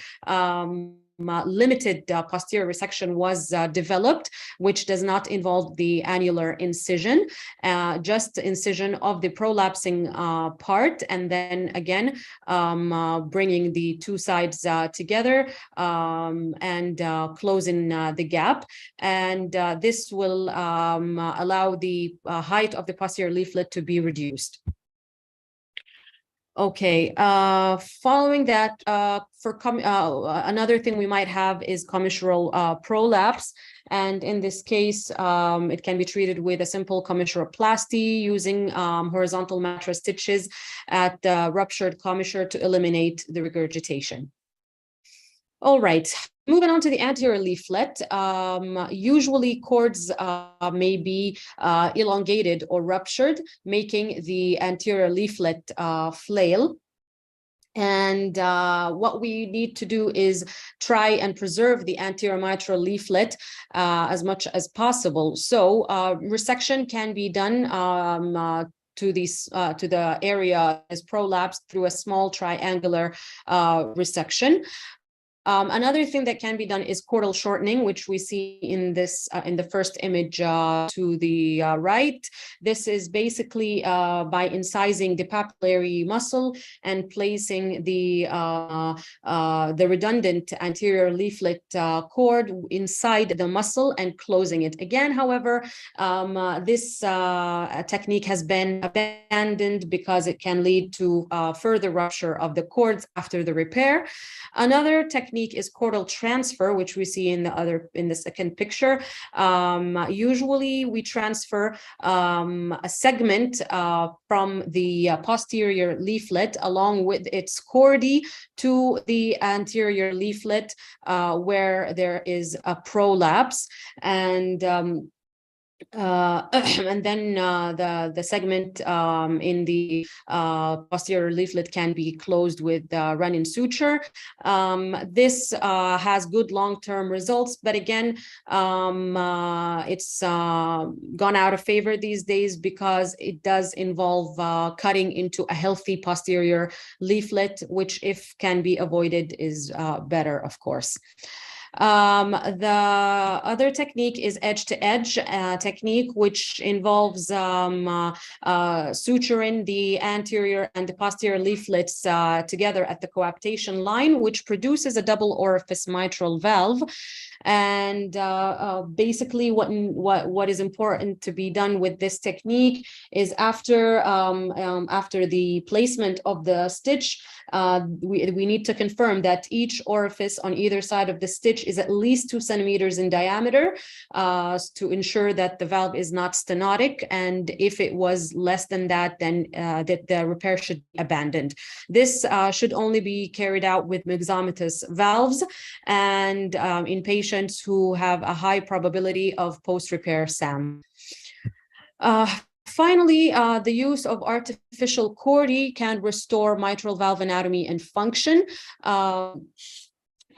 limited posterior resection was developed, which does not involve the annular incision, just incision of the prolapsing part, and then again bringing the two sides together and closing the gap, and this will allow the height of the posterior leaflet to be reduced. Okay, following that, another thing we might have is commissural prolapse. And in this case, it can be treated with a simple commissuroplasty using horizontal mattress stitches at the ruptured commissure to eliminate the regurgitation. All right, moving on to the anterior leaflet. Usually cords may be elongated or ruptured, making the anterior leaflet flail. And what we need to do is try and preserve the anterior mitral leaflet as much as possible. So resection can be done to the area as prolapsed through a small triangular resection. Another thing that can be done is chordal shortening, which we see in this in the first image to the right. This is basically by incising the papillary muscle and placing the redundant anterior leaflet cord inside the muscle and closing it. Again, however, this technique has been abandoned because it can lead to further rupture of the cords after the repair. Another technique is chordal transfer, which we see in the second picture. Usually we transfer a segment from the posterior leaflet along with its chordae to the anterior leaflet where there is a prolapse, and then the segment in the posterior leaflet can be closed with run-in suture. This has good long-term results, but again, it's gone out of favor these days because it does involve cutting into a healthy posterior leaflet, which, if can be avoided, is better, of course. The other technique is edge-to-edge technique, which involves suturing the anterior and the posterior leaflets together at the coaptation line, which produces a double orifice mitral valve. And basically what is important to be done with this technique is after the placement of the stitch, we need to confirm that each orifice on either side of the stitch is at least 2 centimeters in diameter to ensure that the valve is not stenotic. And if it was less than that, then that the repair should be abandoned. This should only be carried out with myxomatous valves and in patients who have a high probability of post-repair SAM. Finally, the use of artificial chordae can restore mitral valve anatomy and function.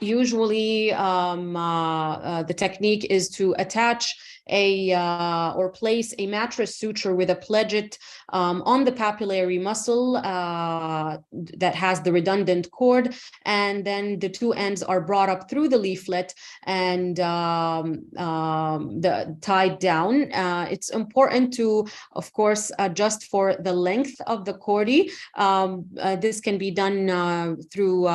Usually, the technique is to attach or place a mattress suture with a pledget on the papillary muscle that has the redundant cord, and then the two ends are brought up through the leaflet and tied down. It's important to, of course, adjust for the length of the chordae. This can be done through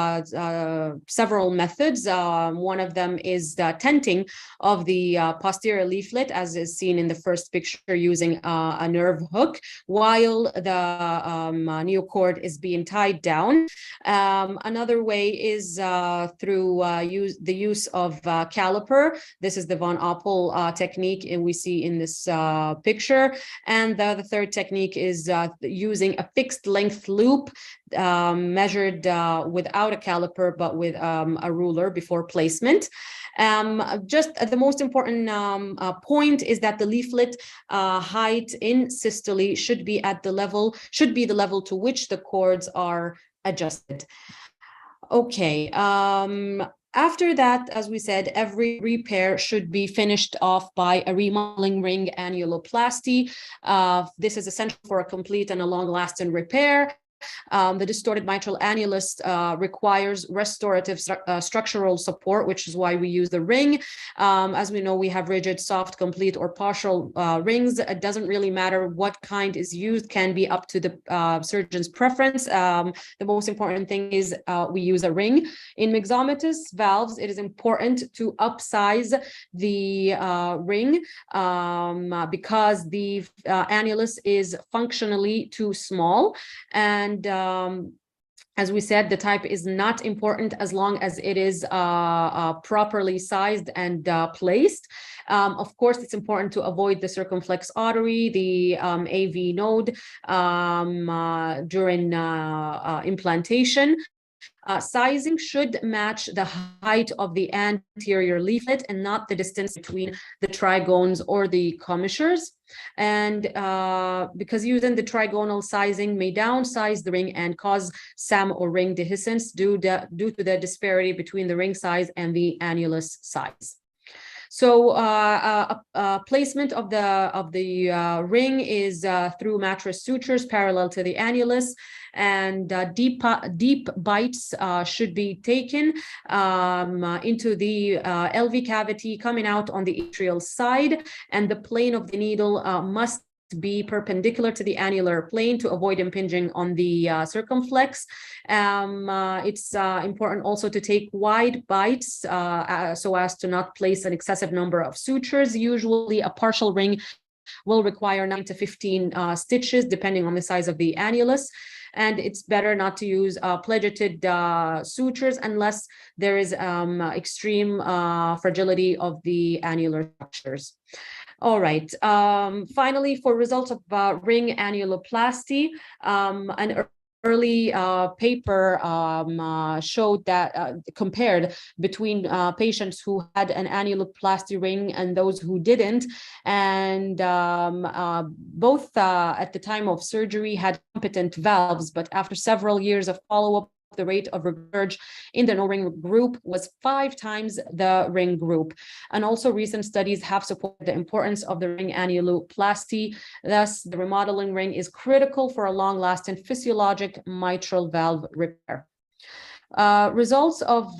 several methods. One of them is the tenting of the posterior leaflet, as is seen in the first picture, using a nerve hook while the neocord is being tied down. Another way is through the use of caliper. This is the Von Oppel technique, and we see in this picture. And the third technique is using a fixed length loop measured without a caliper but with a ruler before placement. Just the most important point is that the leaflet height in systole should be the level to which the cords are adjusted. Okay. After that, as we said, every repair should be finished off by a remodeling ring annuloplasty. This is essential for a complete and a long-lasting repair. The distorted mitral annulus requires restorative structural support, which is why we use the ring. As we know, we have rigid, soft, complete, or partial rings. It doesn't really matter what kind is used, can be up to the surgeon's preference. The most important thing is we use a ring. In myxomatous valves, it is important to upsize the ring because the annulus is functionally too small. And And as we said, the type is not important as long as it is properly sized and placed. Of course, it's important to avoid the circumflex artery, the AV node during implantation. Sizing should match the height of the anterior leaflet and not the distance between the trigones or the commissures. And because using the trigonal sizing may downsize the ring and cause SAM or ring dehiscence due to the disparity between the ring size and the annulus size. So placement of the ring is through mattress sutures parallel to the annulus, and deep bites should be taken into the LV cavity coming out on the atrial side, and the plane of the needle must be perpendicular to the annular plane to avoid impinging on the circumflex. It's important also to take wide bites so as to not place an excessive number of sutures. Usually a partial ring will require 9 to 15 stitches depending on the size of the annulus. And it's better not to use pledgeted sutures unless there is extreme fragility of the annular structures. All right. Finally, for results of ring annuloplasty, an early paper showed that compared between patients who had an annuloplasty ring and those who didn't, and both at the time of surgery had competent valves, but after several years of follow-up, the rate of regurg in the no-ring group was 5 times the ring group. And also recent studies have supported the importance of the ring annuloplasty. Thus, the remodeling ring is critical for a long-lasting physiologic mitral valve repair. Results of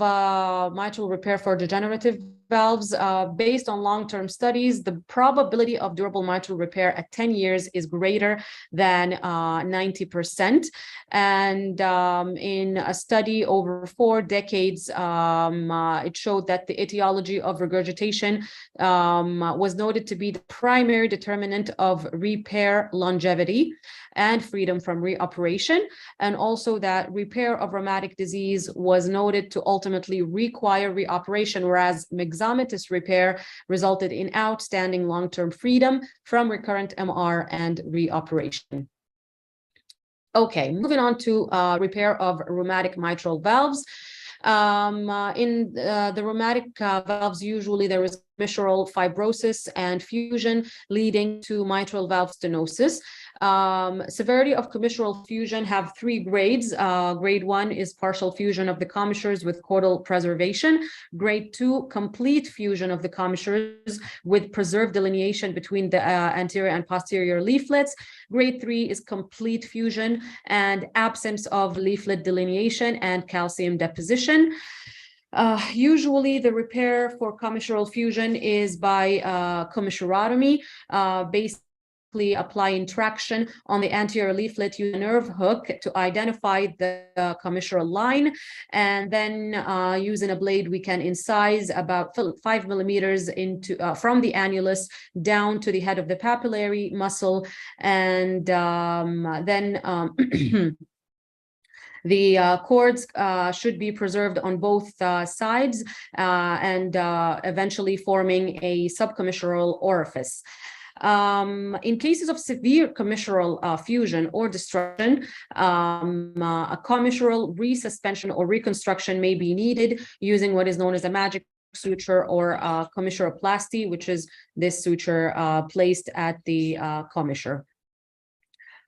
mitral repair for degenerative valves, based on long-term studies, the probability of durable mitral repair at 10 years is greater than 90%. And in a study over 4 decades, it showed that the etiology of regurgitation was noted to be the primary determinant of repair longevity and freedom from reoperation, and also that repair of rheumatic disease was noted to ultimately require reoperation, whereas myxomatous repair resulted in outstanding long-term freedom from recurrent MR and reoperation. Okay, moving on to repair of rheumatic mitral valves. In the rheumatic valves, usually there is commissural fibrosis and fusion leading to mitral valve stenosis. Severity of commissural fusion have 3 grades. Grade 1 is partial fusion of the commissures with chordal preservation. Grade 2, complete fusion of the commissures with preserved delineation between the anterior and posterior leaflets. Grade 3 is complete fusion and absence of leaflet delineation and calcium deposition. Usually the repair for commissural fusion is by commissurotomy, basically applying traction on the anterior leaflet using a nerve hook to identify the commissural line, and then using a blade we can incise about 5 millimeters into from the annulus down to the head of the papillary muscle, and then the cords should be preserved on both sides and eventually forming a subcommissural orifice. In cases of severe commissural fusion or destruction, a commissural resuspension or reconstruction may be needed using what is known as a magic suture or commissuroplasty, which is this suture placed at the commissure.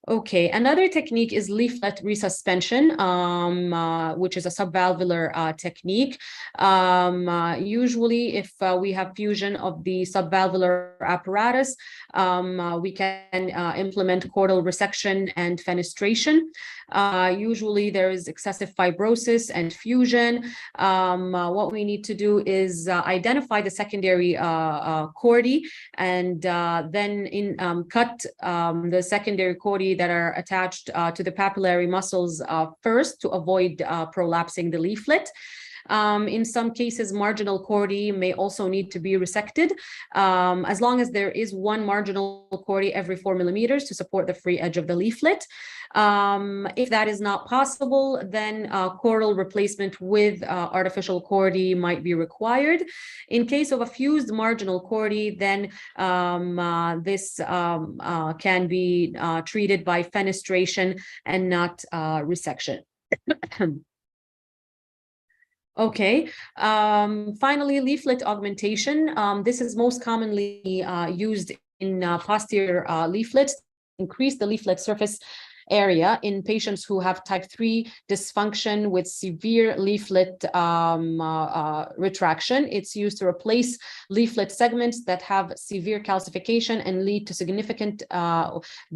Okay, another technique is leaflet resuspension, which is a subvalvular technique. Usually, if we have fusion of the subvalvular apparatus, we can implement chordal resection and fenestration. Usually, there is excessive fibrosis and fusion. What we need to do is identify the secondary chordae and then cut the secondary chordae that are attached to the papillary muscles first to avoid prolapsing the leaflet. In some cases, marginal chordae may also need to be resected, as long as there is one marginal chordae every 4 millimeters to support the free edge of the leaflet. If that is not possible, then chordal replacement with artificial chordae might be required. In case of a fused marginal chordae, then this can be treated by fenestration and not resection. Okay, finally, leaflet augmentation. This is most commonly used in posterior leaflets, increase the leaflet surface area in patients who have type 3 dysfunction with severe leaflet retraction. It's used to replace leaflet segments that have severe calcification and lead to significant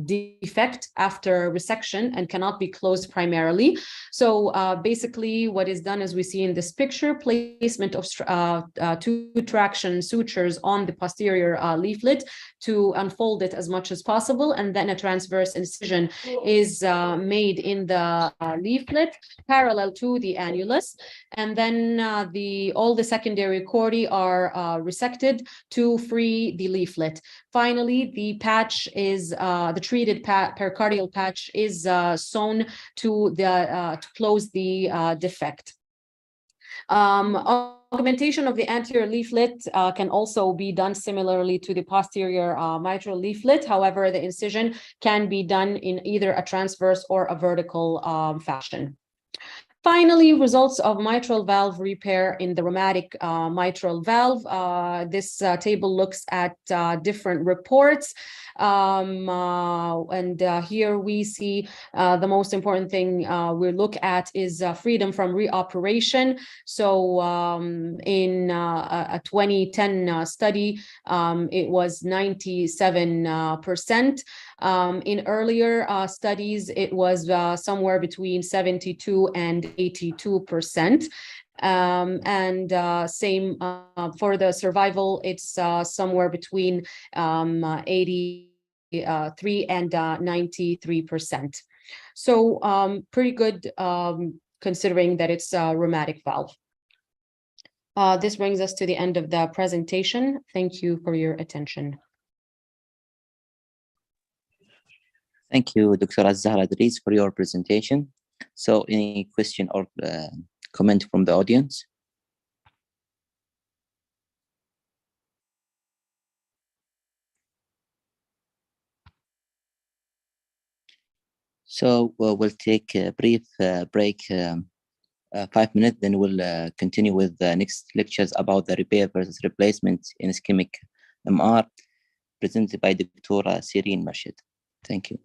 defect after resection and cannot be closed primarily. So basically what is done, as we see in this picture, placement of two traction sutures on the posterior leaflet to unfold it as much as possible, and then a transverse incision is made in the leaflet parallel to the annulus, and then all the secondary chordae are resected to free the leaflet. Finally, the patch is the treated pericardial patch is sewn to close the defect. Augmentation of the anterior leaflet can also be done similarly to the posterior mitral leaflet. However, the incision can be done in either a transverse or a vertical fashion. Finally, results of mitral valve repair in the rheumatic mitral valve. This table looks at different reports. Here we see the most important thing we look at is freedom from reoperation. So in a 2010 study, it was 97%. In earlier studies, it was somewhere between 72 and 82%. Same for the survival, it's somewhere between 83 and 93%. So pretty good considering that it's a rheumatic valve. This brings us to the end of the presentation. Thank you for your attention. Thank you, Dr. Az-Zahra Idris, for your presentation. So any question or comment from the audience? So we'll take a brief break, 5 minutes, then we'll continue with the next lectures about the repair versus replacement in ischemic MR, presented by Dr. Sirine Marshid. Thank you.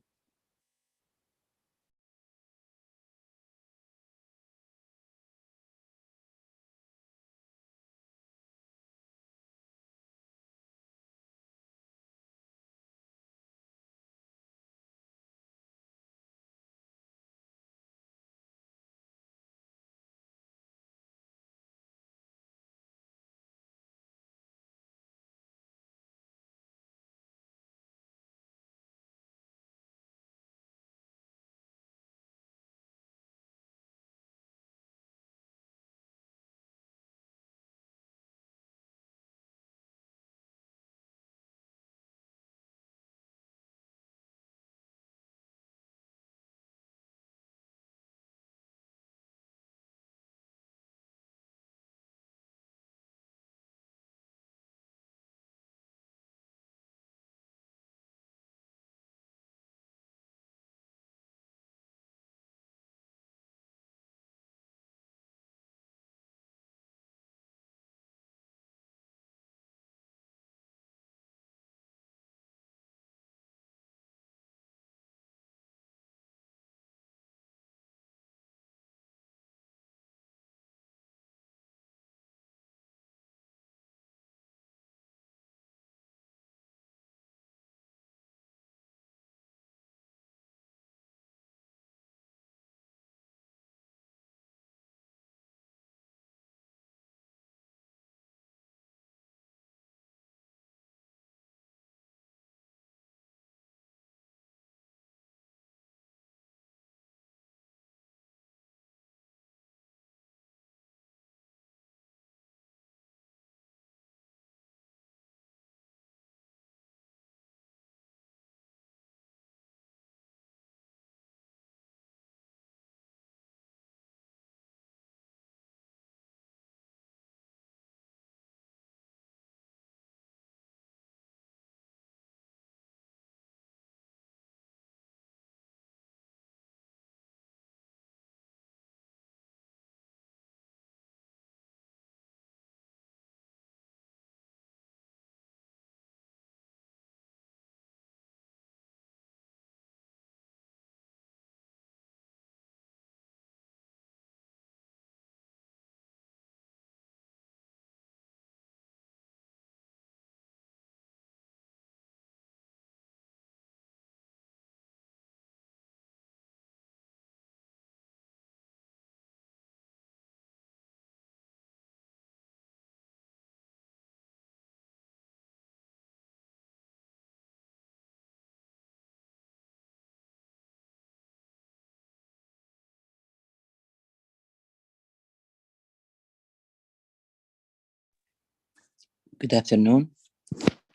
Good afternoon.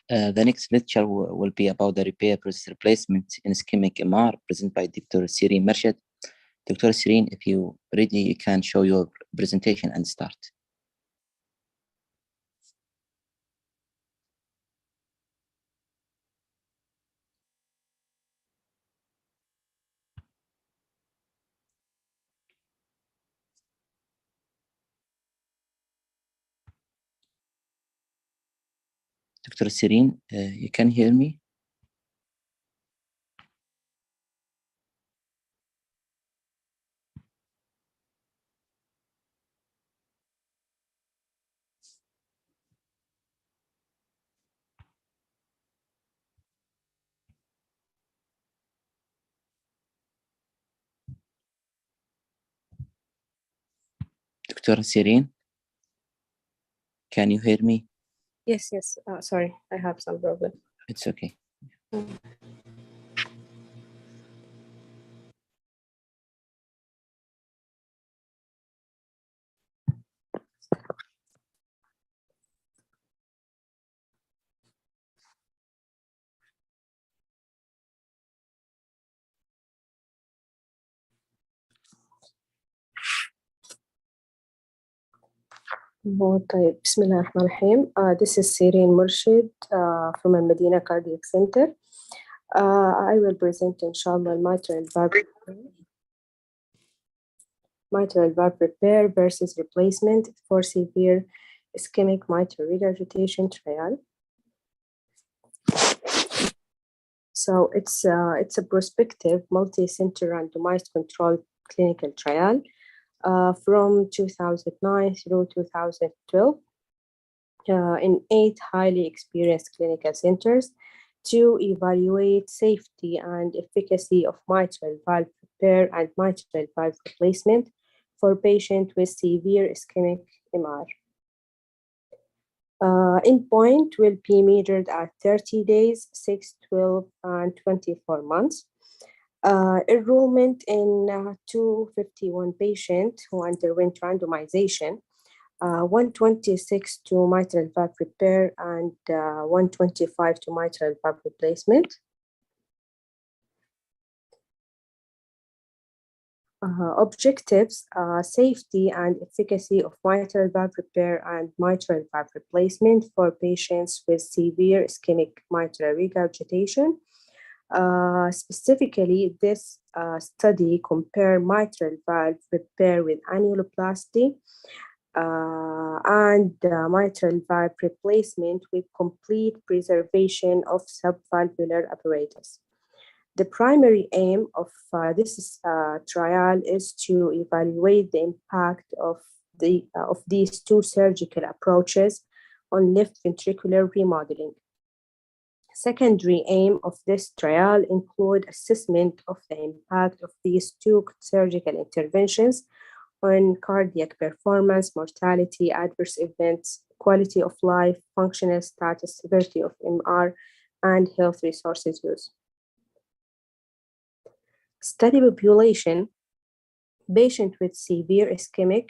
The next lecture will be about the repair process replacement in ischemic MR, presented by Dr. Sireen Mershad. Dr. Sireen, if you're ready, you can show your presentation and start. Dr. Sireen, you can hear me? Dr. Sireen, can you hear me? Yes. Sorry, I have some problem. It's okay. طيب بسم الله الرحمن الرحيم. This is Sireen Mershad from Al Medina Cardiac Center. I will present inshallah mitral valve repair versus replacement for severe ischemic mitral regurgitation trial. So it's a prospective multi-center randomized controlled clinical trial from 2009 through 2012 in 8 highly experienced clinical centers to evaluate safety and efficacy of mitral valve repair and mitral valve replacement for patients with severe ischemic MR. Endpoint will be measured at 30 days, 6, 12, and 24 months. Enrollment in 251 patients who underwent randomization, 126 to mitral valve repair and 125 to mitral valve replacement. Objectives, safety and efficacy of mitral valve repair and mitral valve replacement for patients with severe ischemic mitral regurgitation. Specifically, this study compared mitral valve repair with annuloplasty and mitral valve replacement with complete preservation of subvalvular apparatus. The primary aim of this trial is to evaluate the impact of these two surgical approaches on left ventricular remodeling. Secondary aim of this trial include assessment of the impact of these two surgical interventions on cardiac performance, mortality, adverse events, quality of life, functional status, severity of MR, and health resources use. Study population, patient with severe ischemic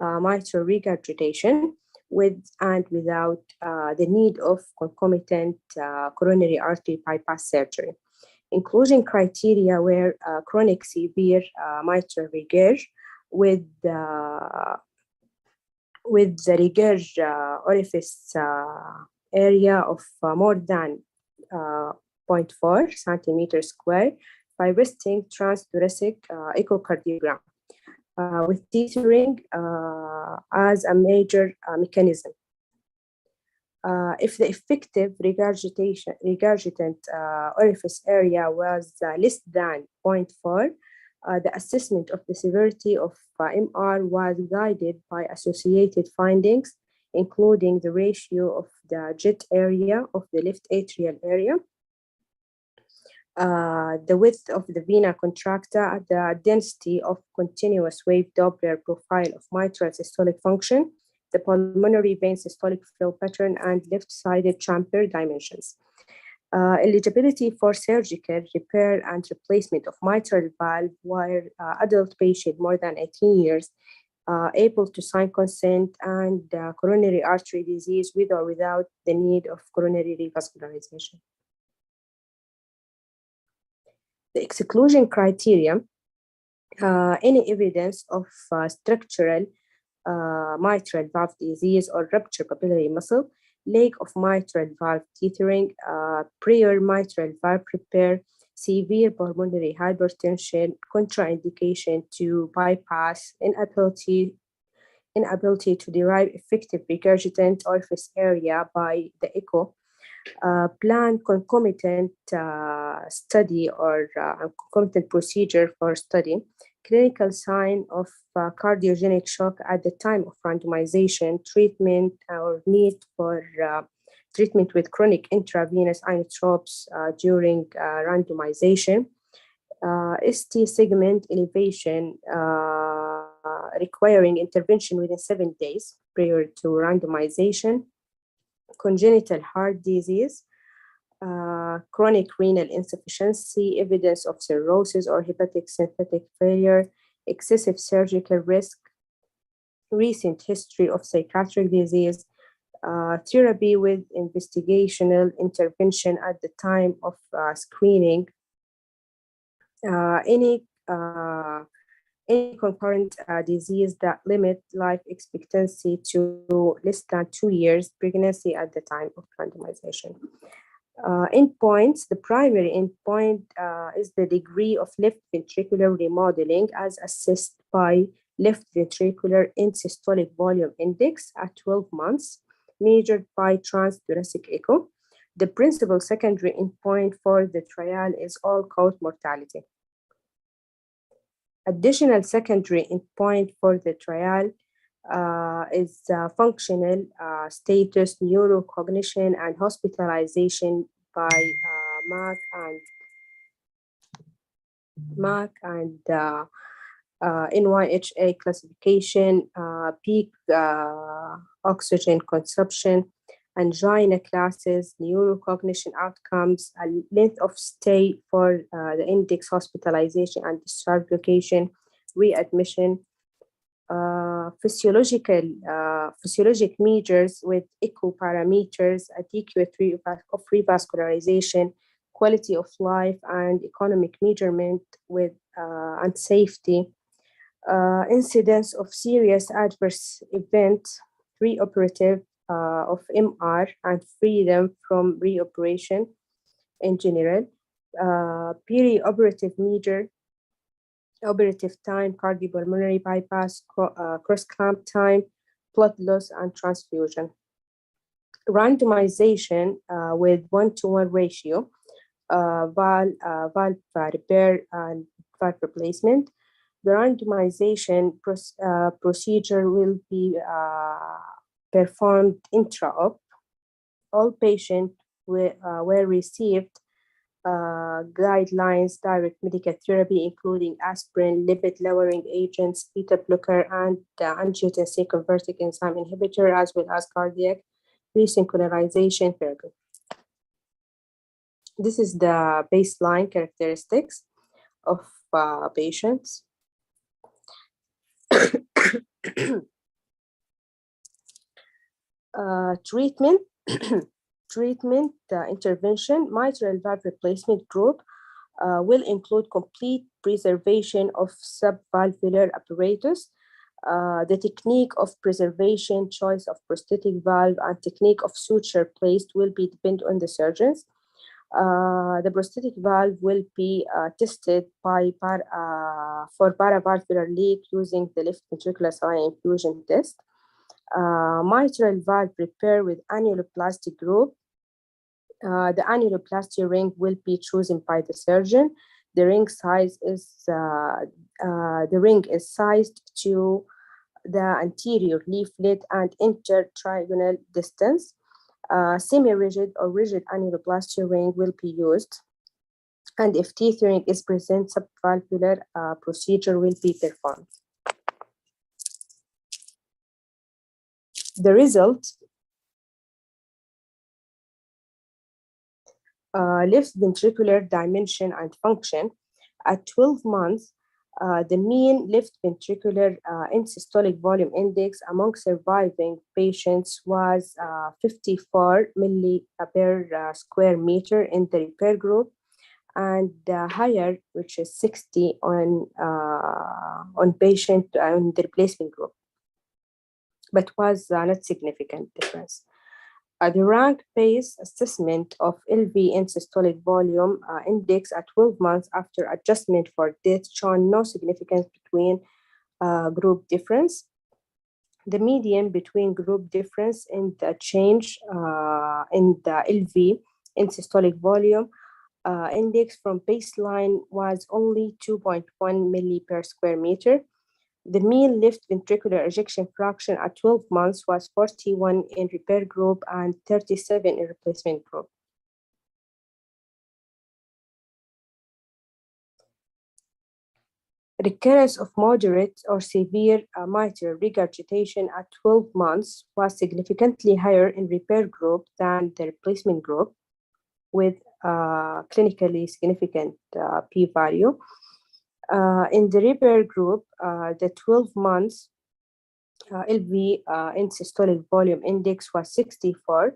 mitral regurgitation with and without the need of concomitant coronary artery bypass surgery. Inclusion criteria were chronic severe mitral regurg with the regurg orifice area of more than 0.4 centimeters square by resting transthoracic echocardiogram with teethering as a major mechanism. If the effective regurgitant orifice area was less than 0.4, the assessment of the severity of MR was guided by associated findings, including the ratio of the jet area of the left atrial area, the width of the vena contracta, the density of continuous wave Doppler profile of mitral systolic function, the pulmonary vein systolic flow pattern, and left-sided chamber dimensions. Eligibility for surgical repair and replacement of mitral valve were adult patient more than 18 years able to sign consent, and coronary artery disease with or without the need of coronary revascularization. The exclusion criteria, any evidence of structural mitral valve disease or ruptured papillary muscle, lack of mitral valve tethering, prior mitral valve repair, severe pulmonary hypertension, contraindication to bypass, inability to derive effective regurgitant orifice area by the echo, planned concomitant study or concomitant procedure for study, clinical sign of cardiogenic shock at the time of randomization, treatment or need for treatment with chronic intravenous inotropes during randomization, ST segment elevation requiring intervention within 7 days prior to randomization, congenital heart disease, chronic renal insufficiency, evidence of cirrhosis or hepatic synthetic failure, excessive surgical risk, recent history of psychiatric disease, therapy with investigational intervention at the time of screening, any concurrent disease that limit life expectancy to less than 2 years, pregnancy at the time of randomization. Endpoints, the primary endpoint is the degree of left ventricular remodeling as assessed by left ventricular end-systolic volume index at 12 months, measured by transthoracic echo. The principal secondary endpoint for the trial is all-cause mortality. Additional secondary endpoint for the trial is functional status, neurocognition, and hospitalization by MAC and NYHA classification, peak oxygen consumption, angina classes, neurocognition outcomes, length of stay for the index, hospitalization and discharge location, readmission, physiologic measures with echo parameters, adequate of revascularization, quality of life, and economic measurement with and safety, incidence of serious adverse event, preoperative of MR, and freedom from reoperation in general, perioperative measure, operative time, cardiopulmonary bypass, cross-clamp time, blood loss, and transfusion. Randomization with 1-to-1 ratio, valve repair and valve replacement. The randomization procedure will be performed intra-op. All patients were received guidelines, direct medical therapy, including aspirin, lipid-lowering agents, beta blocker, and angiotensin converting enzyme inhibitor, as well as cardiac resynchronization therapy. This is the baseline characteristics of patients. Treatment. Treatment intervention, mitral valve replacement group will include complete preservation of subvalvular apparatus, the technique of preservation, choice of prosthetic valve, and technique of suture placed will be depend on the surgeons. The prosthetic valve will be tested by for paravalvular leak using the left ventricular saline infusion test. Mitral valve repair with annuloplasty group. The annuloplasty ring will be chosen by the surgeon. The ring is sized to the anterior leaflet and intertrigonal distance. Semi-rigid or rigid annuloplasty ring will be used. And if tethering is present, subvalvular procedure will be performed. The result, left ventricular dimension and function. At 12 months, The mean left ventricular end-systolic volume index among surviving patients was 54 milli per square meter in the repair group, and higher, which is 60 on patient on the replacement group, but was not significant difference. The rank-based assessment of LV end-systolic volume index at 12 months after adjustment for death shown no significance between group difference. The median between group difference in the change in the LV end-systolic volume index from baseline was only 2.1 milli per square meter. The mean left ventricular ejection fraction at 12 months was 41 in repair group and 37 in replacement group. Recurrence of moderate or severe mitral regurgitation at 12 months was significantly higher in repair group than the replacement group, with clinically significant p-value. In the repair group, the 12 months LV end-systolic volume index was 64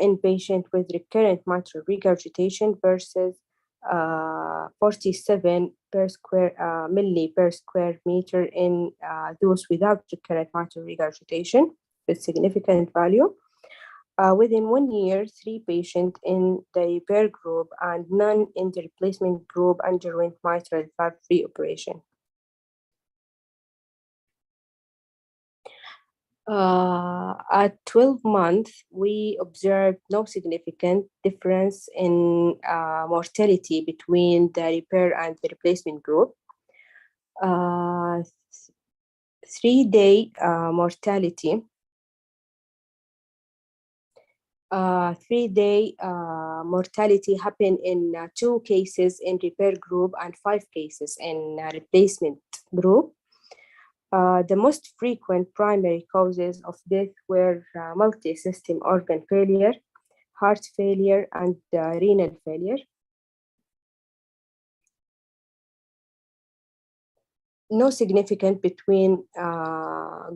in patient with recurrent mitral regurgitation versus 47 per square milli per square meter in those without recurrent mitral regurgitation, with significant value. Within 1 year, 3 patients in the repair group and none in the replacement group underwent mitral valve reoperation. At 12 months, we observed no significant difference in mortality between the repair and the replacement group. 3-day mortality. 3-day mortality happened in 2 cases in repair group and 5 cases in replacement group. The most frequent primary causes of death were multi-system organ failure, heart failure, and renal failure. No significant between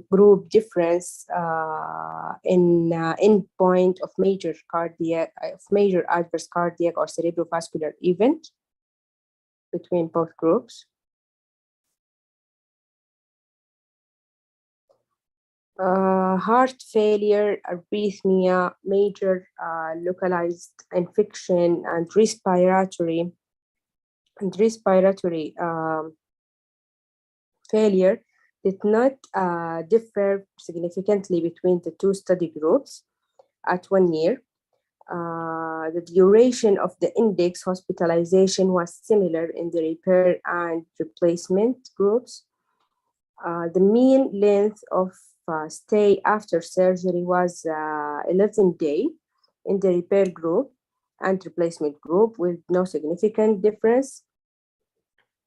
group difference in endpoint of major adverse cardiac or cerebrovascular event between both groups. Heart failure, arrhythmia, major localized infection, and respiratory failure did not differ significantly between the 2 study groups at 1 year. The duration of the index hospitalization was similar in the repair and replacement groups. The mean length of stay after surgery was 11 days in the repair group and replacement group, with no significant difference.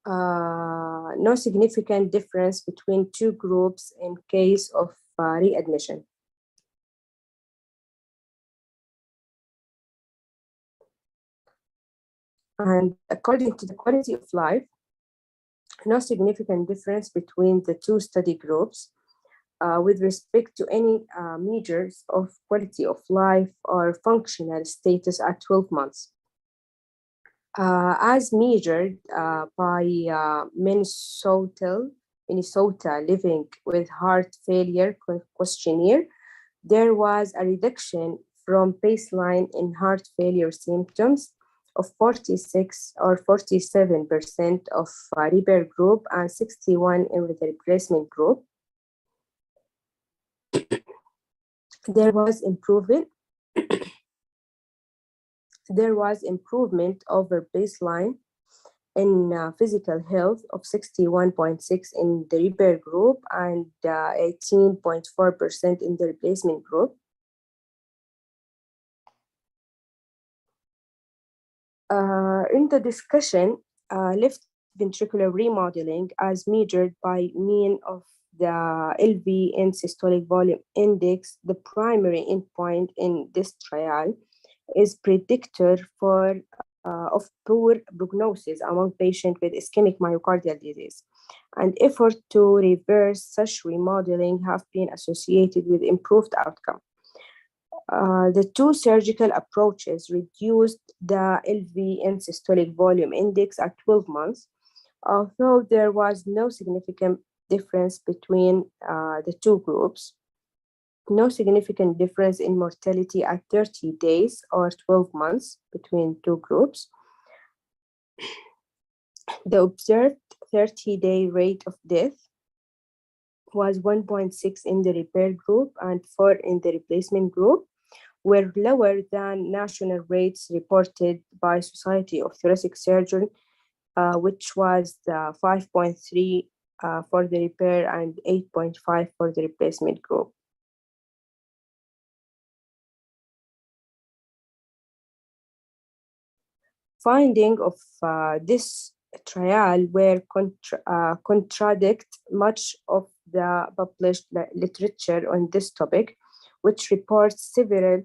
No significant difference between 2 groups in case of readmission. And according to the quality of life, no significant difference between the 2 study groups with respect to any measures of quality of life or functional status at 12 months. As measured by Minnesota Living with Heart Failure questionnaire, there was a reduction from baseline in heart failure symptoms of 46 or 47% of repair group and 61 in the replacement group. There was improvement over baseline in physical health of 61.6 in the repair group and 18.4% in the replacement group. In the discussion, left ventricular remodeling as measured by mean of the LV end-systolic volume index, the primary endpoint in this trial, is predictor for of poor prognosis among patients with ischemic myocardial disease, and effort to reverse such remodeling have been associated with improved outcome. The two surgical approaches reduced the LV end systolic volume index at 12 months, although there was no significant difference between the two groups. No significant difference in mortality at 30 days or 12 months between two groups. The observed 30-day rate of death was 1.6 in the repair group and 4 in the replacement group, were lower than national rates reported by Society of Thoracic Surgery, which was 5.3 for the repair and 8.5 for the replacement group. Finding of this trial were contradict much of the published literature on this topic, which reports several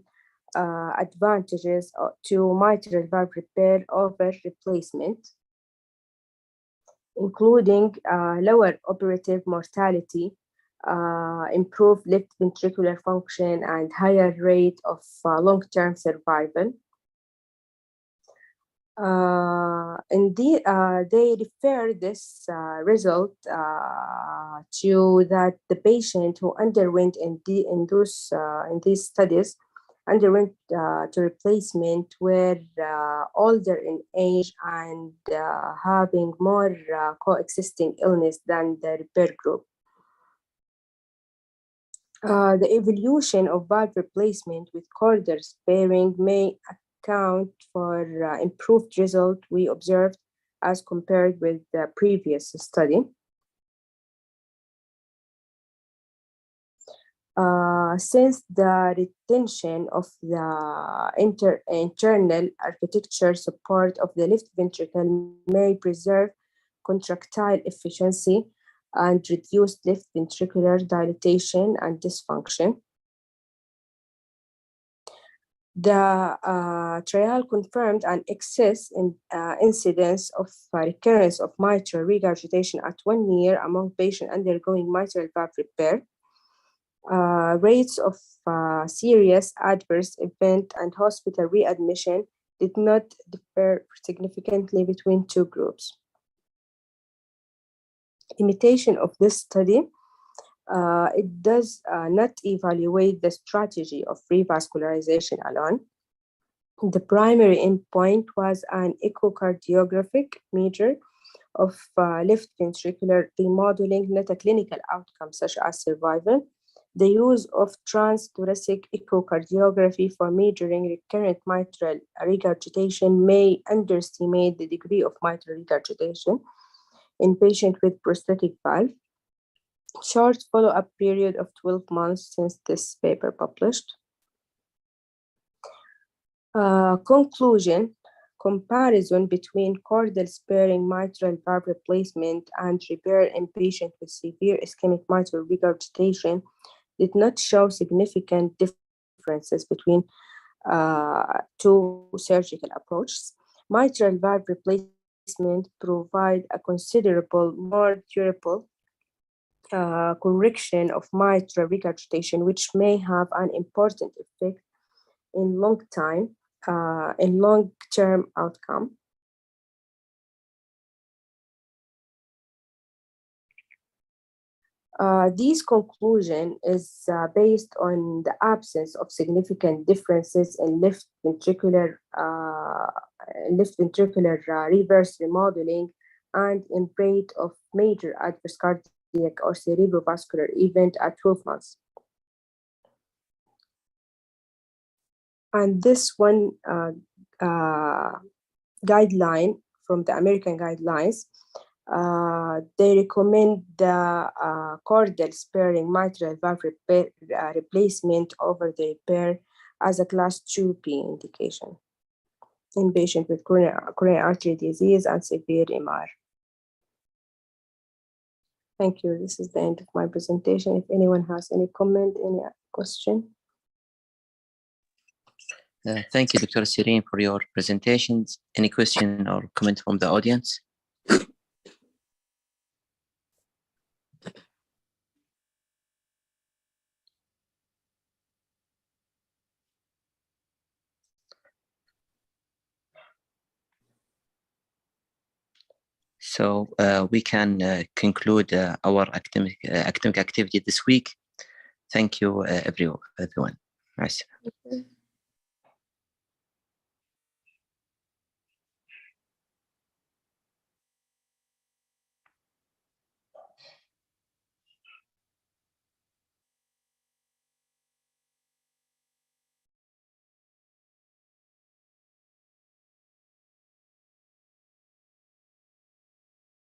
advantages to mitral valve repair over replacement, including lower operative mortality, improved left ventricular function, and higher rate of long-term survival. Indeed, they refer this result to that the patient who underwent in these studies underwent to replacement were older in age and having more coexisting illness than the repair group. The evolution of valve replacement with chordal sparing may account for improved result we observed as compared with the previous study. Since the retention of the internal architecture support of the left ventricle may preserve contractile efficiency and reduce left ventricular dilatation and dysfunction. The trial confirmed an excess in incidence of recurrence of mitral regurgitation at 1 year among patients undergoing mitral valve repair. Rates of serious adverse event and hospital readmission did not differ significantly between two groups. Limitation of this study, it does not evaluate the strategy of revascularization alone. The primary endpoint was an echocardiographic measure of left ventricular remodeling, not a clinical outcome such as survival. The use of transthoracic echocardiography for measuring recurrent mitral regurgitation may underestimate the degree of mitral regurgitation in patients with prosthetic valve. Short follow-up period of 12 months since this paper published. Conclusion, comparison between chordal sparing mitral valve replacement and repair in patients with severe ischemic mitral regurgitation did not show significant differences between two surgical approaches. Mitral valve replacement provide a considerable more durable correction of mitral regurgitation, which may have an important effect in long-term outcome. This conclusion is based on the absence of significant differences in left ventricular reverse remodeling and in rate of major adverse cardiac or cerebrovascular event at 12 months. And this one guideline from the American guidelines, they recommend the chordal sparing mitral valve replacement over the repair as a class 2B indication in patients with coronary artery disease and severe MR. Thank you. This is the end of my presentation. If anyone has any comment, any question. Thank you, Dr. Sireen, for your presentations. Any question or comment from the audience? So we can conclude our academic activity this week. Thank you, everyone. Nice.